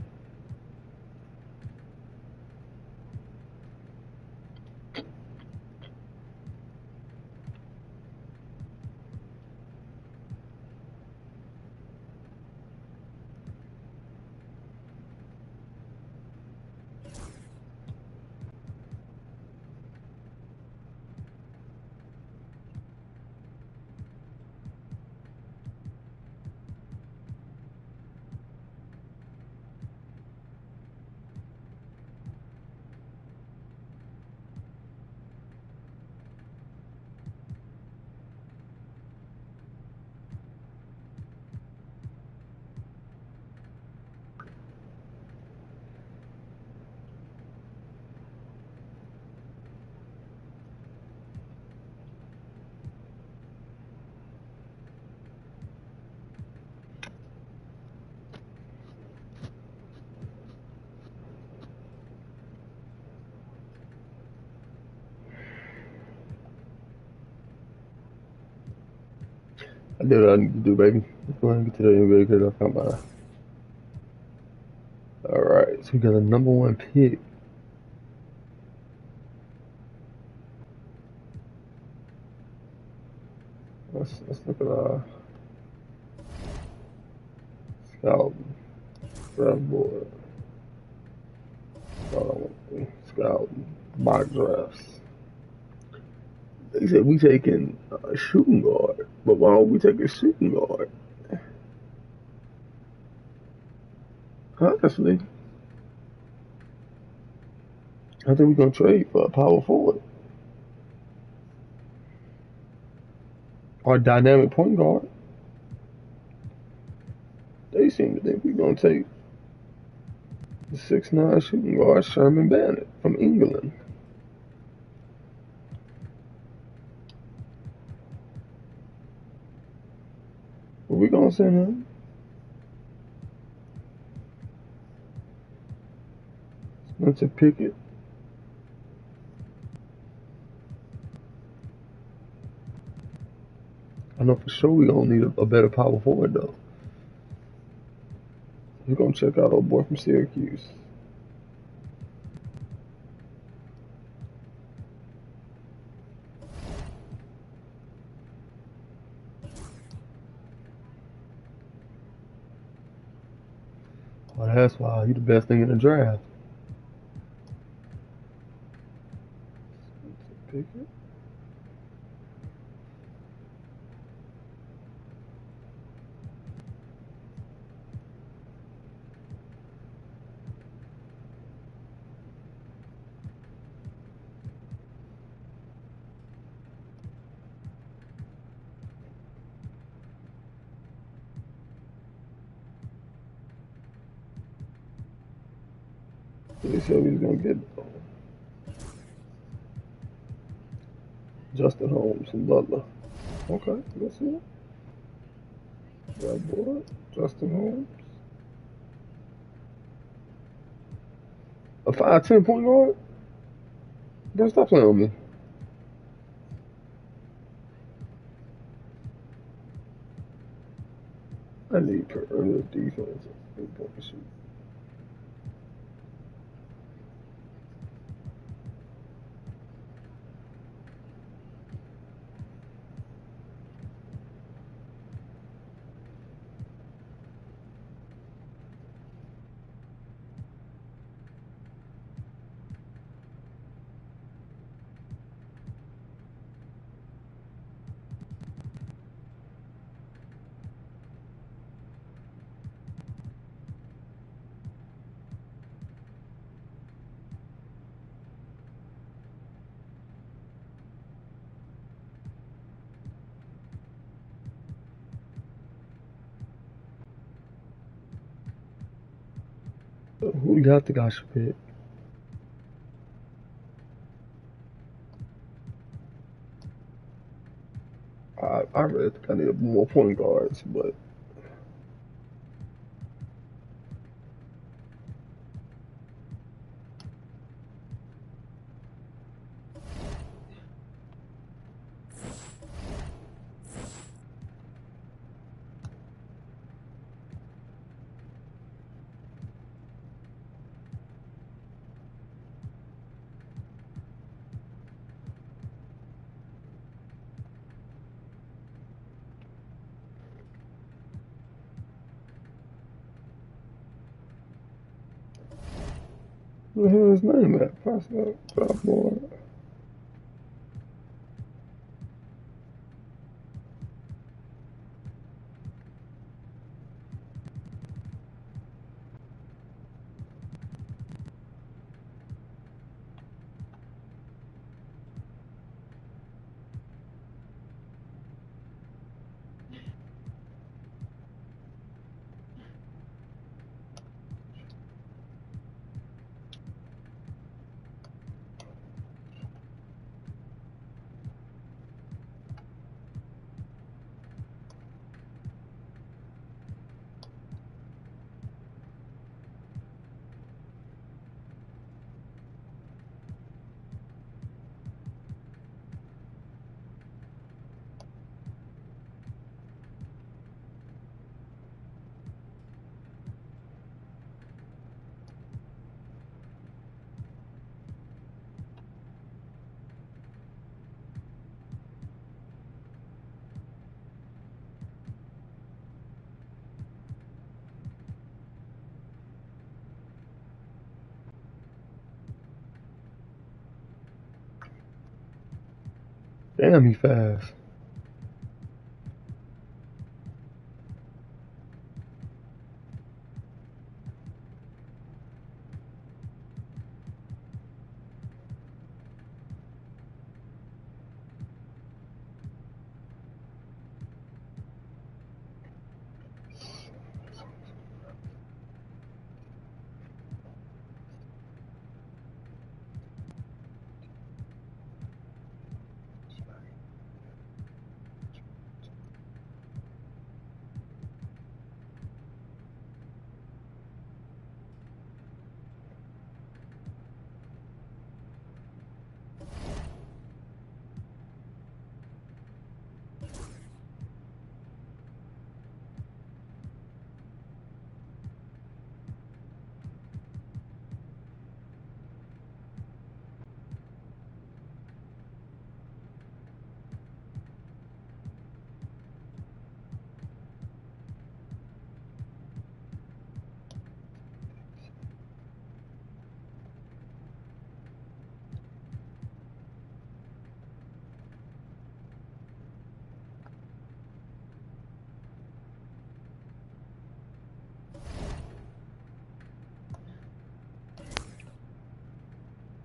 did what I need to do, baby. Let's go ahead and get to the NBA because I found mine. Alright, so we got a number 1 pick. Let's look at our scouting draft board. Scouting mock drafts. They said we taking a shooting guard, but why don't we take a shooting guard? Honestly, I think we're gonna trade for a power forward or a dynamic point guard. They seem to think we're gonna take the 6'9" shooting guard Sherman Bennett from England. Where we gonna send him? Spencer Pickett. I know for sure we gonna need a better power forward though. We're gonna check out old boy from Syracuse. Oh, that's why he's the best thing in the draft. Pickett. They said we was gonna get Justin Holmes and Butler. Okay, let's see it. That boy, Justin Holmes. A 5'10" point guard? Bro, stop playing with me. I need perimeter defense. Shoot. Who got the guy should pick? I really think I need more point guards, but who the hell is his name at? Prospect, drop board. Damn, he fast.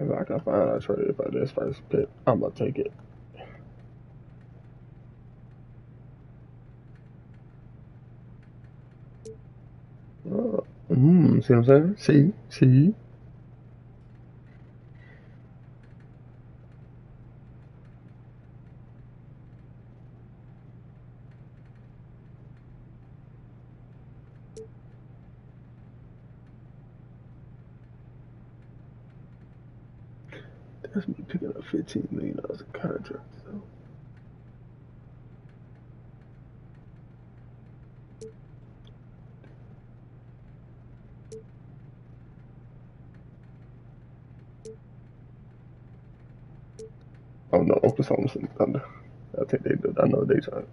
If I can find a trade for this first pick, I'm gonna take it. See what I'm saying? See. That's me picking up $15 million in contract. So. Oh no, Oklahoma City Thunder. I think they do. I know they trying.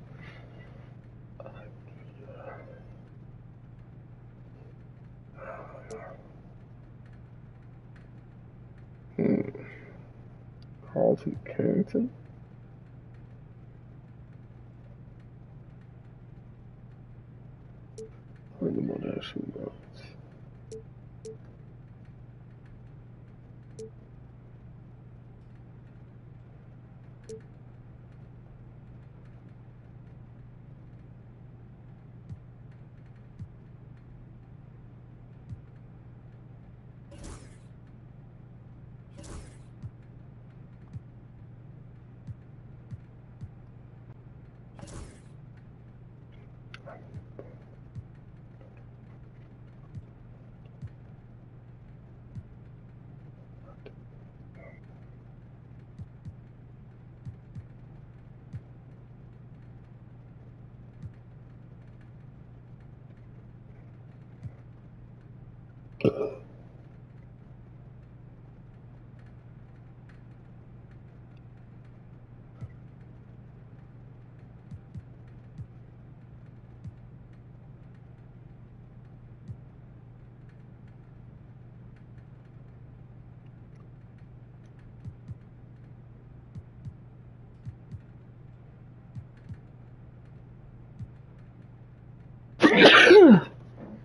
Carlton Carrington. Bring them on that shooting guards.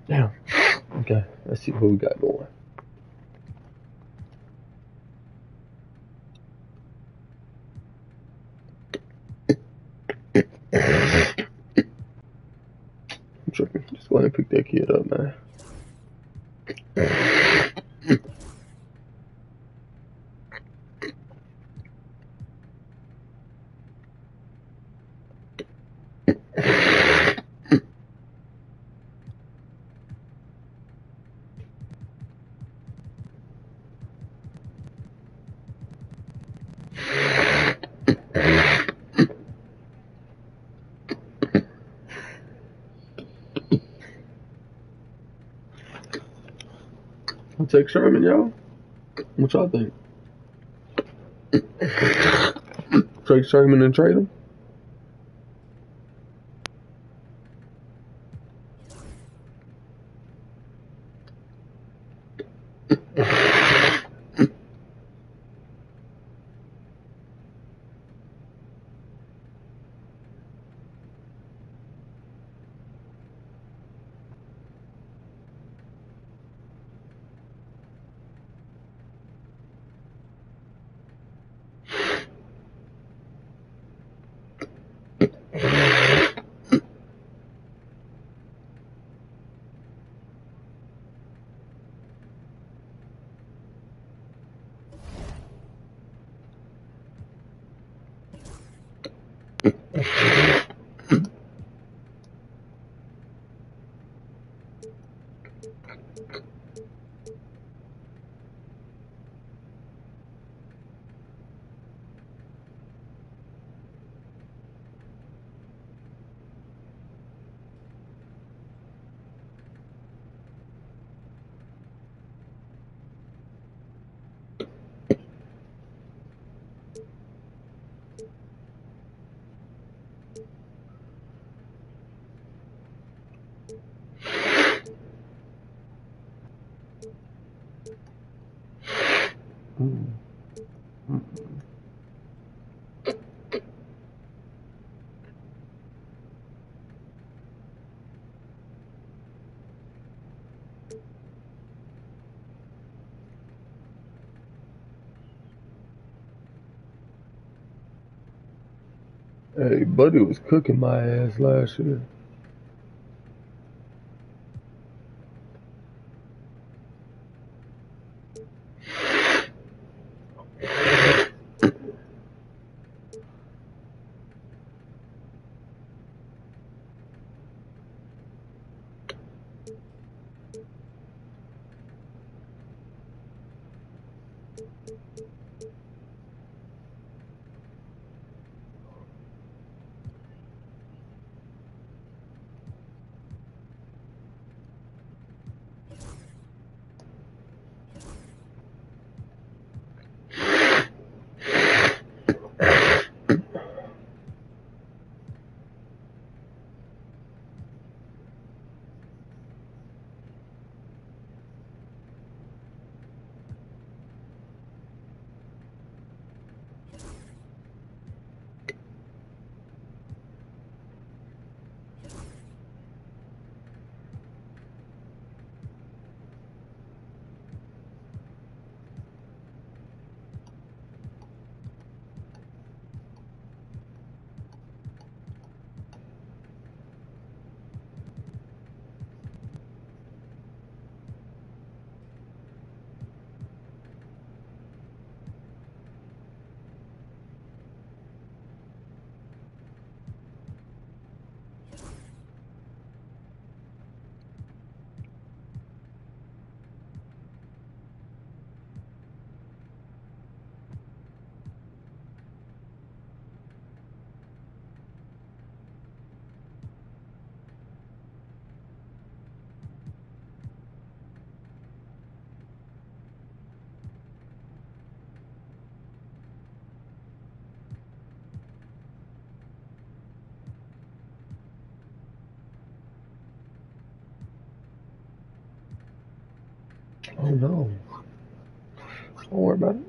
Damn. Okay, let's see what we got going. I'm tripping. Just go ahead and pick that kid up, man. I'll take Sherman, y'all. What y'all think? Take Sherman and trade him? Hey, Buddy was cooking my ass last year. Oh no. Don't worry about it.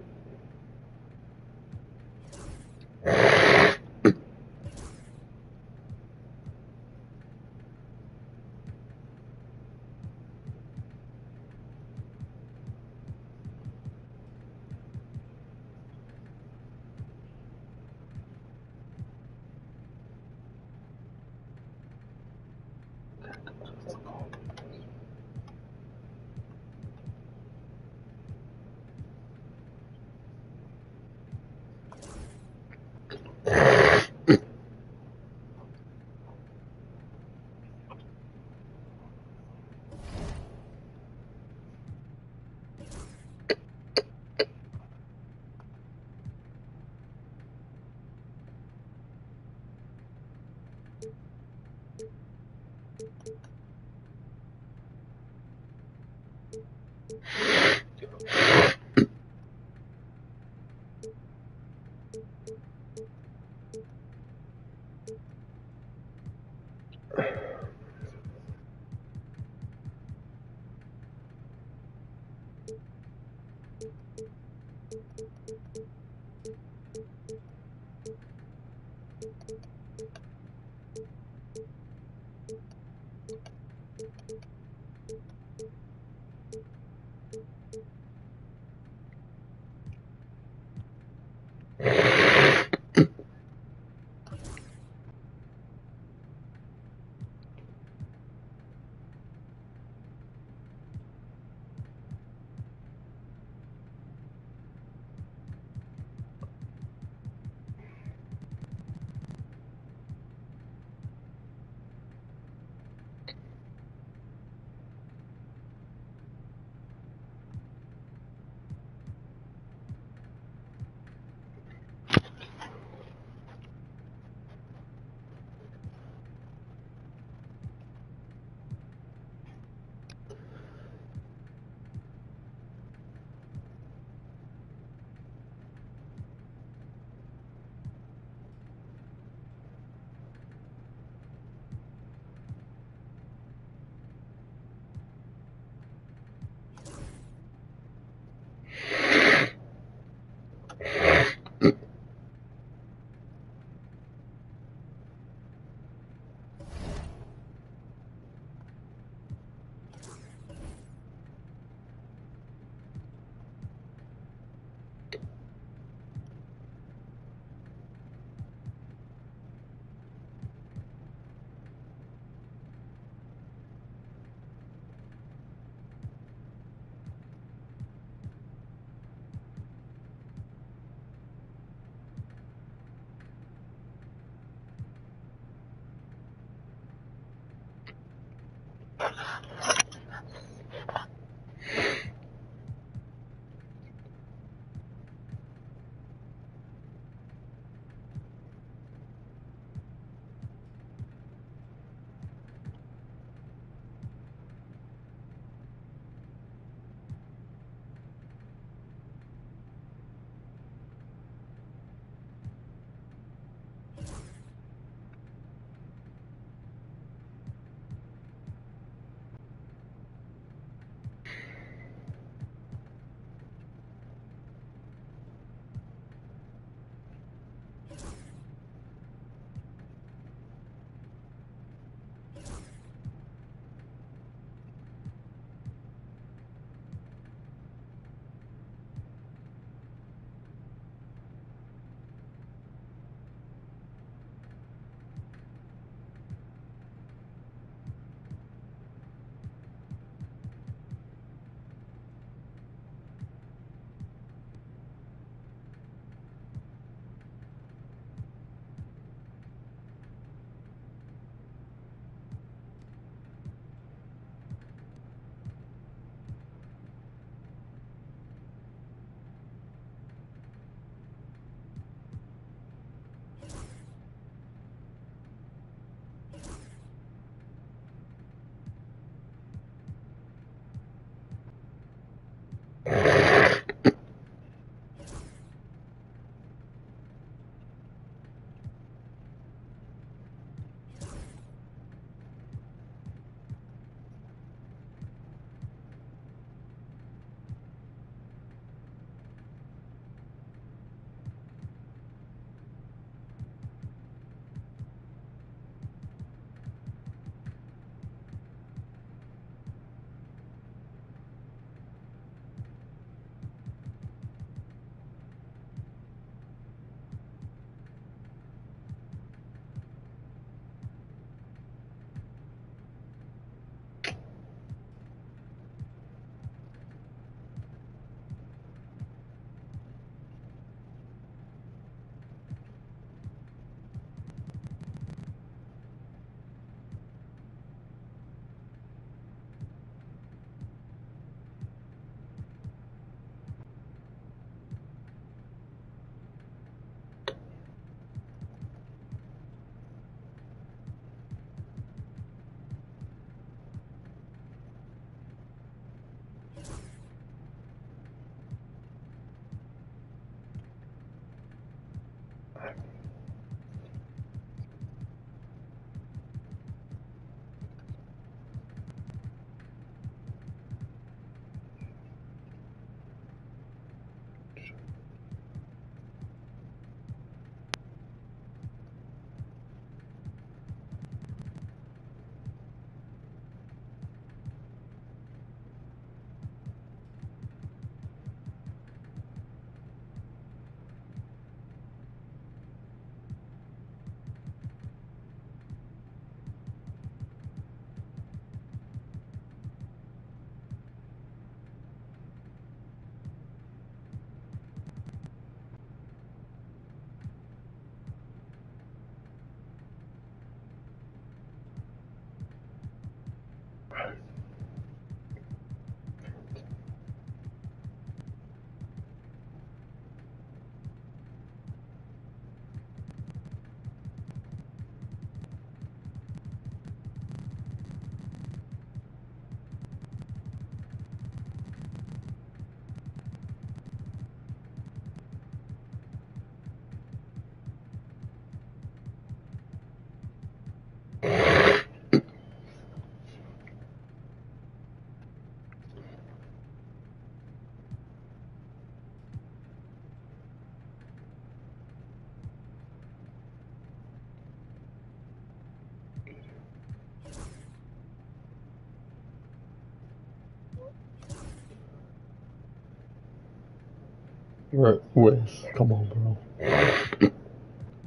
Right, Wes, come on, bro.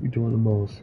You doing the most.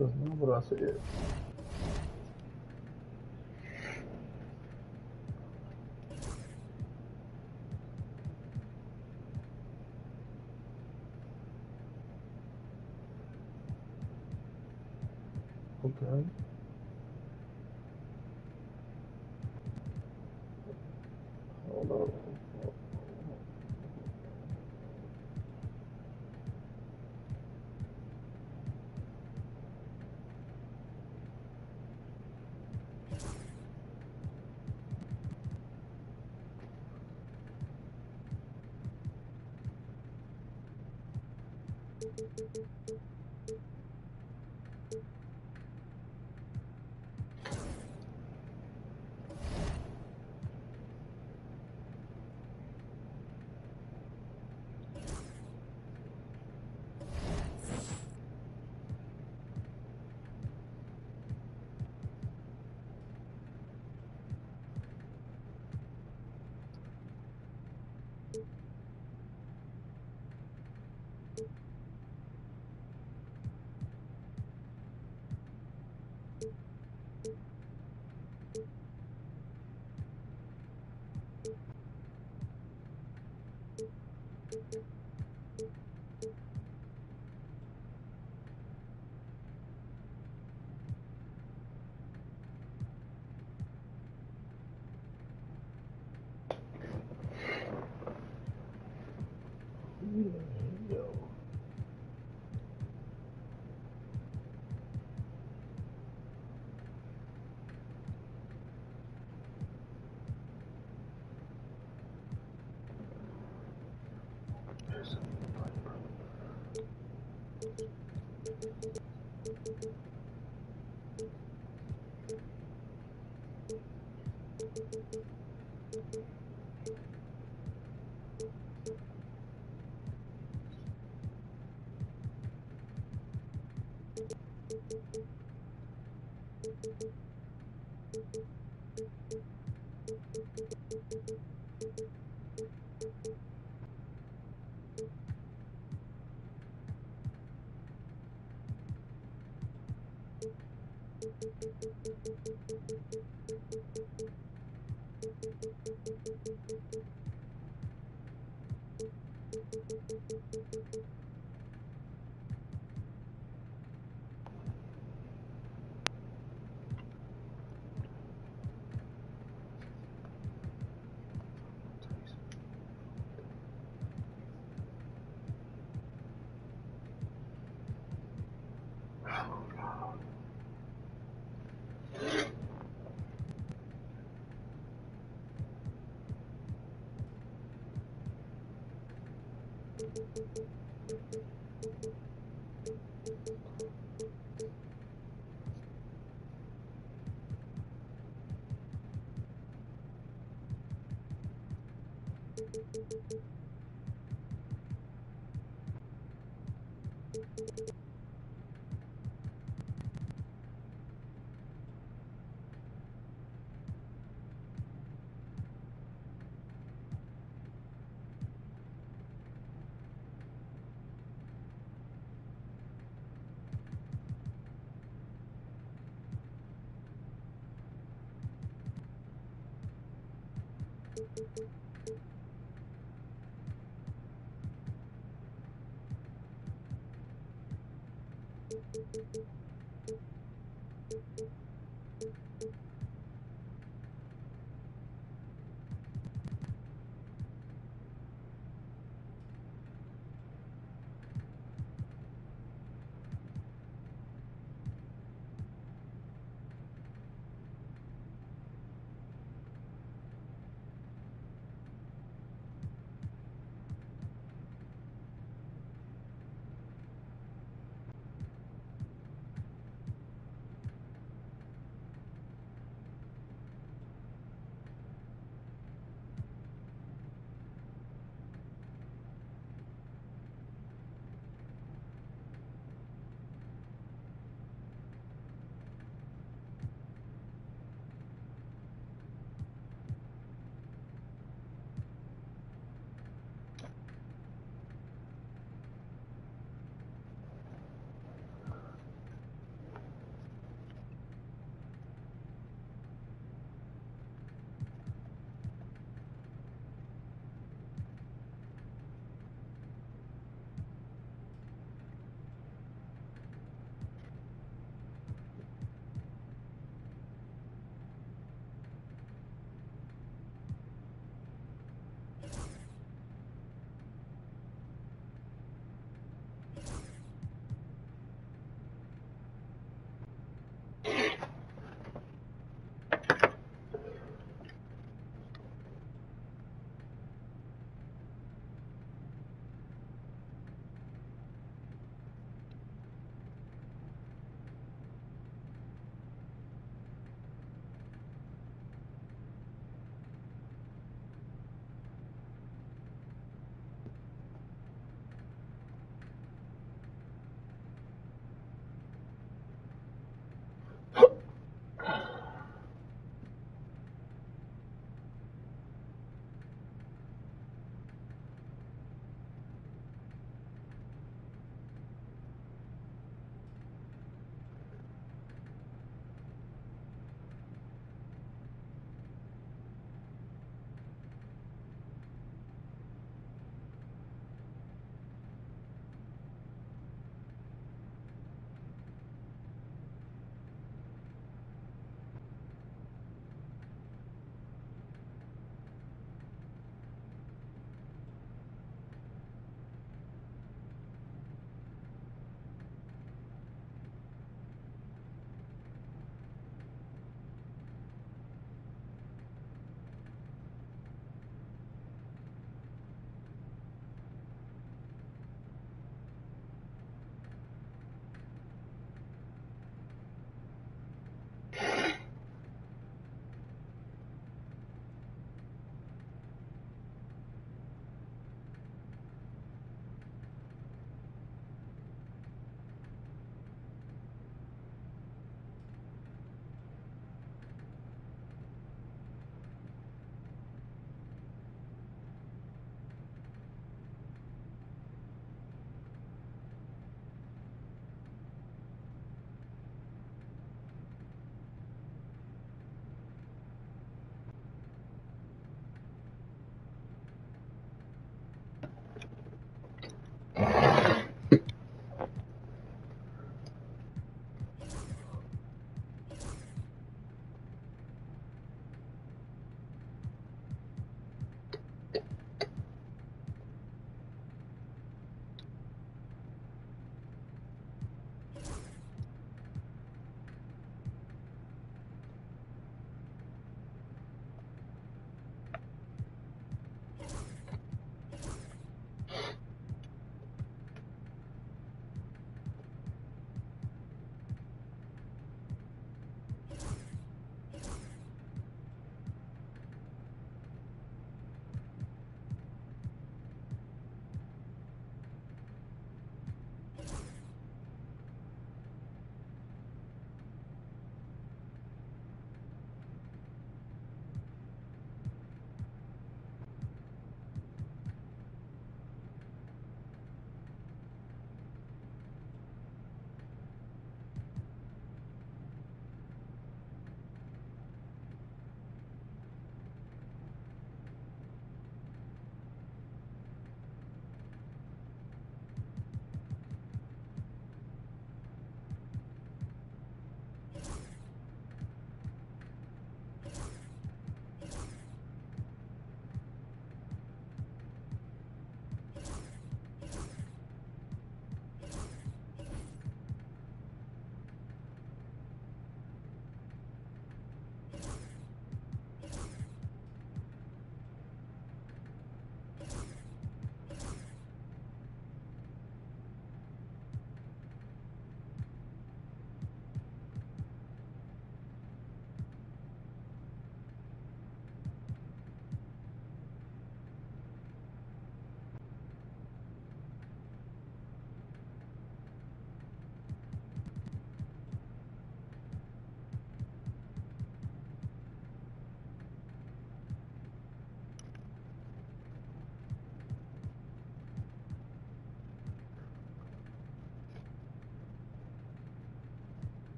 That's not what I said. Okay. Hold on.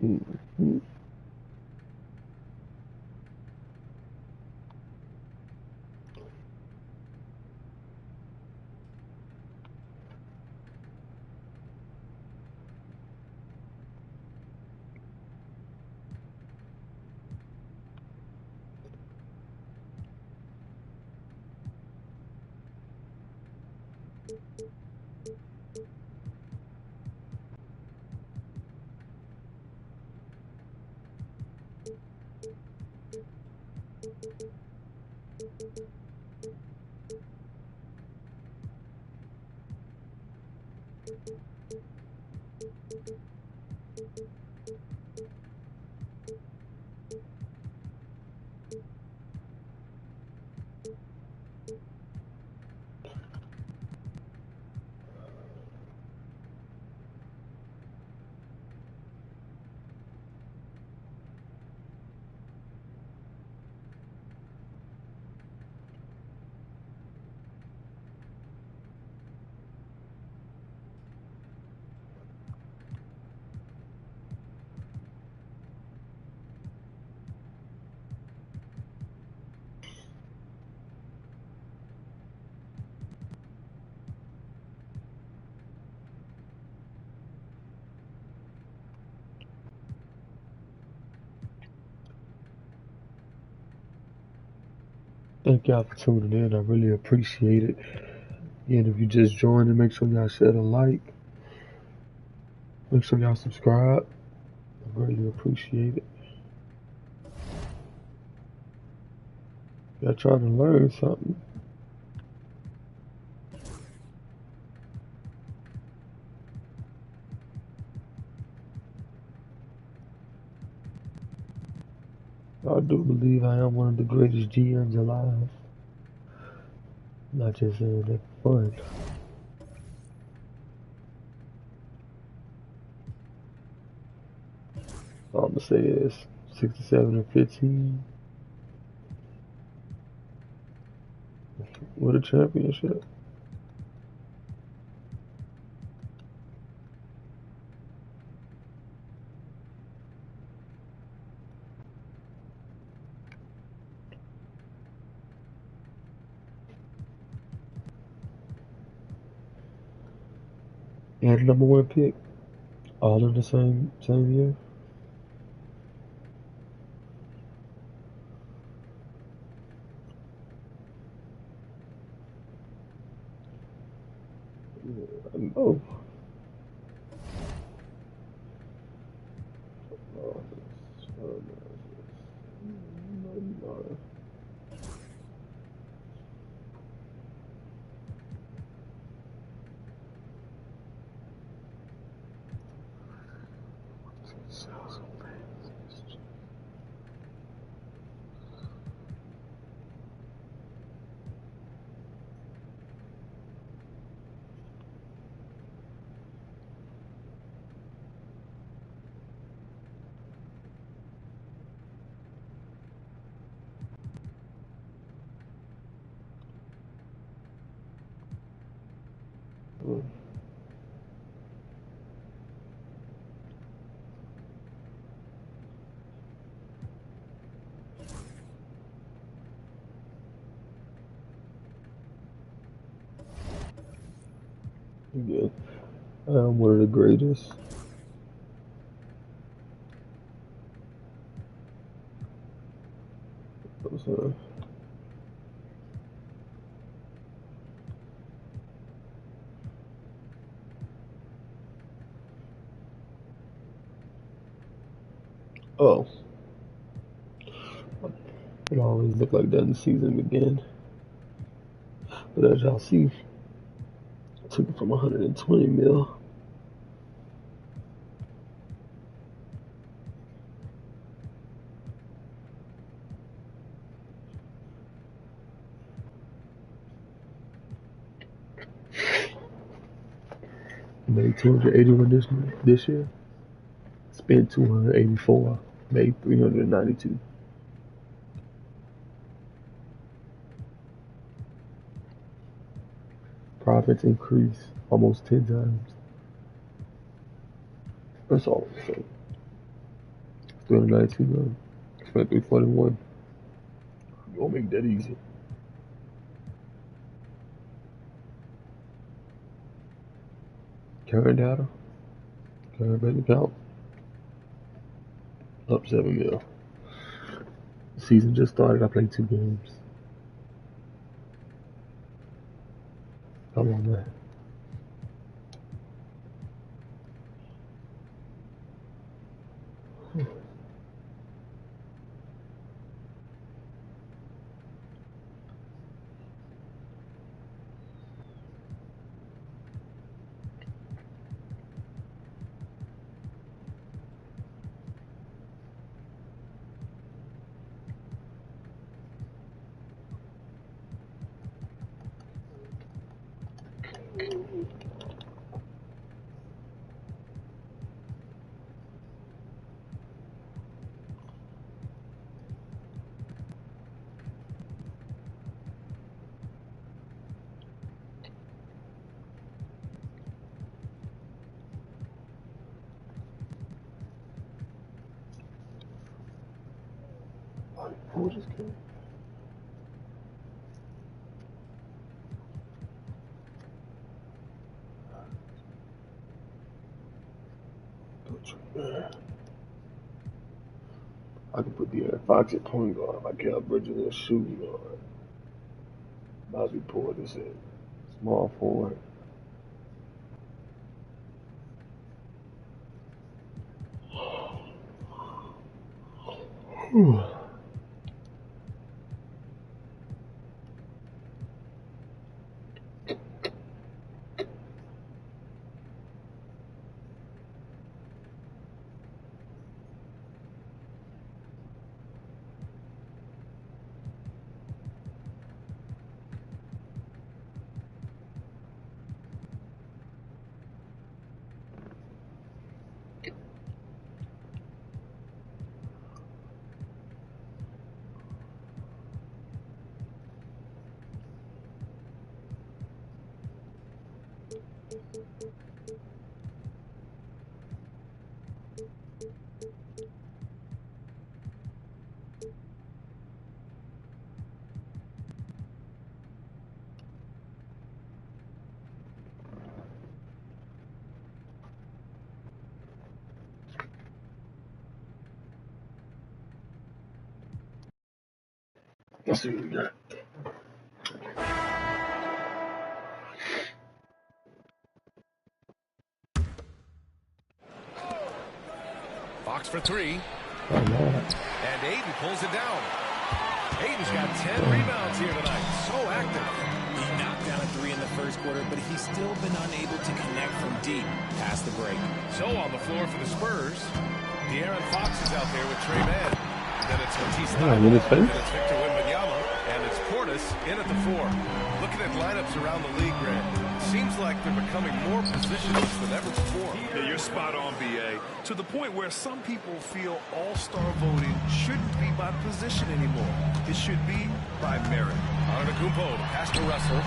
Mhm. Thank y'all for tuning in. I really appreciate it. And if you just joined, make sure y'all share the like. Make sure y'all subscribe. I greatly appreciate it. Y'all trying to learn something. I do believe I am one of the greatest GMs alive. Not just saying that for fun. All I'm gonna say is 67 and 15 with a championship. And #1 pick, all in the same year. I know. Yeah, I'm one of the greatest. So, oh, it always looked like that in the season began. But as y'all see, I took it from 120 mil. Made 281 this year. Spent 284. Made 392. Profits increased almost 10 times. That's all I'm saying. 392. Spent 341. You won't make that easy. Current data. Current bank account. Up 7 mil. The season just started. I played 2 games. Come on, man. Who just came? I can put the Fox at point guard. Michael Bridges at shooting guard. Might as well pull this in. Small forward. Whew. Let's see what we got. Fox for 3. Oh, no. And Aiden pulls it down. Aiden's got 10 rebounds here tonight. So active. He knocked down a 3 in the first quarter, but he's still been unable to connect from deep past the break. So on the floor for the Spurs, De'Aaron Fox is out there with Trey Mann. Then it's Matisse Thybulle. Then it's Victor Wembanyama. And it's Portis in at the 4. Looking at lineups around the league, Grant, seems like they're becoming more positionless than ever before. Yeah, you're spot on, B.A. To the point where some people feel all-star voting shouldn't be by position anymore. It should be by merit. Antetokounmpo pass to Russell.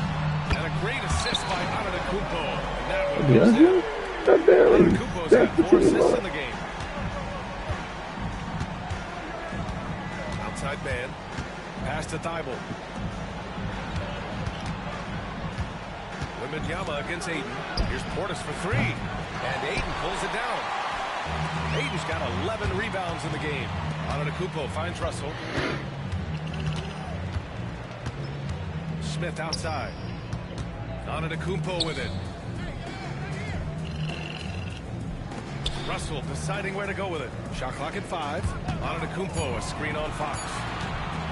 And a great assist by Antetokounmpo. And that one goes in. Antetokounmpo's got 4 assists in the game. Outside man. Pass to Thybulle. Wembanyama against Aiden. Here's Portis for 3. And Aiden pulls it down. Aiden's got 11 rebounds in the game. Antetokounmpo finds Russell. Smith outside. Antetokounmpo with it. Russell deciding where to go with it. Shot clock at 5. Antetokounmpo, a screen on Fox.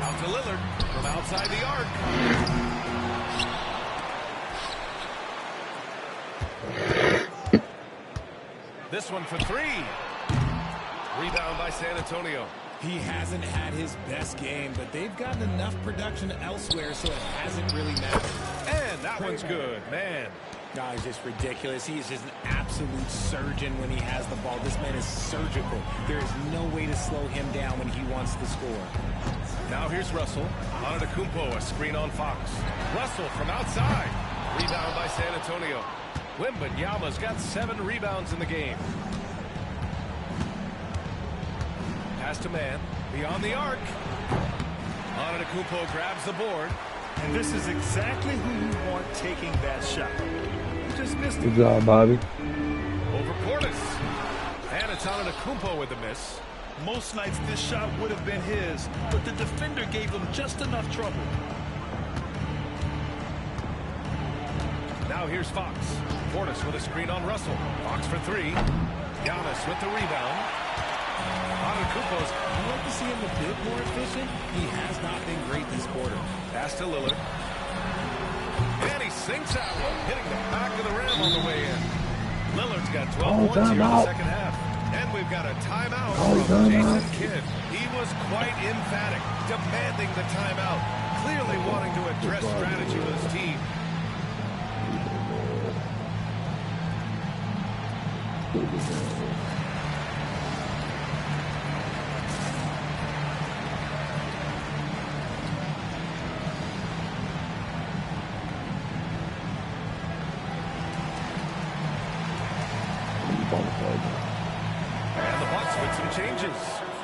Out to Lillard from outside the arc. This one for 3. Rebound by San Antonio. He hasn't had his best game, but they've gotten enough production elsewhere, so it hasn't really mattered. And that one's good, man. No, he's just ridiculous. He is just an absolute surgeon when he has the ball. This man is surgical. There is no way to slow him down when he wants to score. Now here's Russell. Antetokounmpo, a screen on Fox. Russell from outside. Rebound by San Antonio. Wembanyama's got 7 rebounds in the game. to man. Beyond the arc. Antetokounmpo grabs the board. And this is exactly who you want taking that shot. You just missed it. Good job, Bobby. Over Portis. And it's Antetokounmpo with the miss. Most nights this shot would have been his, but the defender gave him just enough trouble. Now here's Fox. Portis with a screen on Russell. Fox for three. Giannis with the rebound. Antetokounmpo's. I'd like to see him a bit more efficient. He has not been great this quarter. Pass to Lillard. And he sinks that one, hitting the back of the rim on the way in. Lillard's got 12 points here in the second half. And we've got a timeout from Jason Kidd. He was quite emphatic, demanding the timeout, clearly wanting to address strategy with his team. And the Bucks with some changes.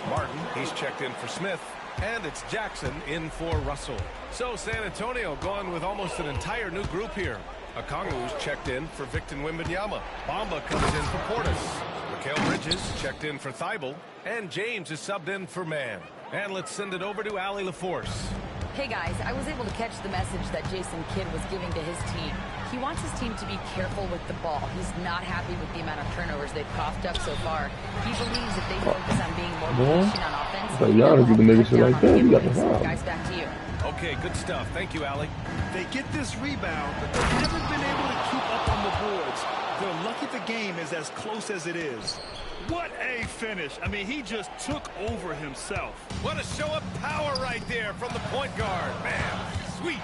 Martin, he's checked in for Smith. And it's Jackson in for Russell. So San Antonio going with almost an entire new group here. Okongwu's checked in for Victor Wembanyama. Bamba comes in for Portis. Mikal Bridges checked in for Thibault. And James is subbed in for Mann. And let's send it over to Allie LaForce. Hey guys, I was able to catch the message that Jason Kidd was giving to his team. He wants his team to be careful with the ball. He's not happy with the amount of turnovers they've coughed up so far. He believes if they focus on being more patient on offense, y'all do the nigga shit like that. You got the foul. Guys, back to you. Okay, good stuff. Thank you, Allie. They get this rebound, but they haven't been able to keep up on the boards. They're lucky the game is as close as it is. What a finish. I mean, he just took over himself. What a show of power right there from the point guard. Man, sweet.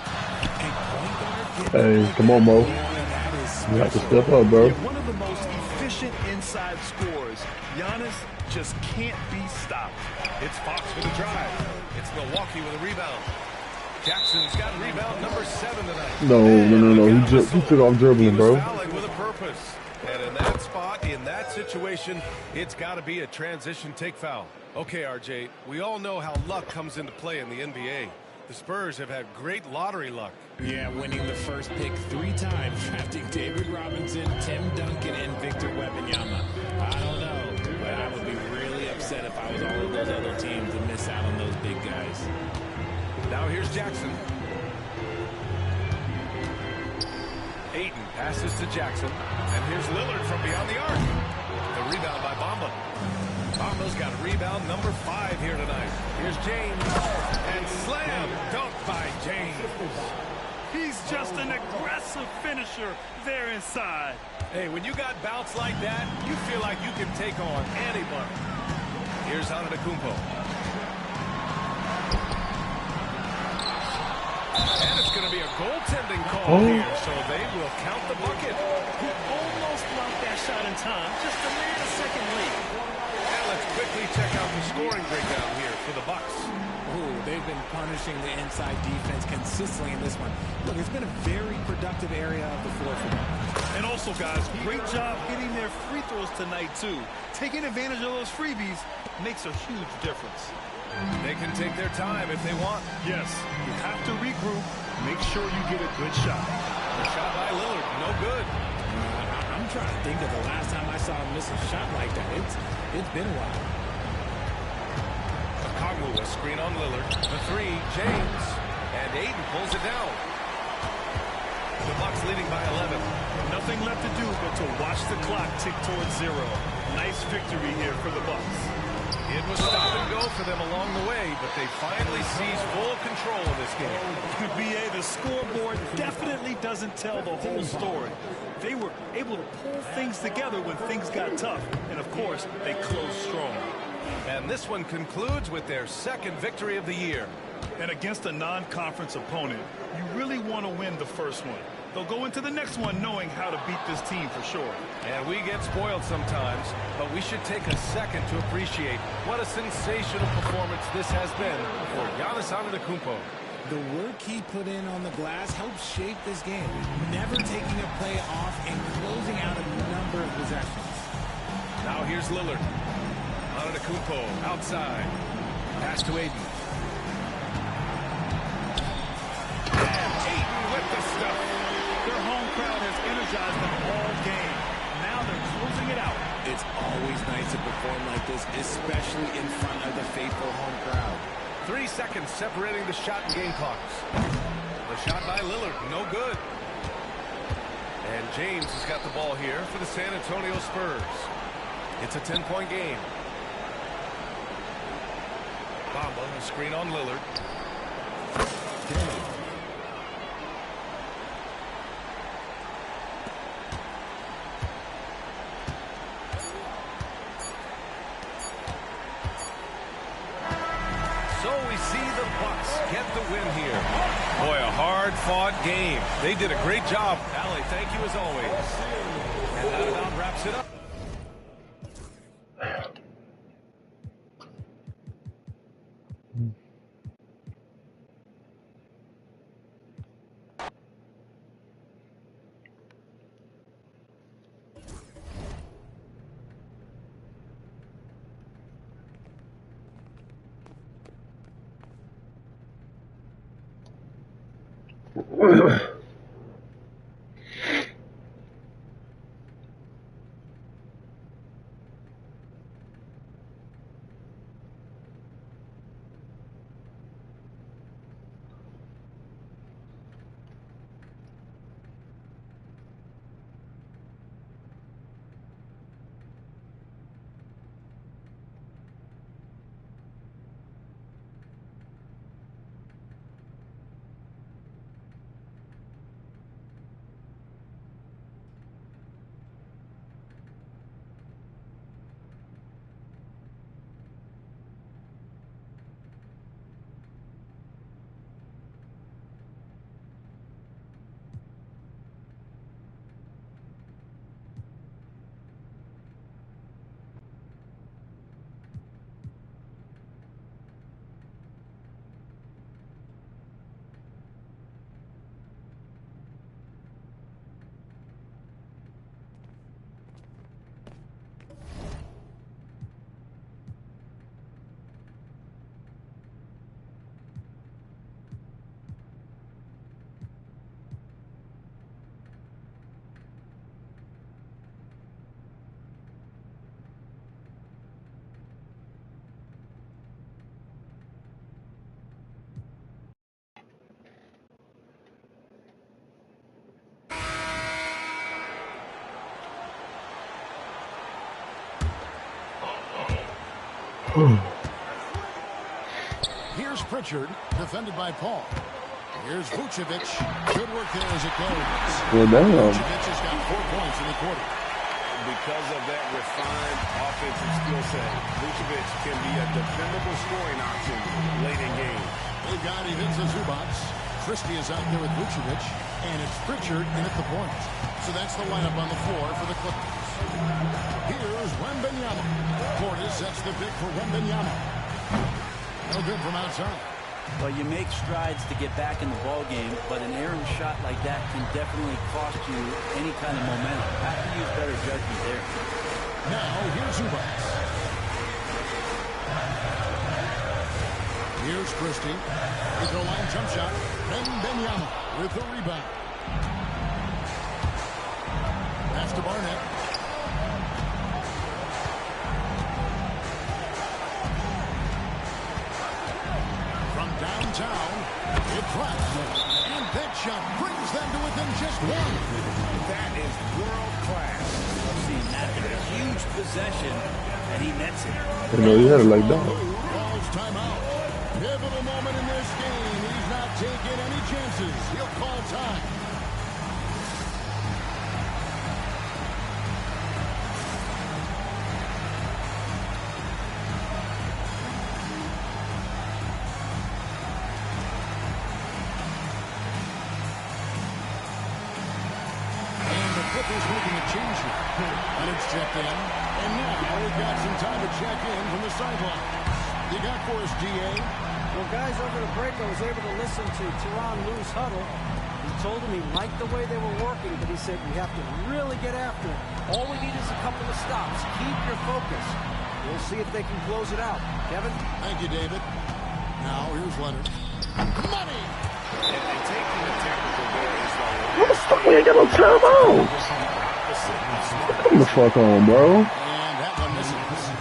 Hey, come on, Mo. You have to step up, bro. One of the most efficient inside scorers. Giannis just can't be stopped. It's Fox with a drive. It's Milwaukee with a rebound. Jackson's got rebound number 7 tonight. No. He took off dribbling, bro. With a purpose. And in that spot, in that situation, it's got to be a transition take foul. Okay, RJ, we all know how luck comes into play in the NBA. The Spurs have had great lottery luck. Yeah, winning the first pick 3 times, drafting David Robinson, Tim Duncan, and Victor Wembanyama. I don't know, but I would be really upset if I was all of those other teams and miss out on those big guys. Now here's Jackson. Ayton passes to Jackson. And here's Lillard from beyond the arc. The rebound by Bamba. Bamba's got rebound number 5 here tonight. Here's James. And slam dunk by James. He's just an aggressive finisher there inside. Hey, when you got bounce like that, you feel like you can take on anybody. Here's Antetokounmpo. And it's going to be a goaltending call here, so they will count the bucket. He almost blocked that shot in time, just a nanosecond late. And let's quickly check out the scoring breakdown here for the Bucks. Ooh, they've been punishing the inside defense consistently in this one. Look, it's been a very productive area of the floor for them. And also, guys, great job hitting their free throws tonight, too. Taking advantage of those freebies makes a huge difference. They can take their time if they want. Yes, you have to regroup. Make sure you get a good shot. The shot by Lillard, no good. I'm trying to think of the last time I saw him miss a shot like that. It's been a while. Okongwu, a screen on Lillard. The 3, James. And Ayton pulls it down. The Bucks leading by 11. Nothing left to do but to watch the clock tick towards 0. Nice victory here for the Bucks. It was stop and go for them along the way, but they finally seized full control of this game. BA, the scoreboard definitely doesn't tell the whole story. They were able to pull things together when things got tough, and of course, they closed strong. And this one concludes with their 2nd victory of the year. And against a non-conference opponent, you really want to win the first one. They'll go into the next one knowing how to beat this team for sure. And we get spoiled sometimes, but we should take a second to appreciate what a sensational performance this has been for Giannis Antetokounmpo. The work he put in on the glass helped shape this game, never taking a play off and closing out a number of possessions. Now here's Lillard. Antetokounmpo outside. Pass to Aiden. And Aiden with the stuff. Their home crowd has energized them all game. Now they're closing it out. It's always nice to perform like this, especially in front of the faithful home crowd. 3 seconds separating the shot and game clocks. The shot by Lillard, no good. And James has got the ball here for the San Antonio Spurs. It's a 10-point game. Bamba, a screen on Lillard. Get the win here. Boy, a hard-fought game. They did a great job. Allie, thank you as always. And that about wraps it up. Here's Pritchard, defended by Paul. Here's Vucevic. Good work there as it goes. Vucevic has got 4 points in the quarter. Because of that refined offensive skill set, Vucevic can be a dependable scoring option late in games. They've got Ivica Zubac. Christie is out there with Vucevic, and it's Pritchard in at the point. So that's the lineup on the floor for the Clippers. Here's Wembanyama. Portis sets the pick for Wembanyama. No good from outside. Well, you make strides to get back in the ball game, but an errant shot like that can definitely cost you any kind of momentum. Have to use better judgment there. Now, here's Zubac. Here's Christie. Free throw line jump shot. Wembanyama with the rebound. Pass to Barnett. Downtown, it cracks, and that shot brings them to within just 1. That is world class. I've seen that in a huge possession, and he nets it. I know you had it like that. Calls timeout. Pivotal moment in this game. He's not taking any chances. He'll call time. Clippers making a change here. Leonard's checked in. And now we've got some time to check in from the sideline. You got for us, D.A.? Well, guys, over the break, I was able to listen to Tyronn Lue's huddle. He told him he liked the way they were working, but he said we have to really get after it. All we need is a couple of stops. Keep your focus. We'll see if they can close it out. Kevin? Thank you, David. Now, here's Leonard. Money! And taking the technical goals, What the fuck? We ain't got no timeout. Come the fuck on, bro. And that one misses.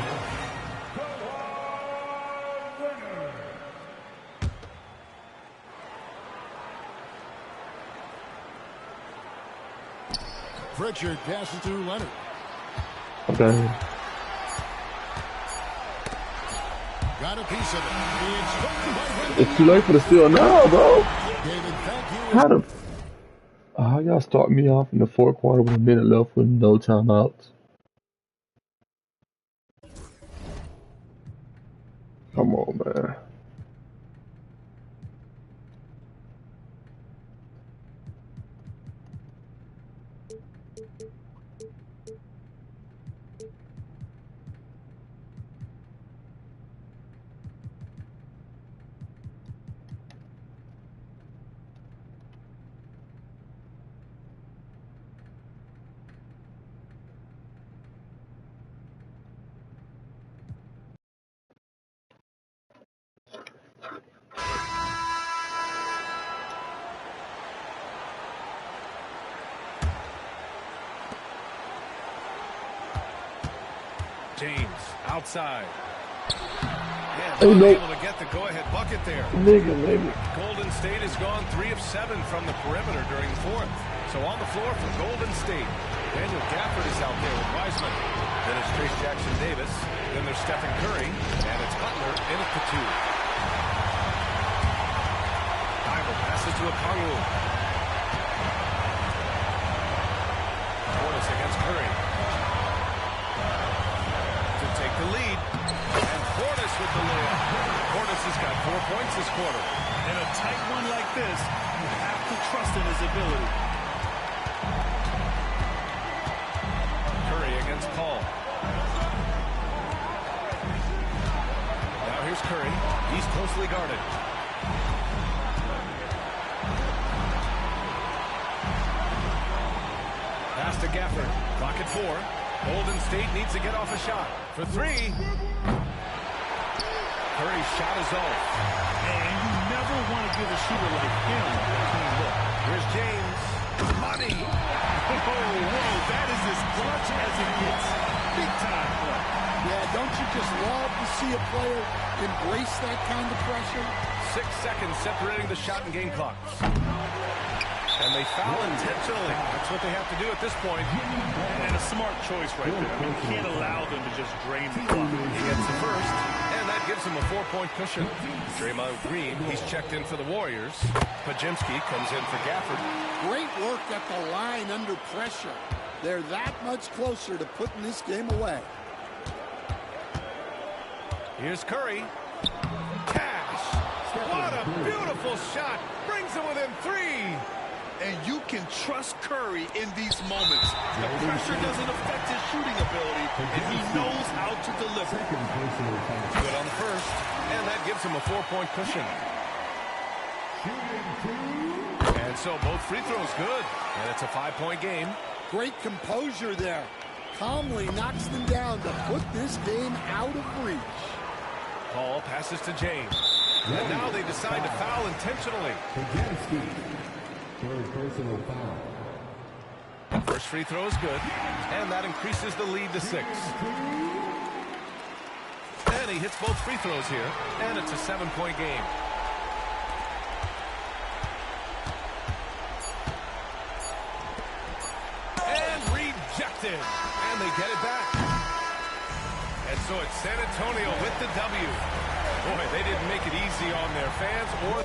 Pritchard passes to Leonard. Okay. Got a piece of it. It's too late for the steal now, bro. David, thank you. How the... How y'all start me off in the fourth quarter with a minute left with no timeouts? Come on, man. James outside. Oh, no. Able to get the go-ahead bucket there. Nigga. Golden State has gone 3 of 7 from the perimeter during the fourth. So on the floor for Golden State, Daniel Gafford is out there with Wiseman. Then it's Trace Jackson Davis. Then there's Stephen Curry. And it's Butler in at the 2. Bible passes to Okongwu. Portis against Curry. To take the lead. And Portis with the layup. Portis has got 4 points this quarter. In a tight one like this, you have to trust in his ability. Curry against Paul. Now here's Curry. He's closely guarded. Pass to Gafford. Clock at 4. Golden State needs to get off a shot. For 3. Curry's shot is off. And you never want to give a shooter like him a clean look. Here's James. Money. Whoa, that is as clutch as it gets. Big time play. Yeah, don't you just love to see a player embrace that kind of pressure? 6 seconds separating the shot and game clocks. And they foul intentionally. That's what they have to do at this point. And a smart choice right there. You can't allow them to just drain the clock. He gets the first, and that gives him a 4-point cushion. Draymond Green, he's checked in for the Warriors. Pajimski comes in for Gafford. Great work at the line under pressure. They're that much closer to putting this game away. Here's Curry. Cash. What a beautiful shot. Brings him within 3. And you can trust Curry in these moments. The pressure doesn't affect his shooting ability, and he knows how to deliver. Good on the first, and that gives him a 4-point cushion. And so both free throws good, and it's a 5-point game. Great composure there. Calmly knocks them down to put this game out of reach. Paul passes to James. And now they decide to foul intentionally. Third personal foul. First free throw is good, and that increases the lead to 6. And he hits both free throws here, and it's a 7-point game. And rejected, and they get it back. And so it's San Antonio with the W. Boy, they didn't make it easy on their fans or...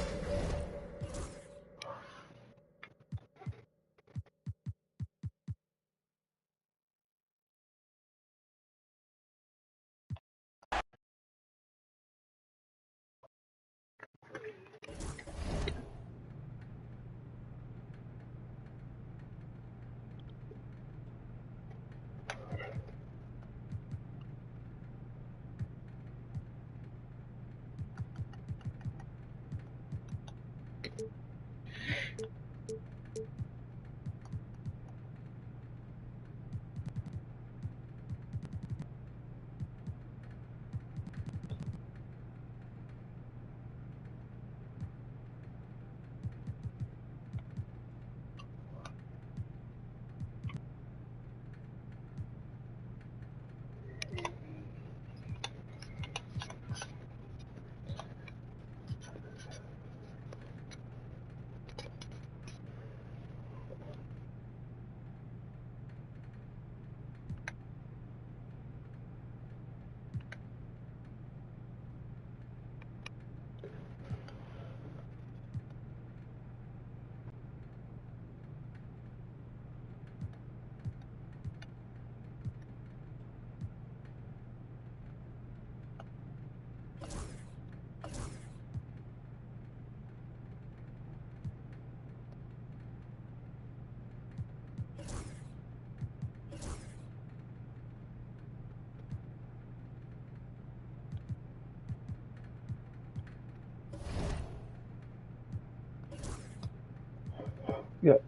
Yep.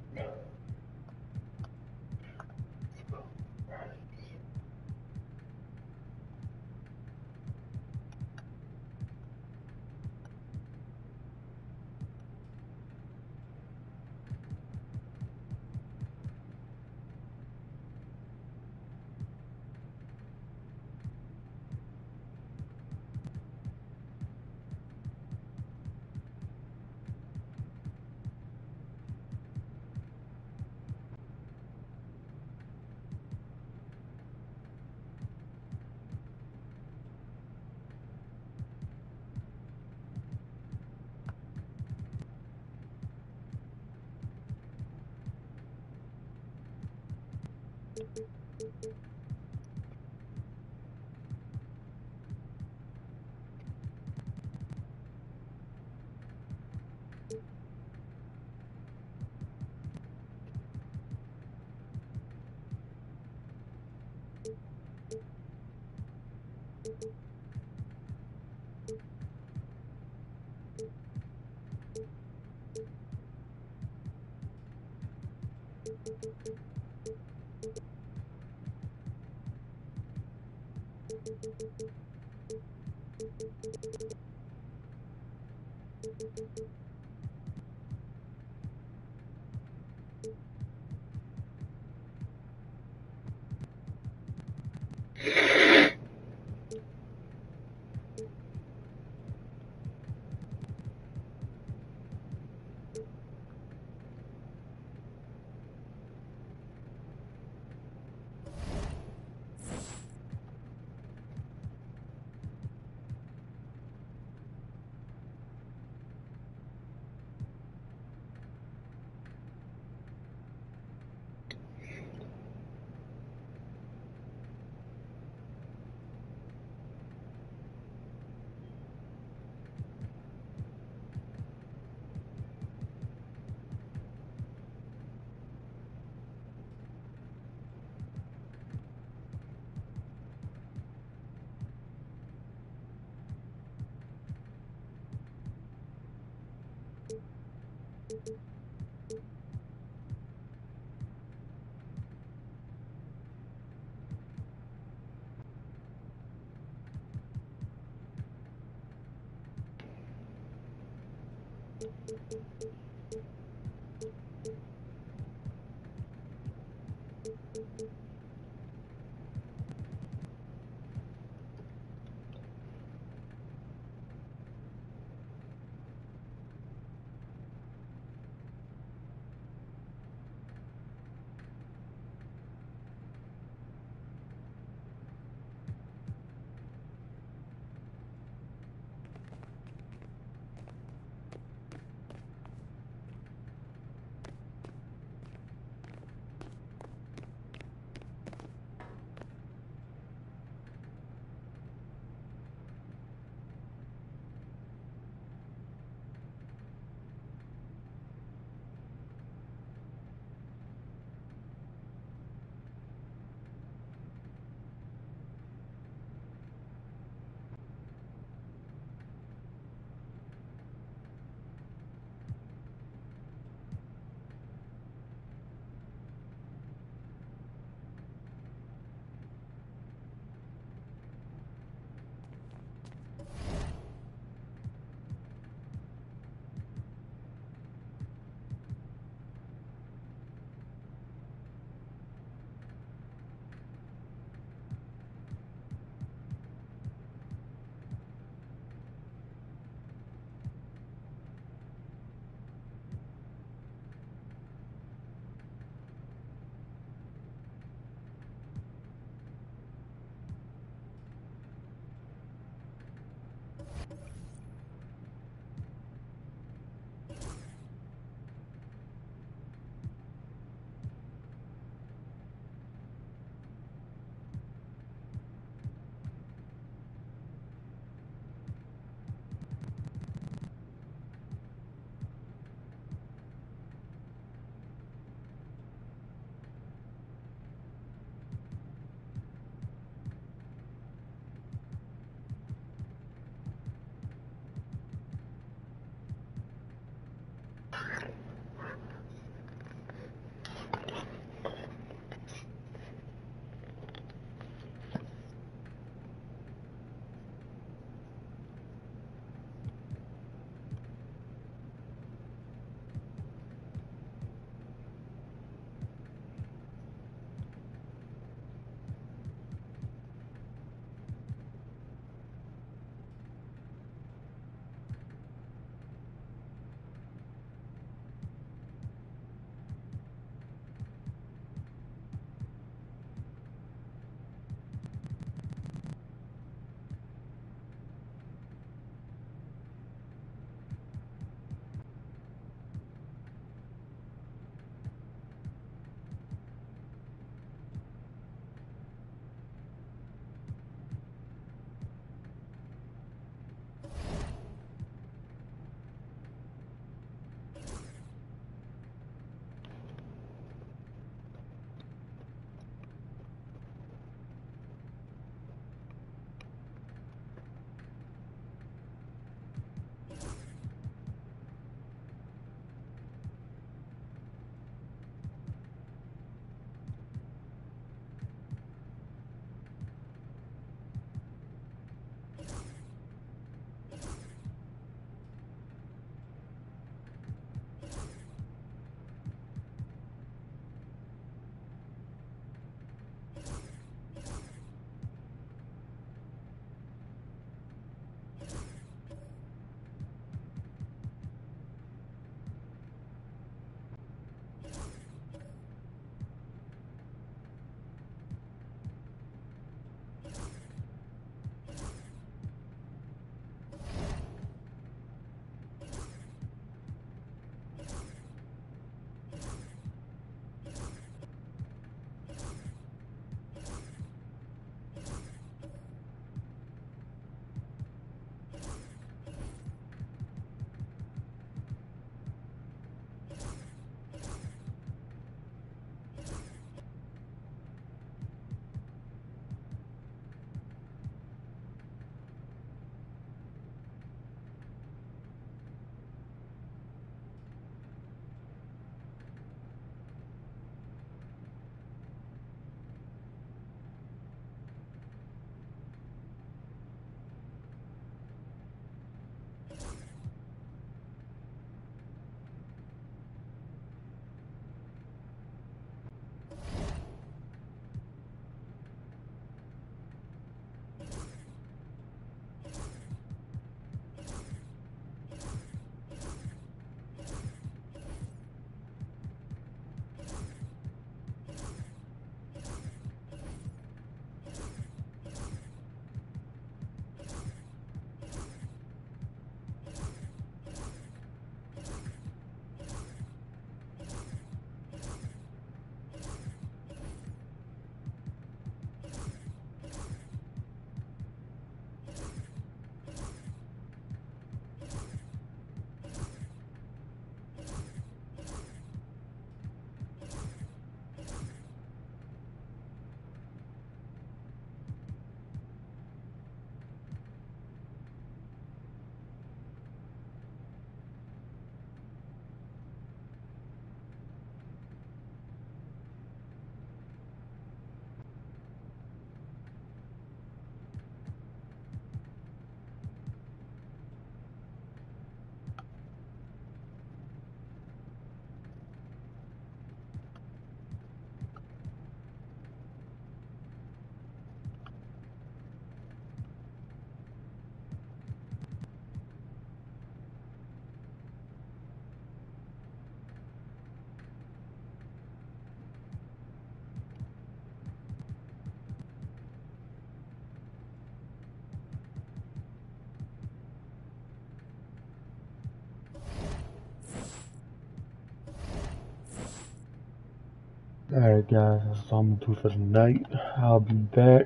Alright guys, that's all I'm gonna do for tonight. I'll be back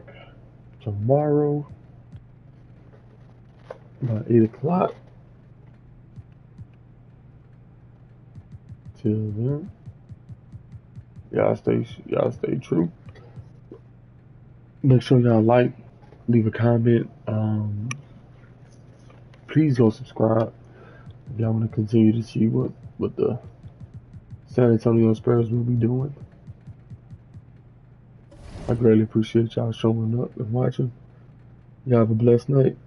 tomorrow about 8 o'clock. Till then, y'all stay true. Make sure y'all like, leave a comment. Please go subscribe if y'all want to continue to see what the San Antonio Spurs will be doing. I greatly appreciate y'all showing up and watching. Y'all have a blessed night.